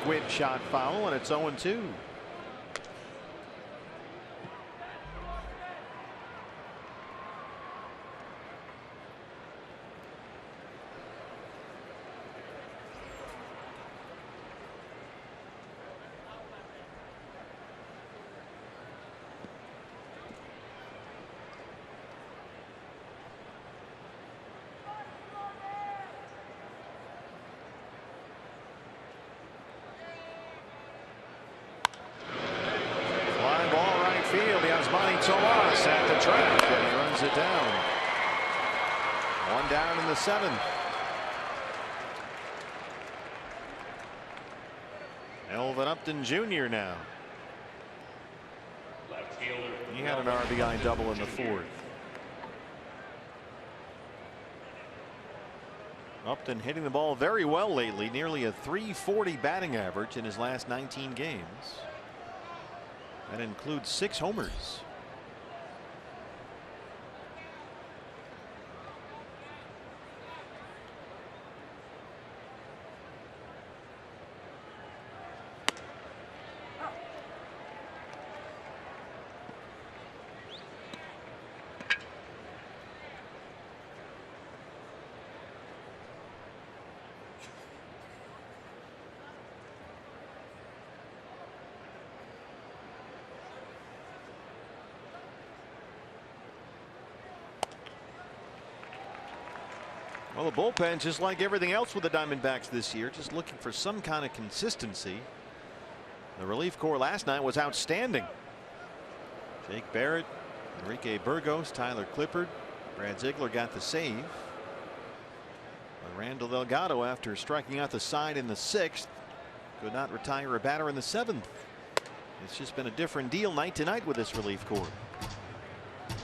Squib shot foul, and it's 0-2. Tomas at the track, and he runs it down. 1 down in the 7th. Melvin Upton Jr. now. He had an RBI double in the 4th. Upton hitting the ball very well lately, nearly a .340 batting average in his last 19 games. That includes 6 homers. Well, the bullpen, just like everything else with the Diamondbacks this year, just looking for some kind of consistency. The relief corps last night was outstanding. Jake Barrett, Enrique Burgos, Tyler Clippard, Brad Ziegler got the save. But Randall Delgado, after striking out the side in the 6th, could not retire a batter in the 7th. It's just been a different deal night to night with this relief corps.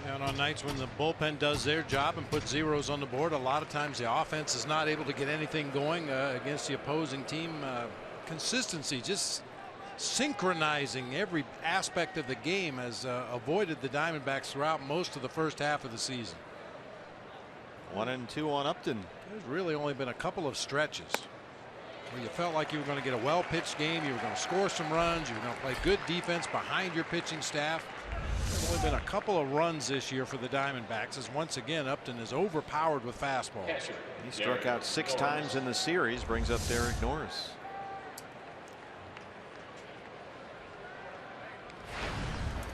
And on nights when the bullpen does their job and puts zeros on the board, a lot of times the offense is not able to get anything going against the opposing team. Consistency, just synchronizing every aspect of the game, has avoided the Diamondbacks throughout most of the first half of the season. 1-2 on Upton. There's really only been a couple of stretches where you felt like you were going to get a well-pitched game, you were going to score some runs, you were going to play good defense behind your pitching staff. There's only been a couple of runs this year for the Diamondbacks, as once again Upton is overpowered with fastballs. He struck out 6 times in the series, brings up Derek Norris.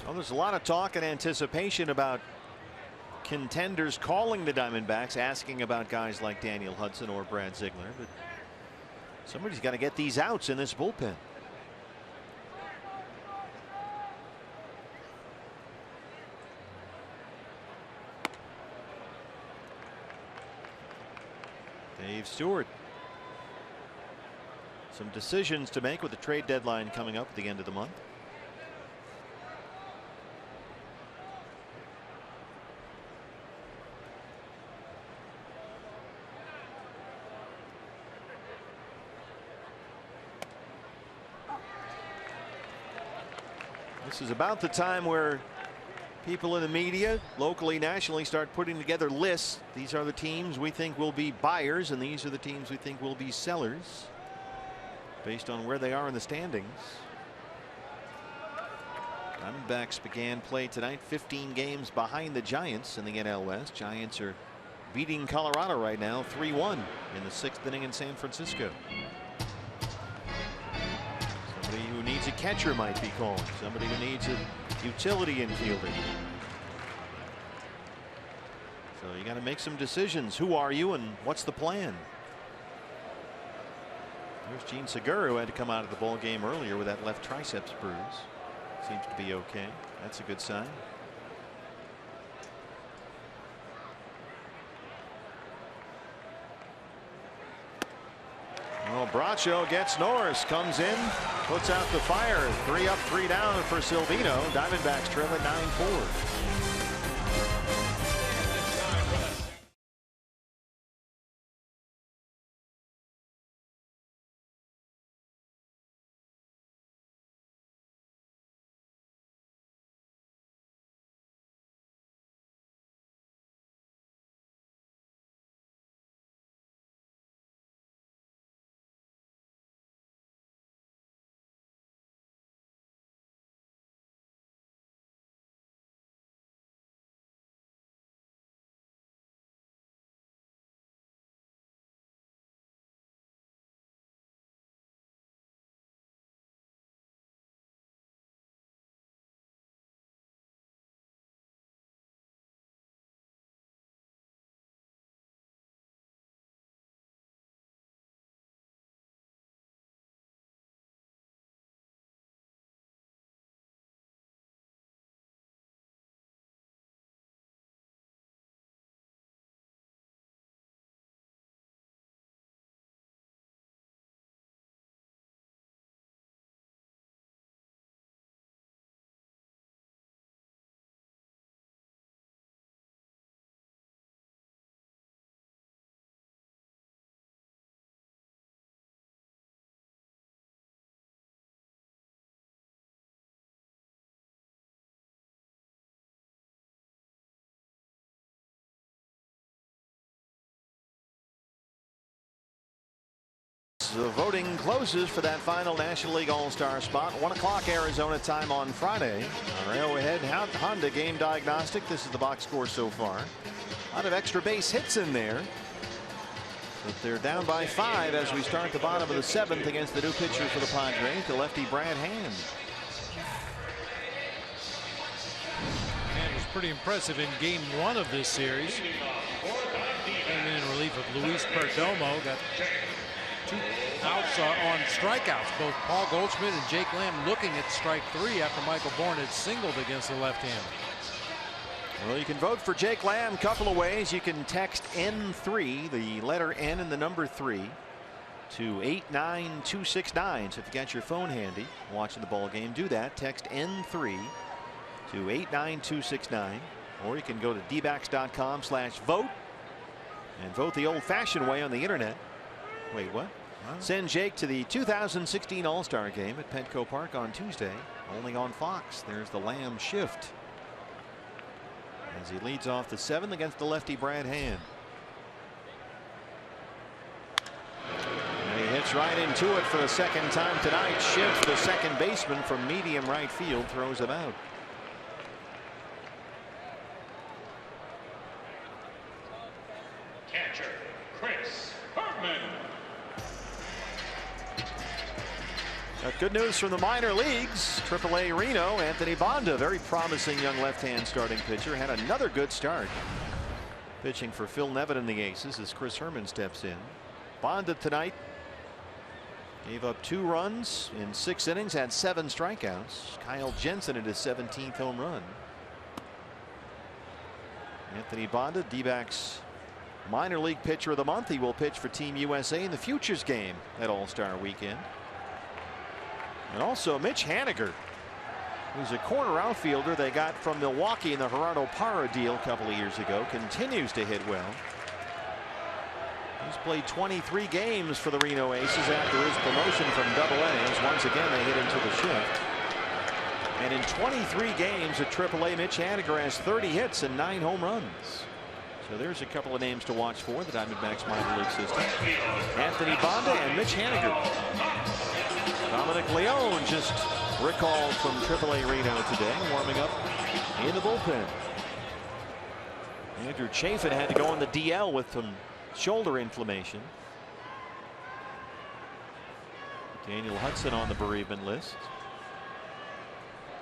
Well, there's a lot of talk and anticipation about contenders calling the Diamondbacks, asking about guys like Daniel Hudson or Brad Ziegler, but somebody's got to get these outs in this bullpen. Dave Stewart. Some decisions to make with the trade deadline coming up at the end of the month. This is about the time where people in the media, locally, nationally, start putting together lists. These are the teams we think will be buyers, and these are the teams we think will be sellers, based on where they are in the standings. Diamondbacks began play tonight 15 games behind the Giants in the NL West. Giants are beating Colorado right now 3-1 in the 6th inning in San Francisco. So Somebody who needs a catcher might be called. Somebody who needs a utility infielder. So you got to make some decisions. Who are you and what's the plan? There's Gene Segura, who had to come out of the ball game earlier with that left triceps bruise. Seems to be okay. That's a good sign. Well, Bracho gets Norris, comes in, puts out the fire. 3 up, 3 down for Silvino. Diamondbacks trail at 9-4. The voting closes for that final National League All-Star spot. 1 o'clock Arizona time on Friday. Our Arrowhead Honda game diagnostic. This is the box score so far. A lot of extra base hits in there. But they're down by 5 as we start the bottom of the 7th against the new pitcher for the Padres, the lefty Brad Hand. Hand was pretty impressive in game 1 of this series. Came in relief of Luis Perdomo. Got 2 outs on strikeouts. Both Paul Goldschmidt and Jake Lamb looking at strike 3 after Michael Bourne had singled against the left-hander. Well, you can vote for Jake Lamb a couple of ways. You can text N3, the letter N and the number 3, to 89269. So if you got your phone handy watching the ball game, do that. Text N3 to 89269. Or you can go to dbacks.com/vote and vote the old-fashioned way on the internet. Wait, what? Send Jake to the 2016 All-Star game at Petco Park on Tuesday, only on Fox. There's the Lamb shift as he leads off the 7th against the lefty Brad Hand. And he hits right into it for the 2nd time tonight. Shift, the second baseman from medium right field, throws him out. Catcher, Chris Herman. Got good news from the minor leagues. AAA Reno, Anthony Banda, very promising young left-hand starting pitcher, had another good start. Pitching for Phil Nevin and the Aces as Chris Herman steps in. Banda tonight gave up 2 runs in 6 innings, had 7 strikeouts. Kyle Jensen at his 17th home run. Anthony Banda, D-backs minor league pitcher of the month. He will pitch for Team USA in the Futures game at All-Star Weekend. And also Mitch Haniger, who's a corner outfielder they got from Milwaukee in the Gerardo Parra deal a couple of years ago, continues to hit well. He's played 23 games for the Reno Aces after his promotion from AA, as once again they hit into the shift. And in 23 games at AAA, Mitch Haniger has 30 hits and 9 home runs. So there's a couple of names to watch for the Diamondbacks minor league system. Anthony Banda and Mitch Haniger. Dominic Leone just recalled from AAA Reno today, warming up in the bullpen. Andrew Chafin had to go on the DL with some shoulder inflammation. Daniel Hudson on the bereavement list.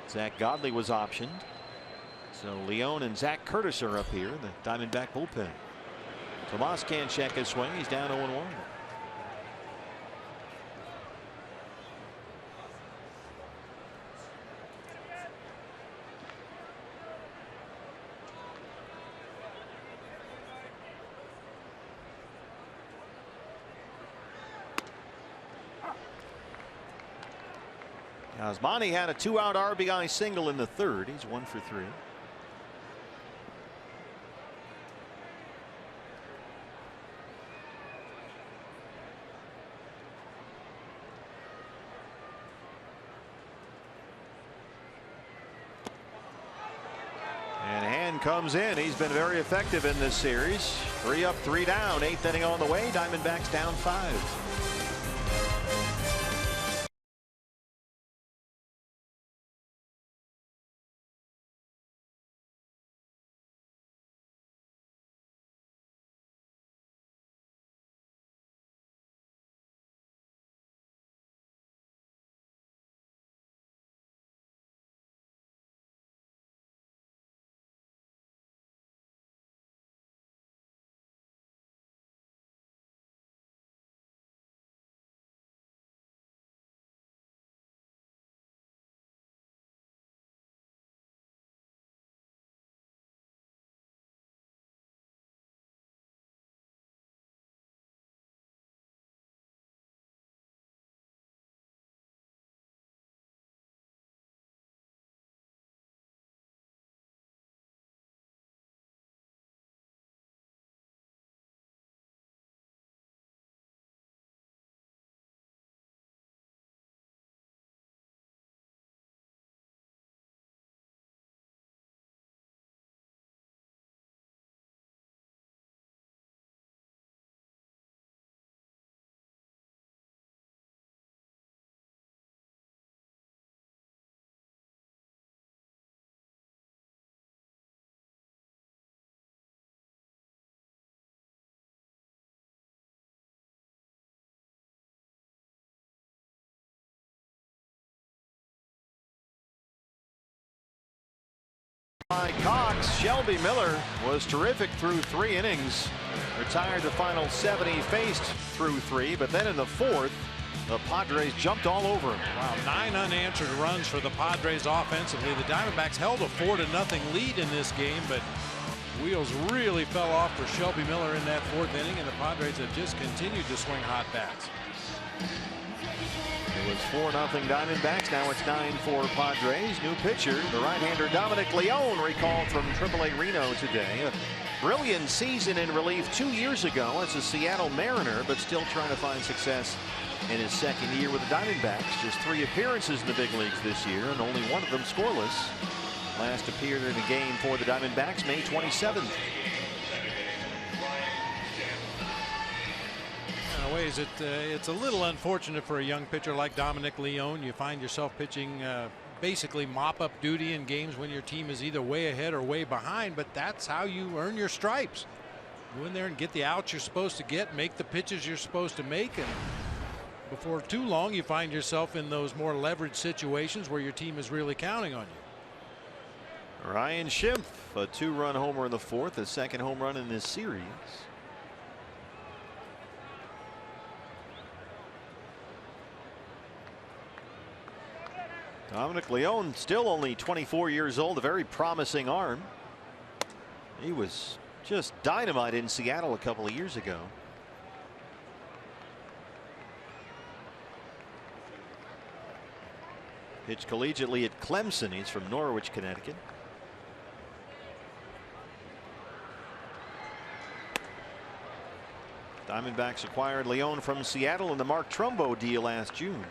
Zach Godley was optioned. So Leone and Zach Curtis are up here, the Diamondback bullpen. Tomas can't check his swing. He's down 0-1. Osmani had a 2-out RBI single in the third. He's 1 for 3. And Hand comes in. He's been very effective in this series. 3 up, 3 down. 8th inning on the way. Diamondbacks down 5. Cox. Shelby Miller was terrific through 3 innings. Retired the final 7 he faced through 3, but then in the 4th, the Padres jumped all over him. Wow, 9 unanswered runs for the Padres offensively. The Diamondbacks held a 4-0 lead in this game, but wheels really fell off for Shelby Miller in that 4th inning, and the Padres have just continued to swing hot bats. It was 4-0 Diamondbacks. Now it's 9-4 Padres. New pitcher, the right-hander Dominic Leone, recalled from AAA Reno today. A brilliant season in relief 2 years ago as a Seattle Mariner, but still trying to find success in his 2nd year with the Diamondbacks. Just 3 appearances in the big leagues this year, and only 1 of them scoreless. Last appeared in a game for the Diamondbacks May 27th. Ways it's a little unfortunate for a young pitcher like Dominic Leone. You find yourself pitching basically mop-up duty in games when your team is either way ahead or way behind, but that's how you earn your stripes. Go in there and get the outs you're supposed to get, make the pitches you're supposed to make, and before too long you find yourself in those more leveraged situations where your team is really counting on you. Ryan Schimpf, a 2-run homer in the 4th, his 2nd home run in this series. Dominic Leone, still only 24 years old, a very promising arm. He was just dynamite in Seattle a couple of years ago. Pitched collegiately at Clemson. He's from Norwich, Connecticut. Diamondbacks acquired Leone from Seattle in the Mark Trumbo deal last June.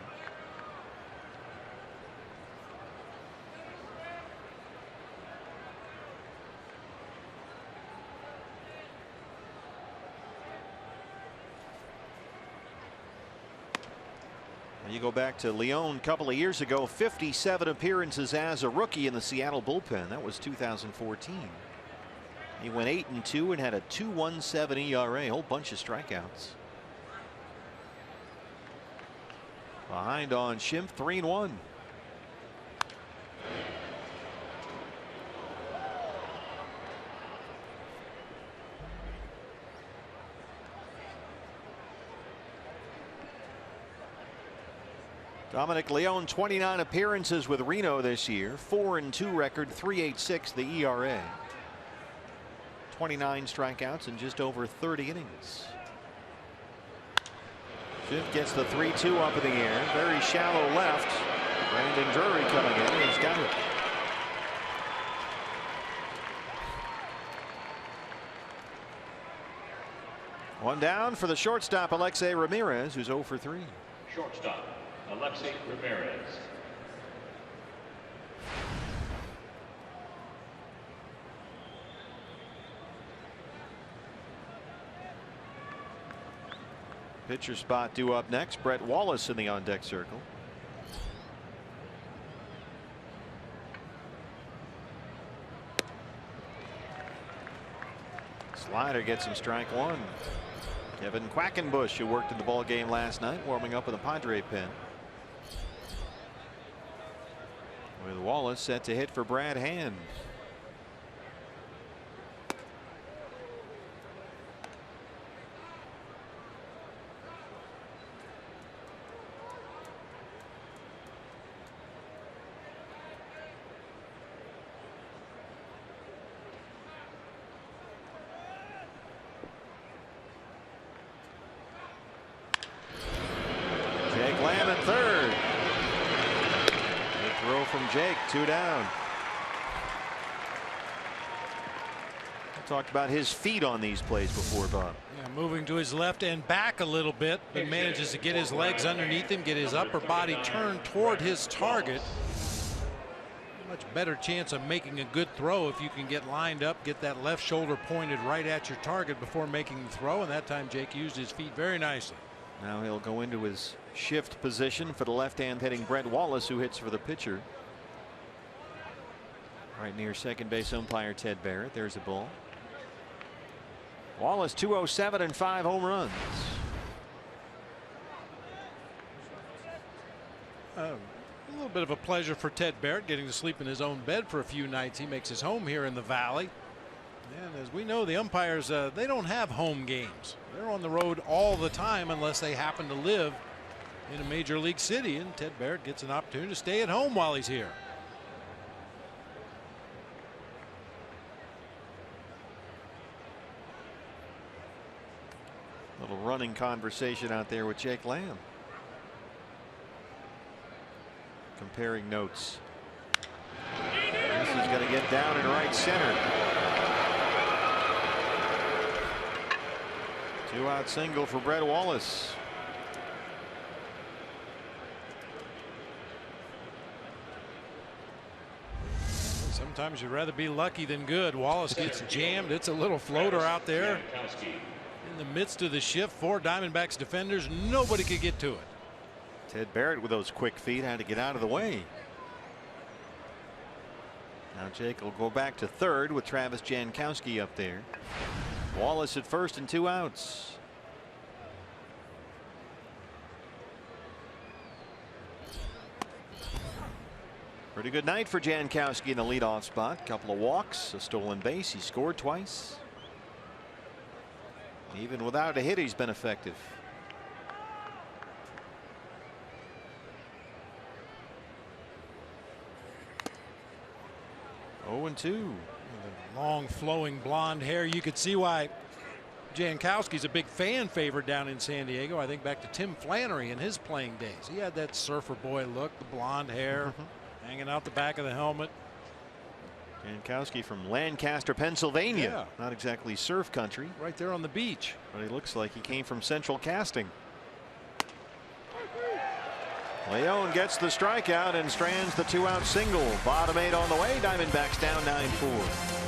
You go back to Leone a couple of years ago, 57 appearances as a rookie in the Seattle bullpen. That was 2014. He went 8-2 and had a 2.17 ERA, a whole bunch of strikeouts. Behind on Schimpf, 3-1. Dominic Leone, 29 appearances with Reno this year, 4-2 record, 3.86 the ERA. 29 strikeouts in just over 30 innings. Schimpf gets the 3-2 up in the air, very shallow left. Brandon Drury coming in, he's got it. One down for the shortstop Alexei Ramirez, who's 0 for 3. Shortstop, Alexei Ramirez. Pitcher spot due up next. Brett Wallace in the on deck circle. Slider gets him strike one. Kevin Quackenbush, who worked in the ball game last night, warming up with a Padre pen. With Wallace set to hit for Brad Hand. Jake Lamb at third. Good throw from Jake, 2 down. I talked about his feet on these plays before, Bob. Yeah, moving to his left and back a little bit, but manages to get his legs underneath him, get his upper body turned toward his target. Much better chance of making a good throw if you can get lined up, get that left shoulder pointed right at your target before making the throw, and that time Jake used his feet very nicely. Now he'll go into his shift position for the left-hand hitting Brett Wallace, who hits for the pitcher. Right near second base umpire Ted Barrett. There's a ball. Wallace 207 and 5 home runs. A little bit of a pleasure for Ted Barrett, getting to sleep in his own bed for a few nights. He makes his home here in the Valley. And as we know, the umpires, they don't have home games. They're on the road all the time unless they happen to live in a major league city. And Ted Barrett gets an opportunity to stay at home while he's here. Little running conversation out there with Jake Lamb. Comparing notes. This is going to get down in right center. 2-out single for Brett Wallace. Sometimes you'd rather be lucky than good. Wallace gets jammed. It's a little floater out there in the midst of the shift. 4 Diamondbacks defenders. Nobody could get to it. Ted Barrett with those quick feet had to get out of the way. Now Jake will go back to third with Travis Jankowski up there. Wallace at first and 2 outs. Pretty good night for Jankowski in the leadoff spot. Couple of walks, a stolen base. He scored twice. Even without a hit, he's been effective. Oh, and 2. Long flowing blonde hair. You could see why Jankowski's a big fan favorite down in San Diego. I think back to Tim Flannery in his playing days. He had that surfer boy look, the blonde hair hanging out the back of the helmet. Jankowski from Lancaster, Pennsylvania. Yeah. Not exactly surf country. Right there on the beach. But he looks like he came from Central Casting. Leone gets the strikeout and strands the 2-out single. Bottom 8 on the way. Diamondbacks down 9-4.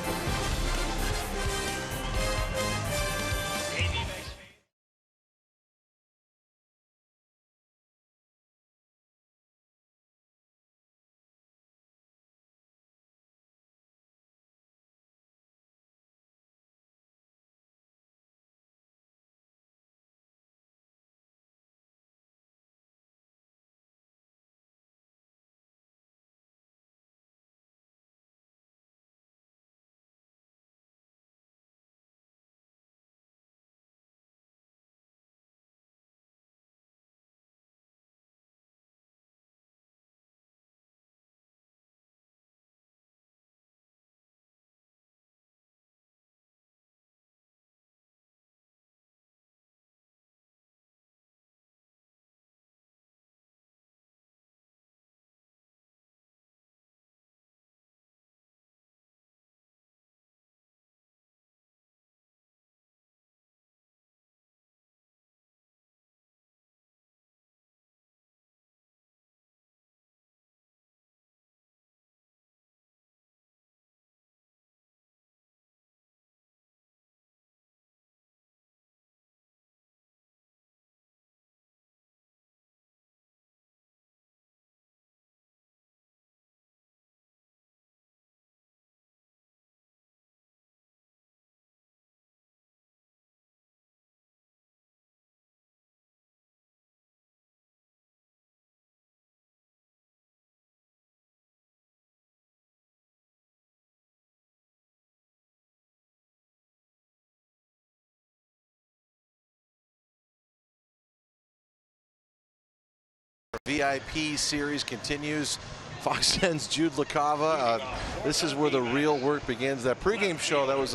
VIP series continues. Fox sends Jude LaCava. This is where the real work begins. That pregame show, that was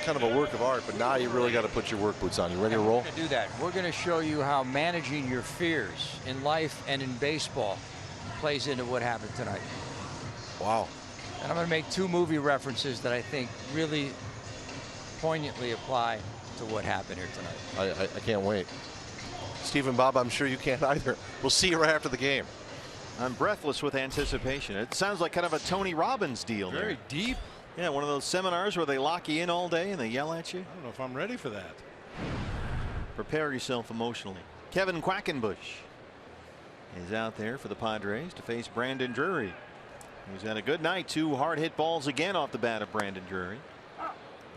kind of a work of art, but now you really got to put your work boots on. You ready to roll? We're going to do that. We're going to show you how managing your fears in life and in baseball plays into what happened tonight. Wow. And I'm going to make 2 movie references that I think really poignantly apply to what happened here tonight. I can't wait. Steve and Bob, I'm sure you can't either. We'll see you right after the game. I'm breathless with anticipation. It sounds like kind of a Tony Robbins deal. Very deep. Yeah, one of those seminars where they lock you in all day and they yell at you. I don't know if I'm ready for that. Prepare yourself emotionally. Kevin Quackenbush is out there for the Padres to face Brandon Drury. He's had a good night. 2 hard hit balls again off the bat of Brandon Drury.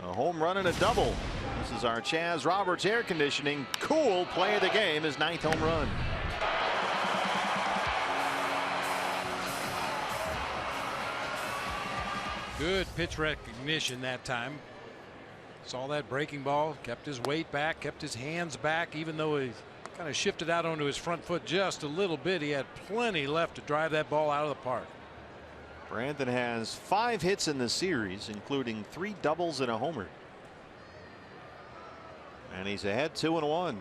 A home run and a double. This is our Chaz Roberts air conditioning cool play of the game, his 9th home run. Good pitch recognition that time. Saw that breaking ball, kept his weight back, kept his hands back, even though he kind of shifted out onto his front foot just a little bit. He had plenty left to drive that ball out of the park. Brandon has 5 hits in the series, including 3 doubles and a homer. And he's ahead 2-1.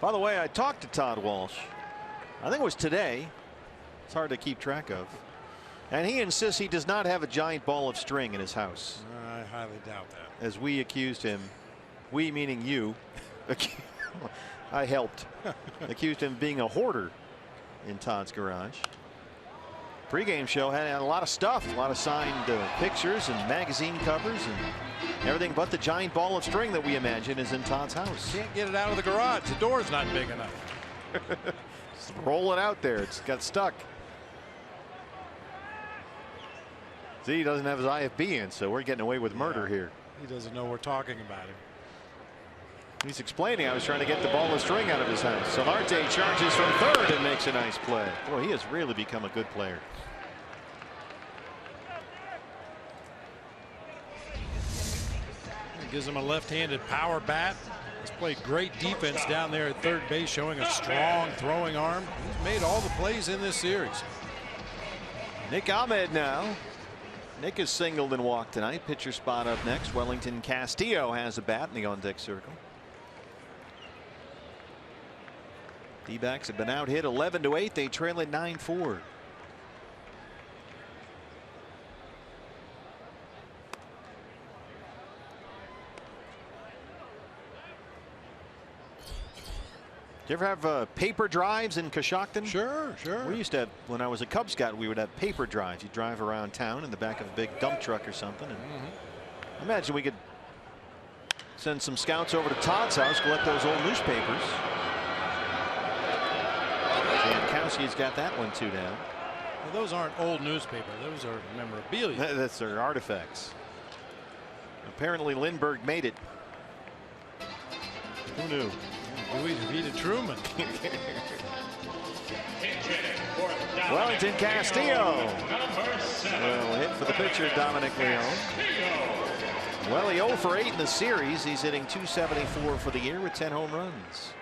By the way, I talked to Todd Walsh. I think it was today. It's hard to keep track of. And he insists he does not have a giant ball of string in his house. I highly doubt that. As we accused him, we meaning you, I helped, accused him of being a hoarder in Todd's garage. Pre-game show had a lot of stuff, a lot of signed pictures and magazine covers and everything but the giant ball of string that we imagine is in Todd's house. Can't get it out of the garage. The door's not big enough. Just roll it out there. It's got stuck. See, he doesn't have his IFB in, so we're getting away with murder here. He doesn't know we're talking about him. He's explaining I was trying to get the ball of string out of his house. Solarte charges from third and makes a nice play. Boy, he has really become a good player. It gives him a left-handed power bat. He's played great defense down there at third base, showing a strong throwing arm. He's made all the plays in this series. Nick Ahmed now. Nick has singled and walked tonight. Pitcher spot up next. Wellington Castillo has a bat in the on-deck circle. D-backs have been out hit 11-8. They trail at 9-4. Do you ever have paper drives in Coshocton? Sure. We used to have, when I was a Cub Scout, we would have paper drives. You'd drive around town in the back of a big dump truck or something. And I imagine we could send some scouts over to Todd's house, collect those old newspapers. Jankowski's got that one 2 down. Well, those aren't old newspapers. Those are memorabilia. That's their artifacts. Apparently Lindbergh made it. Who knew? Dewey defeated Truman. Wellington Castillo. Well, hit for the pitcher, Dominic Leone. Well, he 0 for 8 in the series. He's hitting .274 for the year with 10 home runs.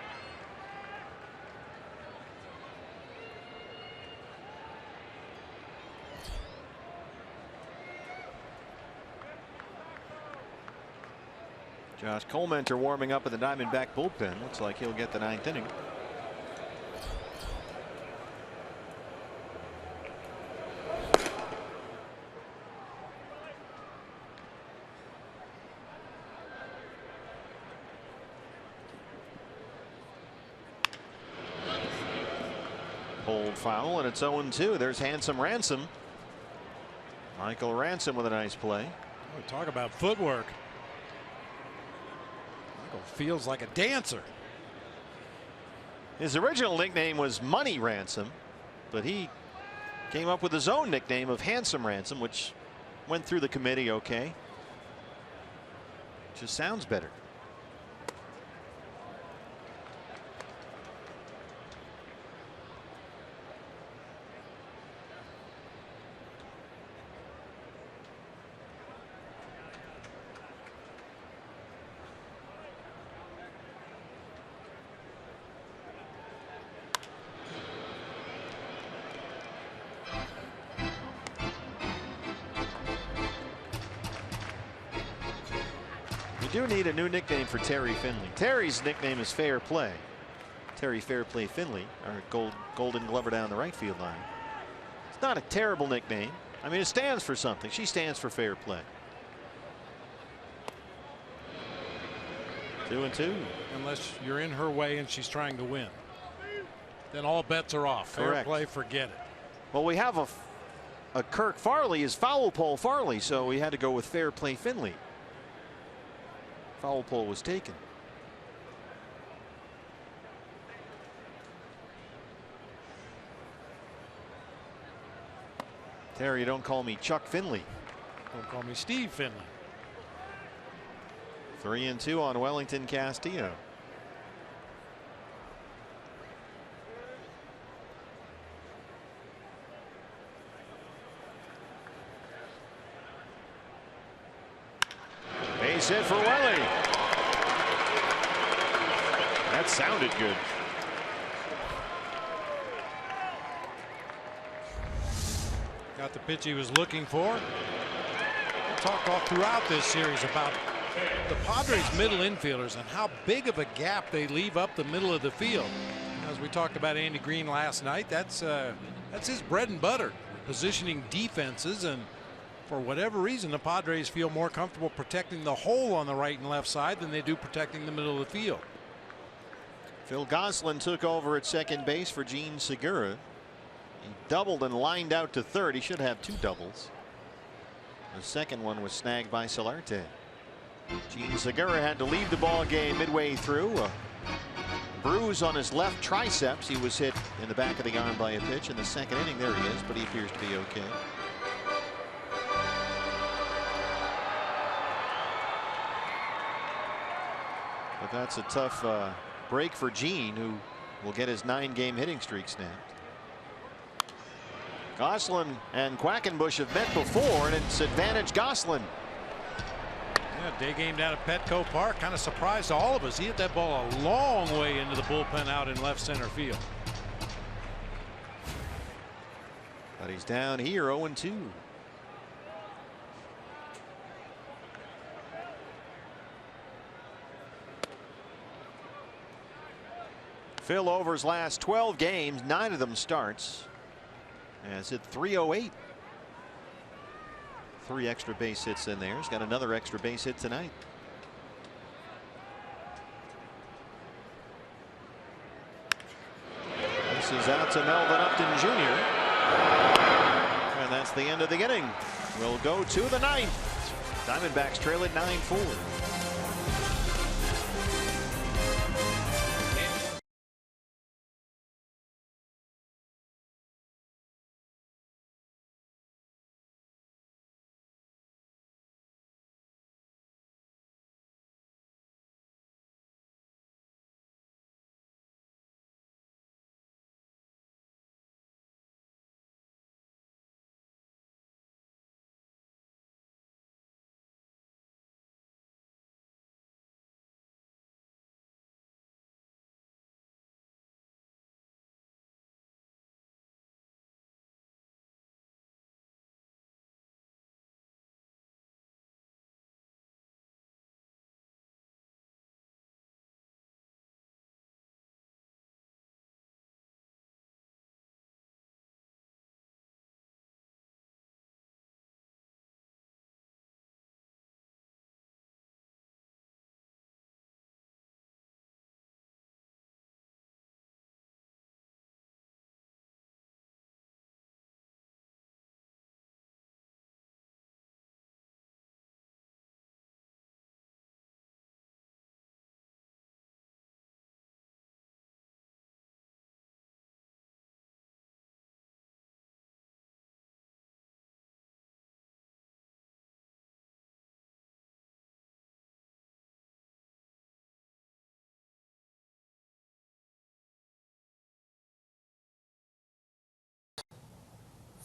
Josh Colmenter warming up in the Diamondback bullpen. Looks like he'll get the 9th inning. Pulled foul, and it's 0-2. There's Handsome Ransom. Michael Ransom with a nice play. Oh, talk about footwork. Feels like a dancer. His original nickname was Money Ransom, but he came up with his own nickname of Handsome Ransom, which went through the committee okay. Just sounds better. do need a new nickname for Terry Finley. Terry's nickname is Fair Play. Terry Fair Play Finley, our golden glover down the right field line. It's not a terrible nickname. I mean, it stands for something. She stands for fair play. 2-2. Unless you're in her way and she's trying to win, then all bets are off. Fair Correct. play, forget it. Well, we have a Kirk Farley is foul pole Farley, so we had to go with Fair Play Finley. Foul pole was taken. Terry, don't call me Chuck Finley. Don't call me Steve Finley. 3-2 on Wellington Castillo. Base hit for Welly. That sounded good. Got the pitch he was looking for. We talked all throughout this series about the Padres' middle infielders and how big of a gap they leave up the middle of the field. As we talked about Andy Green last night, that's his bread and butter, positioning defenses, and for whatever reason the Padres feel more comfortable protecting the hole on the right and left side than they do protecting the middle of the field. Phil Gosselin took over at second base for Gene Segura. He doubled and lined out to third. He should have two doubles. The second one was snagged by Solarte. Gene Segura had to leave the ball game midway through. A bruise on his left triceps. He was hit in the back of the arm by a pitch in the second inning. There he is, but he appears to be okay. But that's a tough break for Gene, who will get his 9-game hitting streak snapped. Gosselin and Quackenbush have met before, and it's advantage Gosselin. Yeah, day game down at Petco Park. Kind of surprised all of us. He hit that ball a long way into the bullpen out in left center field. But he's down here 0-2. Phil Over's last 12 games, 9 of them starts. Has hit .308. 3 extra base hits in there. He's got another extra base hit tonight. This is out to Melvin Upton Jr. And that's the end of the inning. We'll go to the 9th. Diamondbacks trail at 9-4.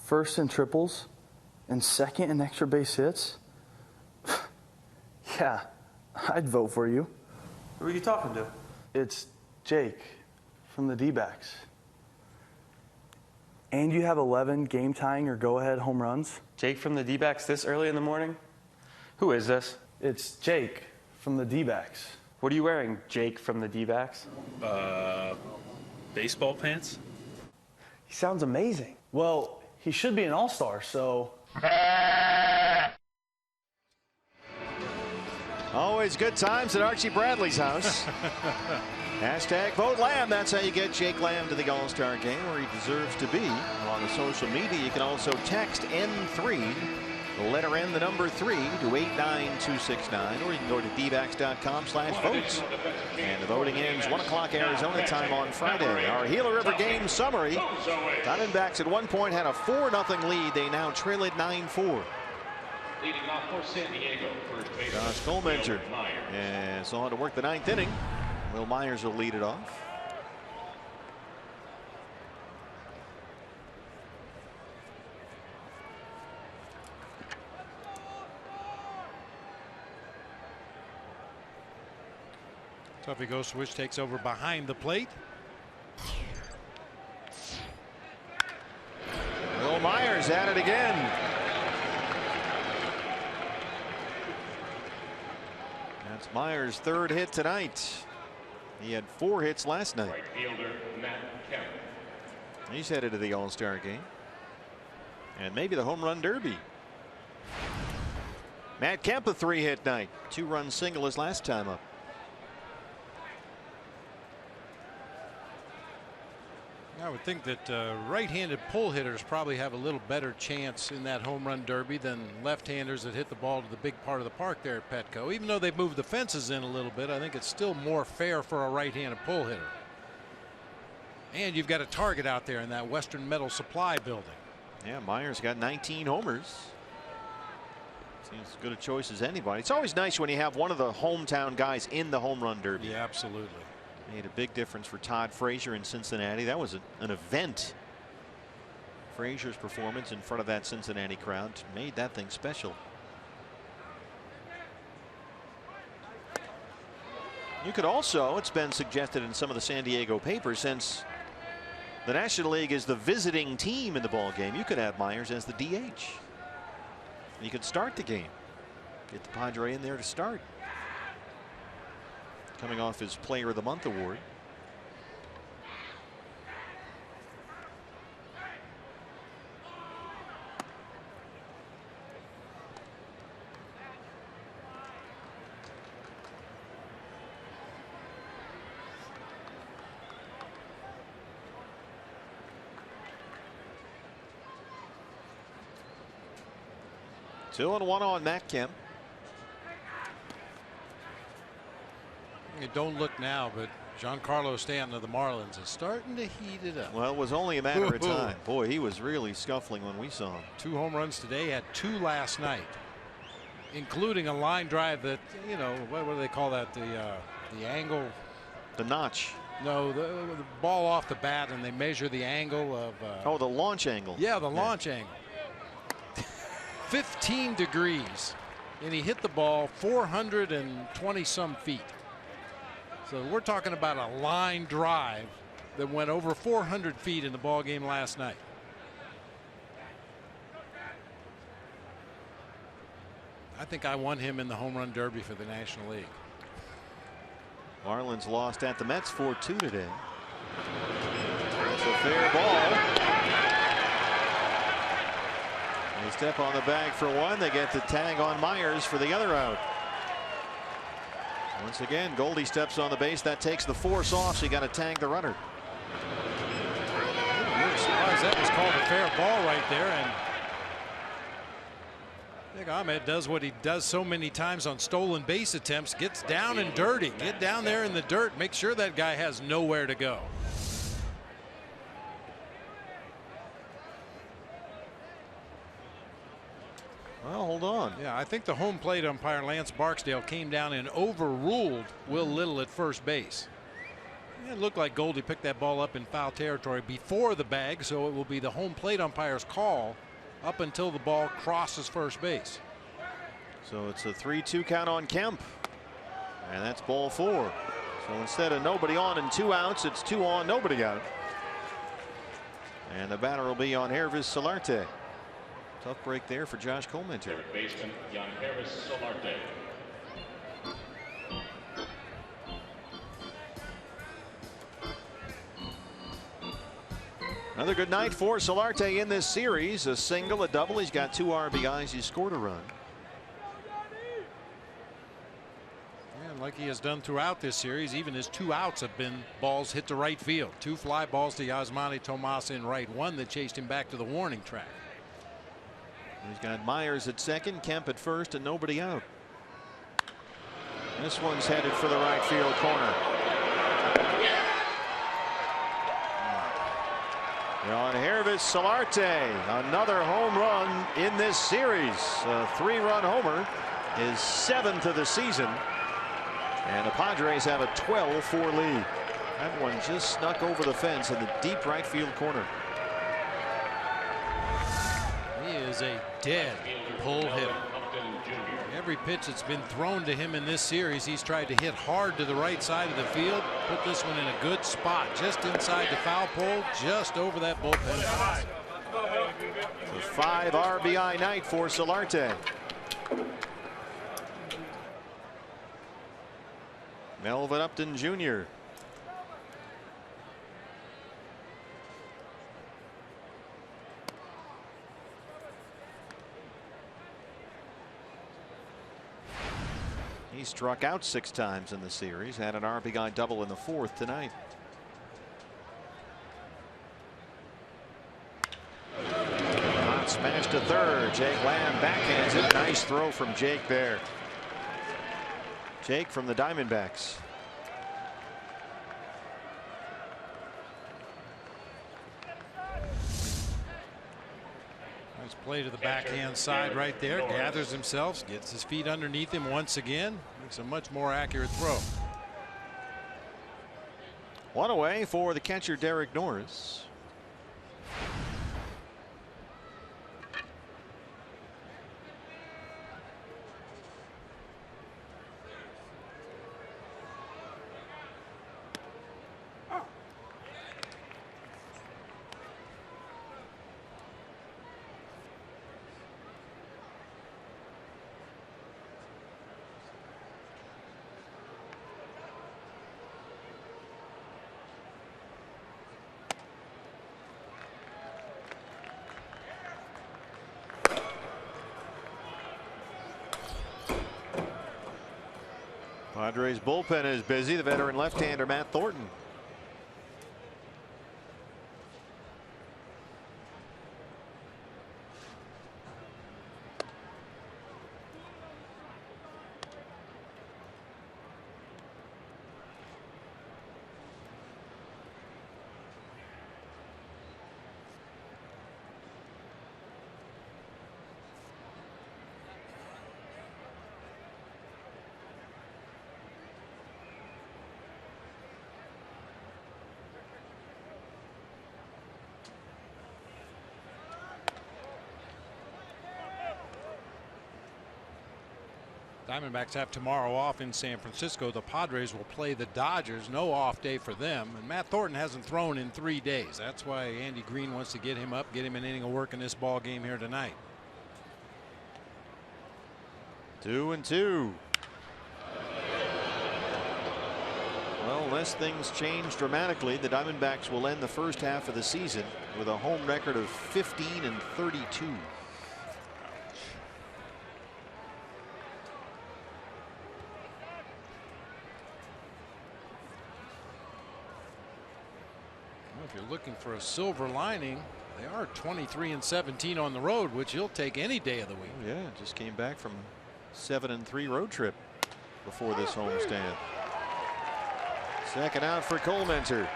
First in triples and second in extra base hits? Yeah, I'd vote for you. Who are you talking to? It's Jake from the D-backs. And you have 11 game-tying or go-ahead home runs? Jake from the D-backs this early in the morning? Who is this? It's Jake from the D-backs. What are you wearing, Jake from the D-backs? Baseball pants? He sounds amazing. Well, he should be an all-star, so... Always good times at Archie Bradley's house. Hashtag vote Lamb. That's how you get Jake Lamb to the All-Star game where he deserves to be. On the social media, you can also text N3, the letter N, the number 3, to 89269, or you can go to dbacks.com/votes. And the voting ends 1 o'clock Arizona time on Friday. Our Gila River game summary. Diamondbacks at one point had a 4-0 lead. They now trail it 9-4. Leading off for San Diego. Josh Collmenter is on to work the 9th inning. Will Myers will lead it off. Tuffy goes switch, takes over behind the plate. Will Myers at it again. That's Myers' 3rd hit tonight. He had 4 hits last night. Right fielder Matt Kemp. He's headed to the All-Star game. And maybe the home run derby. Matt Kemp a 3-hit night. 2-run single his last time up. I would think that right-handed pull hitters probably have a little better chance in that home run derby than left-handers that hit the ball to the big part of the park there at Petco. Even though they've moved the fences in a little bit, I think it's still more fair for a right-handed pull hitter. And you've got a target out there in that Western Metal Supply building. Yeah, Myers got 19 homers. Seems as good a choice as anybody. It's always nice when you have one of the hometown guys in the home run derby. Yeah, absolutely. Made a big difference for Todd Frazier in Cincinnati. That was an event. Frazier's performance in front of that Cincinnati crowd made that thing special. You could also, it's been suggested in some of the San Diego papers, since the National League is the visiting team in the ball game, you could have Myers as the DH. You could start the game. Get the Padre in there to start. Coming off his Player of the Month award. Two and one on Matt Kemp. You don't look now, but Giancarlo Stanton of the Marlins is starting to heat it up. Well, it was only a matter of time. Boy, he was really scuffling when we saw him. 2 home runs today, had 2 last night, including a line drive that, you know, what do they call that? The angle. The notch. No, the ball off the bat, and they measure the angle of. Oh, the launch angle. Yeah, the launch angle. 15 degrees, and he hit the ball 420 some feet. So we're talking about a line drive that went over 400 feet in the ball game last night. I think I won him in the home run derby for the National League. Marlins lost at the Mets 4-2 today. It's a fair ball. They step on the bag for one. They get the tag on Myers for the other out. Once again, Goldie steps on the base. That takes the force off, so you got to tag the runner. I'm surprised that was called a fair ball right there. And I think Ahmed does what he does so many times on stolen base attempts, gets down and dirty. Get down there in the dirt, make sure that guy has nowhere to go. Well, hold on. Yeah, I think the home plate umpire Lance Barksdale came down and overruled Will Little at first base. It looked like Goldie picked that ball up in foul territory before the bag, so it will be the home plate umpire's call up until the ball crosses first base. So it's a 3-2 count on Kemp, and that's ball 4. So instead of nobody on and 2 outs, it's 2 on, nobody out. And the batter will be on Hervis Solarte. Tough break there for Josh Collmenter. Third baseman Yangervis Solarte. Another good night for Solarte in this series. A single, a double. He's got 2 RBIs. He scored a run. And like he has done throughout this series, even his 2 outs have been balls hit to right field. 2 fly balls to Yasmani Tomas in right, 1 that chased him back to the warning track. He's got Myers at second, Kemp at first, and nobody out. This one's headed for the right field corner. On Hervis Solarte, another home run in this series. A 3-run homer, his 7th of the season. And the Padres have a 12-4 lead. That one just snuck over the fence in the deep right field corner. He is a dead pull hitter. Every pitch that's been thrown to him in this series, he's tried to hit hard to the right side of the field. Put this one in a good spot, just inside the foul pole, just over that bullpen fence. A 5 RBI night for Solarte. Melvin Upton Jr. He struck out 6 times in the series, had an RBI double in the 4th tonight. Hot smash to third. Jake Lamb backhands it. Nice throw from Jake there. Jake from the Diamondbacks. Nice play to the backhand side right there. Gathers himself, gets his feet underneath him once again. Makes a much more accurate throw. 1 away for the catcher Derek Norris. Padres bullpen is busy. The veteran left-hander Matt Thornton. Diamondbacks have tomorrow off in San Francisco. The Padres will play the Dodgers. No off day for them. And Matt Thornton hasn't thrown in 3 days. That's why Andy Green wants to get him up, get him an inning of work in this ball game here tonight. 2-2. Well, unless things change dramatically, the Diamondbacks will end the first half of the season with a home record of 15-32. If you're looking for a silver lining, they are 23-17 on the road, which you'll take any day of the week. Yeah, just came back from a 7-3 road trip before this homestand. Second out for Colementor.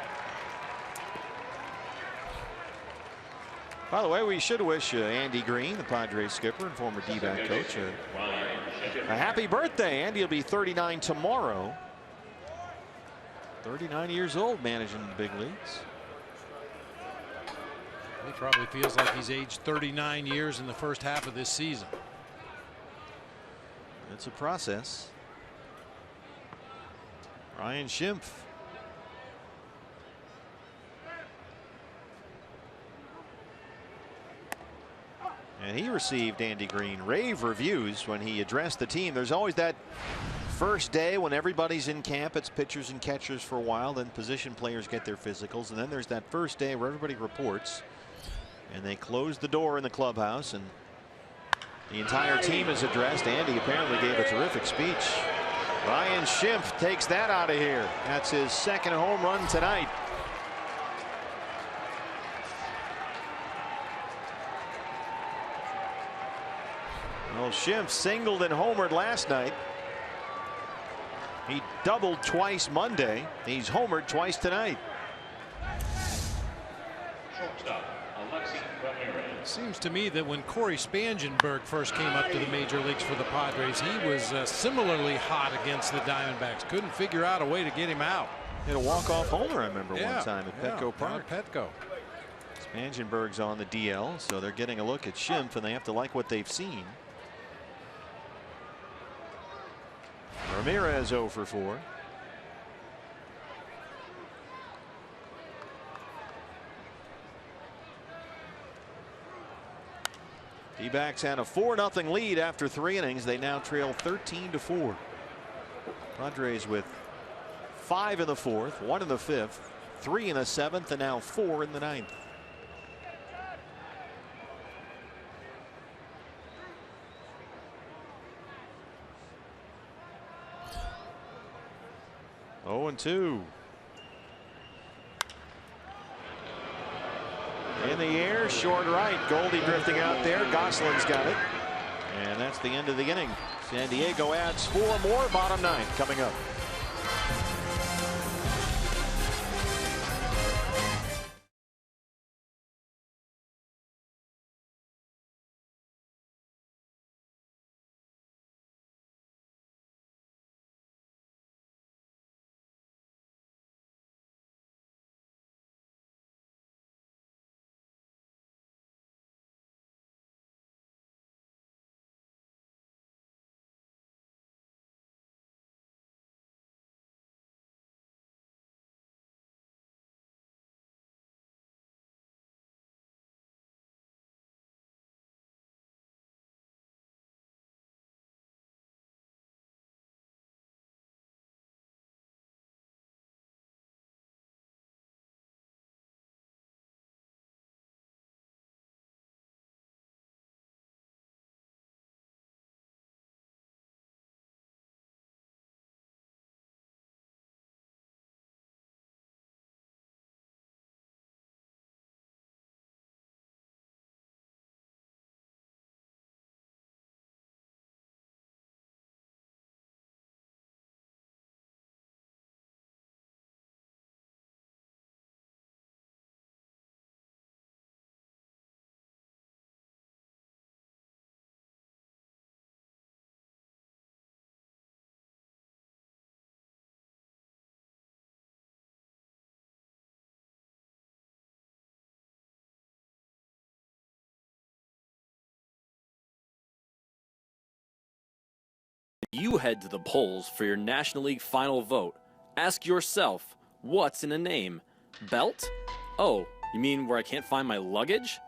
By the way, we should wish Andy Green, the Padres skipper and former D-back coach, a happy birthday. Andy will be 39 tomorrow. 39 years old, managing the big leagues. He probably feels like he's aged 39 years in the first half of this season. It's a process. Ryan Schimpf. And he received Andy Green rave reviews when he addressed the team. There's always that first day when everybody's in camp, it's pitchers and catchers for a while, then position players get their physicals, and then there's that first day where everybody reports, and they close the door in the clubhouse, and the entire team is addressed. Andy apparently gave a terrific speech. Ryan Schimpf takes that out of here. That's his second home run tonight. Well, Schimpf singled and homered last night. He doubled twice Monday. He's homered twice tonight. It seems to me that when Corey Spangenberg first came up to the major leagues for the Padres, he was similarly hot against the Diamondbacks. Couldn't figure out a way to get him out. Hit a walk-off homer, I remember, one time at Petco Park. Petco. Spangenberg's on the DL, so they're getting a look at Schimpf, and they have to like what they've seen. Ramirez 0 for 4. D-backs had a 4-0 lead after 3 innings. They now trail 13-4. Padres with 5 in the 4th, 1 in the 5th, 3 in the 7th, and now 4 in the 9th. Oh, and 2. In the air, short right. Goldie drifting out there. Gosselin's got it. And that's the end of the inning. San Diego adds 4 more. Bottom 9 coming up. You head to the polls for your National League final vote. Ask yourself, what's in a name? Belt? Oh, you mean where I can't find my luggage?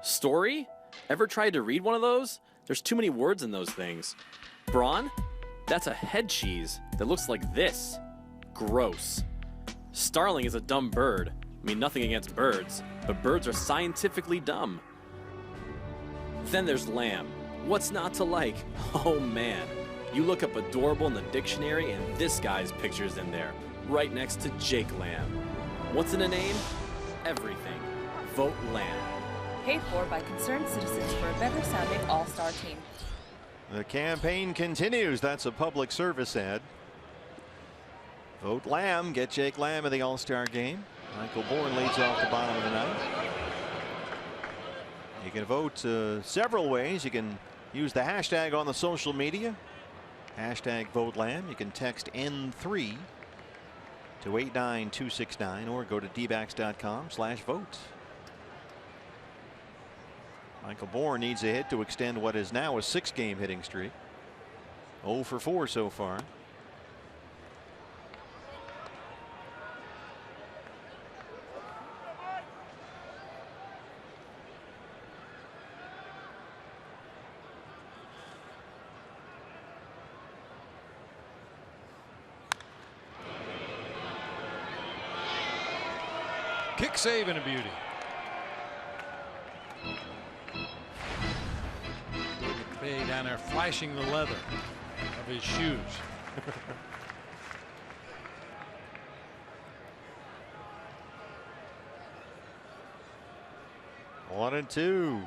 Story? Ever tried to read one of those? There's too many words in those things. Brawn? That's a head cheese that looks like this. Gross. Starling is a dumb bird. I mean, nothing against birds, but birds are scientifically dumb. Then there's lamb. What's not to like? Oh man. You look up adorable in the dictionary and this guy's picture's in there, right next to Jake Lamb. What's in a name? Everything. Vote Lamb. Paid for by concerned citizens for a better sounding all-star team. The campaign continues. That's a public service ad. Vote Lamb. Get Jake Lamb in the All-Star game. Michael Bourne leads off the bottom of the ninth. You can vote several ways. You can use the hashtag on the social media. Hashtag Vote Lamb. You can text N3 to 89269 or go to dbacks.com/vote. Michael Bourne needs a hit to extend what is now a 6-game hitting streak. 0 for 4 so far. Kick save and a beauty. McVay down there flashing the leather of his shoes. 1-2.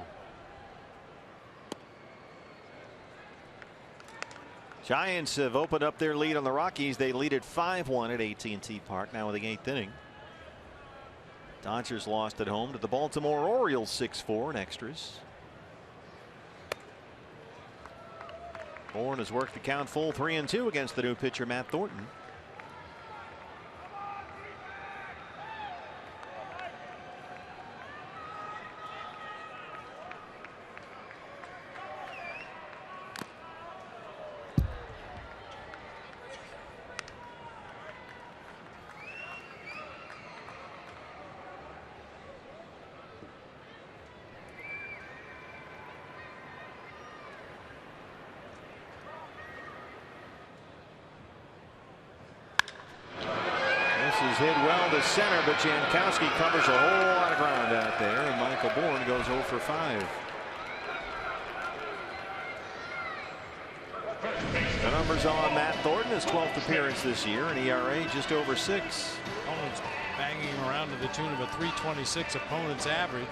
Giants have opened up their lead on the Rockies. They lead at 5-1 at AT&T Park now in the 8th inning. Dodgers lost at home to the Baltimore Orioles 6-4 in extras. Bourne has worked the count full 3-2 against the new pitcher Matt Thornton. Is hit well to center, but Jankowski covers a whole lot of ground out there, and Michael Bourne goes 0 for 5. The numbers on Matt Thornton, his 12th appearance this year, an ERA just over 6. Opponents banging around to the tune of a 326 opponent's average.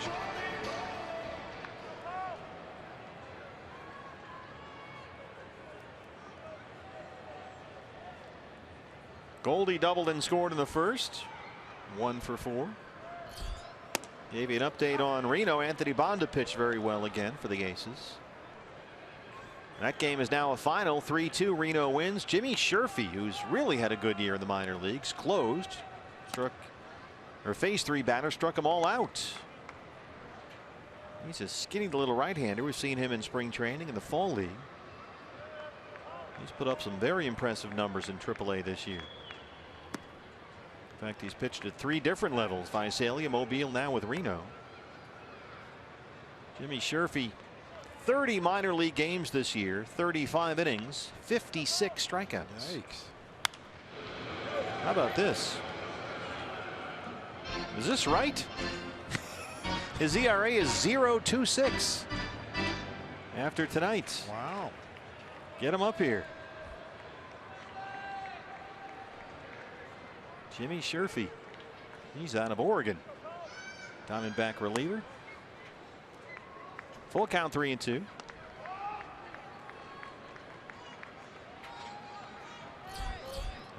Goldie doubled and scored in the first. 1 for 4. Gave you an update on Reno. Anthony Banda pitched very well again for the Aces. That game is now a final. 3-2 Reno wins. Jimmy Sherfy, who's really had a good year in the minor leagues, closed. Faced 3 batters, struck them all out. He's a skinny little right-hander. We've seen him in spring training in the fall league. He's put up some very impressive numbers in AAA this year. In fact, he's pitched at 3 different levels. Visalia, Mobile, now with Reno. Jimmy Sherfy, 30 minor league games this year, 35 innings, 56 strikeouts. Yikes. How about this? Is this right? His ERA is 0.26 after tonight. Wow. Get him up here. Jimmy Sherfy. He's out of Oregon. Diamondback reliever. Full count 3-2.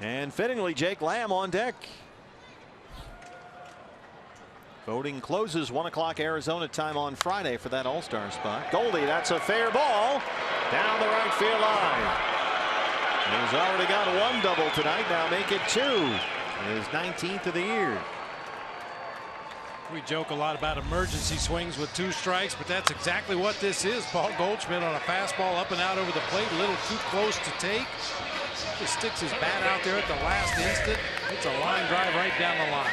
And fittingly, Jake Lamb on deck. Voting closes 1 o'clock Arizona time on Friday for that All-Star spot. Goldie, that's a fair ball down the right field line. He's already got 1 double tonight. Now make it 2. His 19th of the year. We joke a lot about emergency swings with 2 strikes, but that's exactly what this is. Paul Goldschmidt on a fastball up and out over the plate, a little too close to take. Just sticks his bat out there at the last instant. It's a line drive right down the line.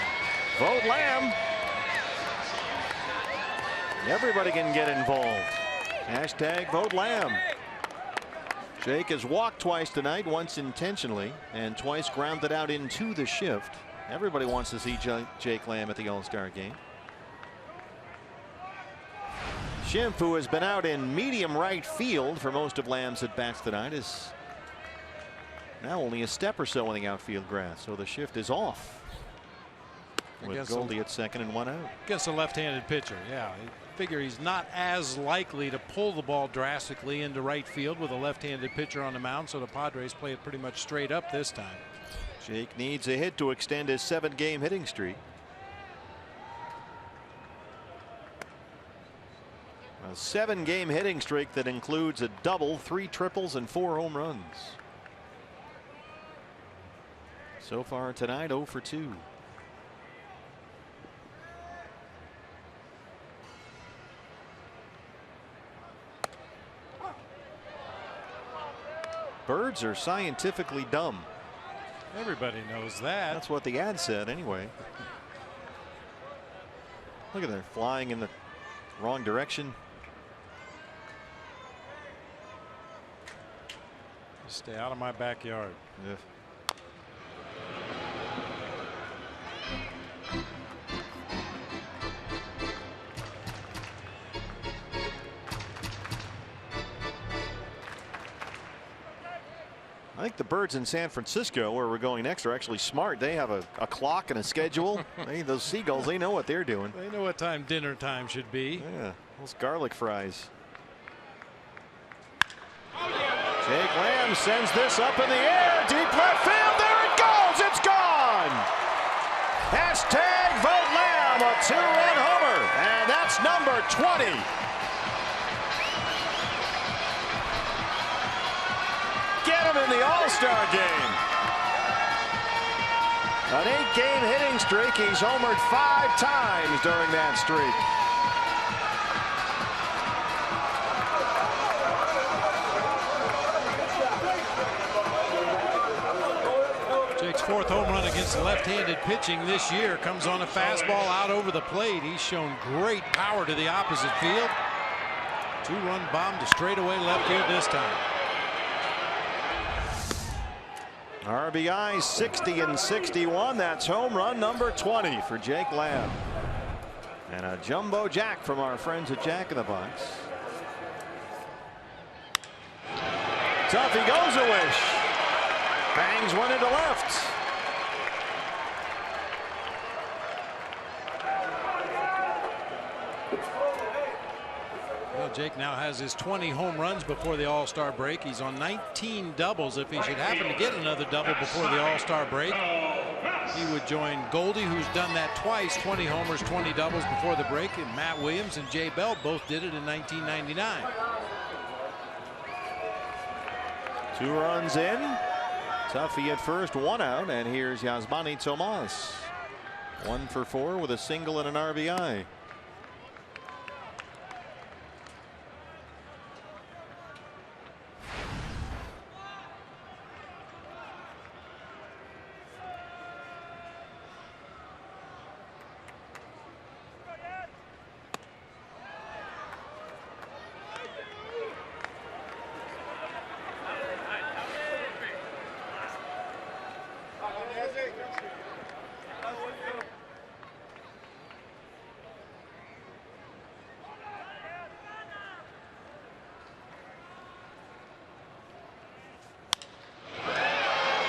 Vote Lamb. Everybody can get involved. Hashtag vote Lamb. Jake has walked twice tonight, once intentionally and twice grounded out into the shift. Everybody wants to see Jake Lamb at the All-Star game. Schimpf, who has been out in medium right field for most of Lamb's at bats tonight, is now only a step or so on the outfield grass, so the shift is off with Goldie at second and 1 out. Against a left-handed pitcher, yeah. I figure he's not as likely to pull the ball drastically into right field with a left-handed pitcher on the mound, so the Padres play it pretty much straight up this time. Jake needs a hit to extend his 7-game hitting streak. A 7-game hitting streak that includes a double, 3 triples, and 4 home runs. So far tonight, 0 for 2. Birds are scientifically dumb. Everybody knows that. That's what the ad said anyway. Look at them flying in the wrong direction. Just stay out of my backyard. Yeah. think the birds in San Francisco, where we're going next, are actually smart. They have a clock and a schedule. Those seagulls, they know what they're doing. They know what time dinner time should be. Yeah, those garlic fries. Jake Lamb sends this up in the air, deep left field. There it goes. It's gone. Hashtag vote Lamb, a 2-run homer, and that's number 20. Get him in the All-Star game. An 8-game hitting streak. He's homered 5 times during that streak. Jake's 4th home run against left-handed pitching this year comes on a fastball out over the plate. He's shown great power to the opposite field. 2-run bomb to straightaway left field this time. RBI 60 and 61. That's home run number 20 for Jake Lamb. And a jumbo jack from our friends at Jack in the Box. Tough, he goes a wish. Bangs one into left. Well, Jake now has his 20 home runs before the All-Star break. He's on 19 doubles. If he should happen to get another double before the All-Star break, he would join Goldie, who's done that twice, 20 homers, 20 doubles before the break, and Matt Williams and Jay Bell both did it in 1999. 2 runs in. Tuffy at first, 1 out, and here's Yasmani Tomas. 1 for 4 with a single and an RBI.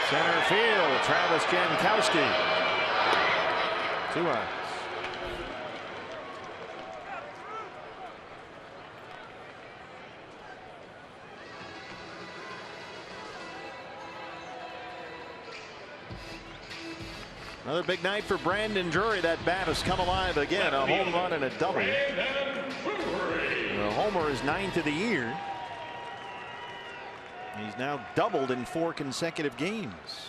Center field, Travis Jankowski. 2 outs. Another big night for Brandon Drury. That bat has come alive again. A home run and a double. The homer is 9th of the year. He's now doubled in 4 consecutive games.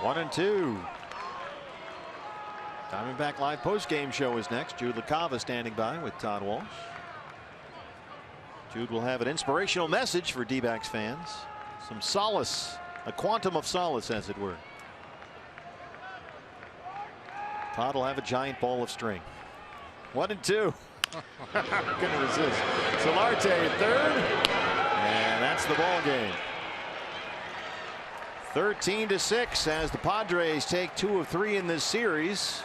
One and two. Diamondback Live post-game show is next. Jude LaCava standing by with Todd Walsh. Jude will have an inspirational message for D-backs fans. Some solace, a quantum of solace, as it were. Todd will have a giant ball of string. 1 and 2. Couldn't resist. Solarte at third. And that's the ball game. 13-6 as the Padres take 2 of 3 in this series.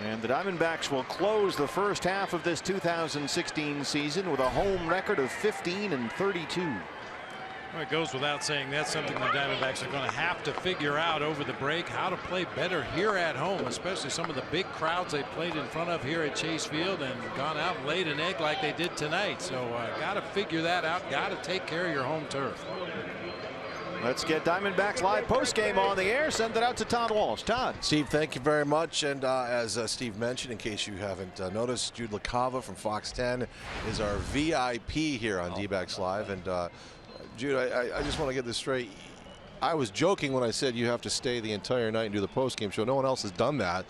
And the Diamondbacks will close the first half of this 2016 season with a home record of 15 and 32. Well, it goes without saying that's something the Diamondbacks are going to have to figure out over the break, how to play better here at home, especially some of the big crowds they played in front of here at Chase Field and gone out and laid an egg like they did tonight. So got to figure that out. Got to take care of your home turf. Let's get Diamondbacks Live postgame on the air. Send it out to Todd Walsh. Todd. Steve, thank you very much. And as Steve mentioned, in case you haven't noticed, Jude LaCava from Fox 10 is our VIP here on D-Backs Live. And Jude, I just want to get this straight. I was joking when I said you have to stay the entire night and do the postgame show. No one else has done that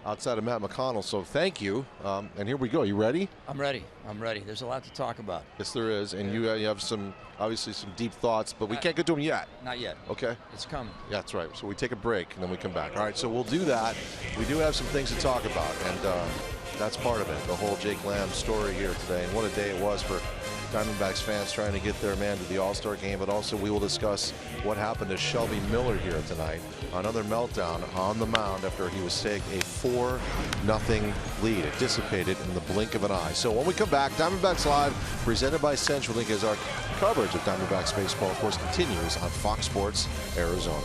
outside of Matt McConnell, so thank you. And here we go. You ready? I'm ready. I'm ready. There's a lot to talk about. Yes, there is. And you have some, obviously, some deep thoughts, but we can't get to them yet. Not yet. Okay. It's coming. Yeah, that's right. So we take a break and then we come back. All right, so we'll do that. We do have some things to talk about, and that's part of it, the whole Jake Lamb story here today. And what a day it was for Diamondbacks fans trying to get their man to the All-Star game, but also we will discuss what happened to Shelby Miller here tonight. Another meltdown on the mound after he was taking a 4-0 lead. It dissipated in the blink of an eye. So when we come back, Diamondbacks Live, presented by CenturyLink, as our coverage of Diamondbacks baseball, of course, continues on Fox Sports Arizona.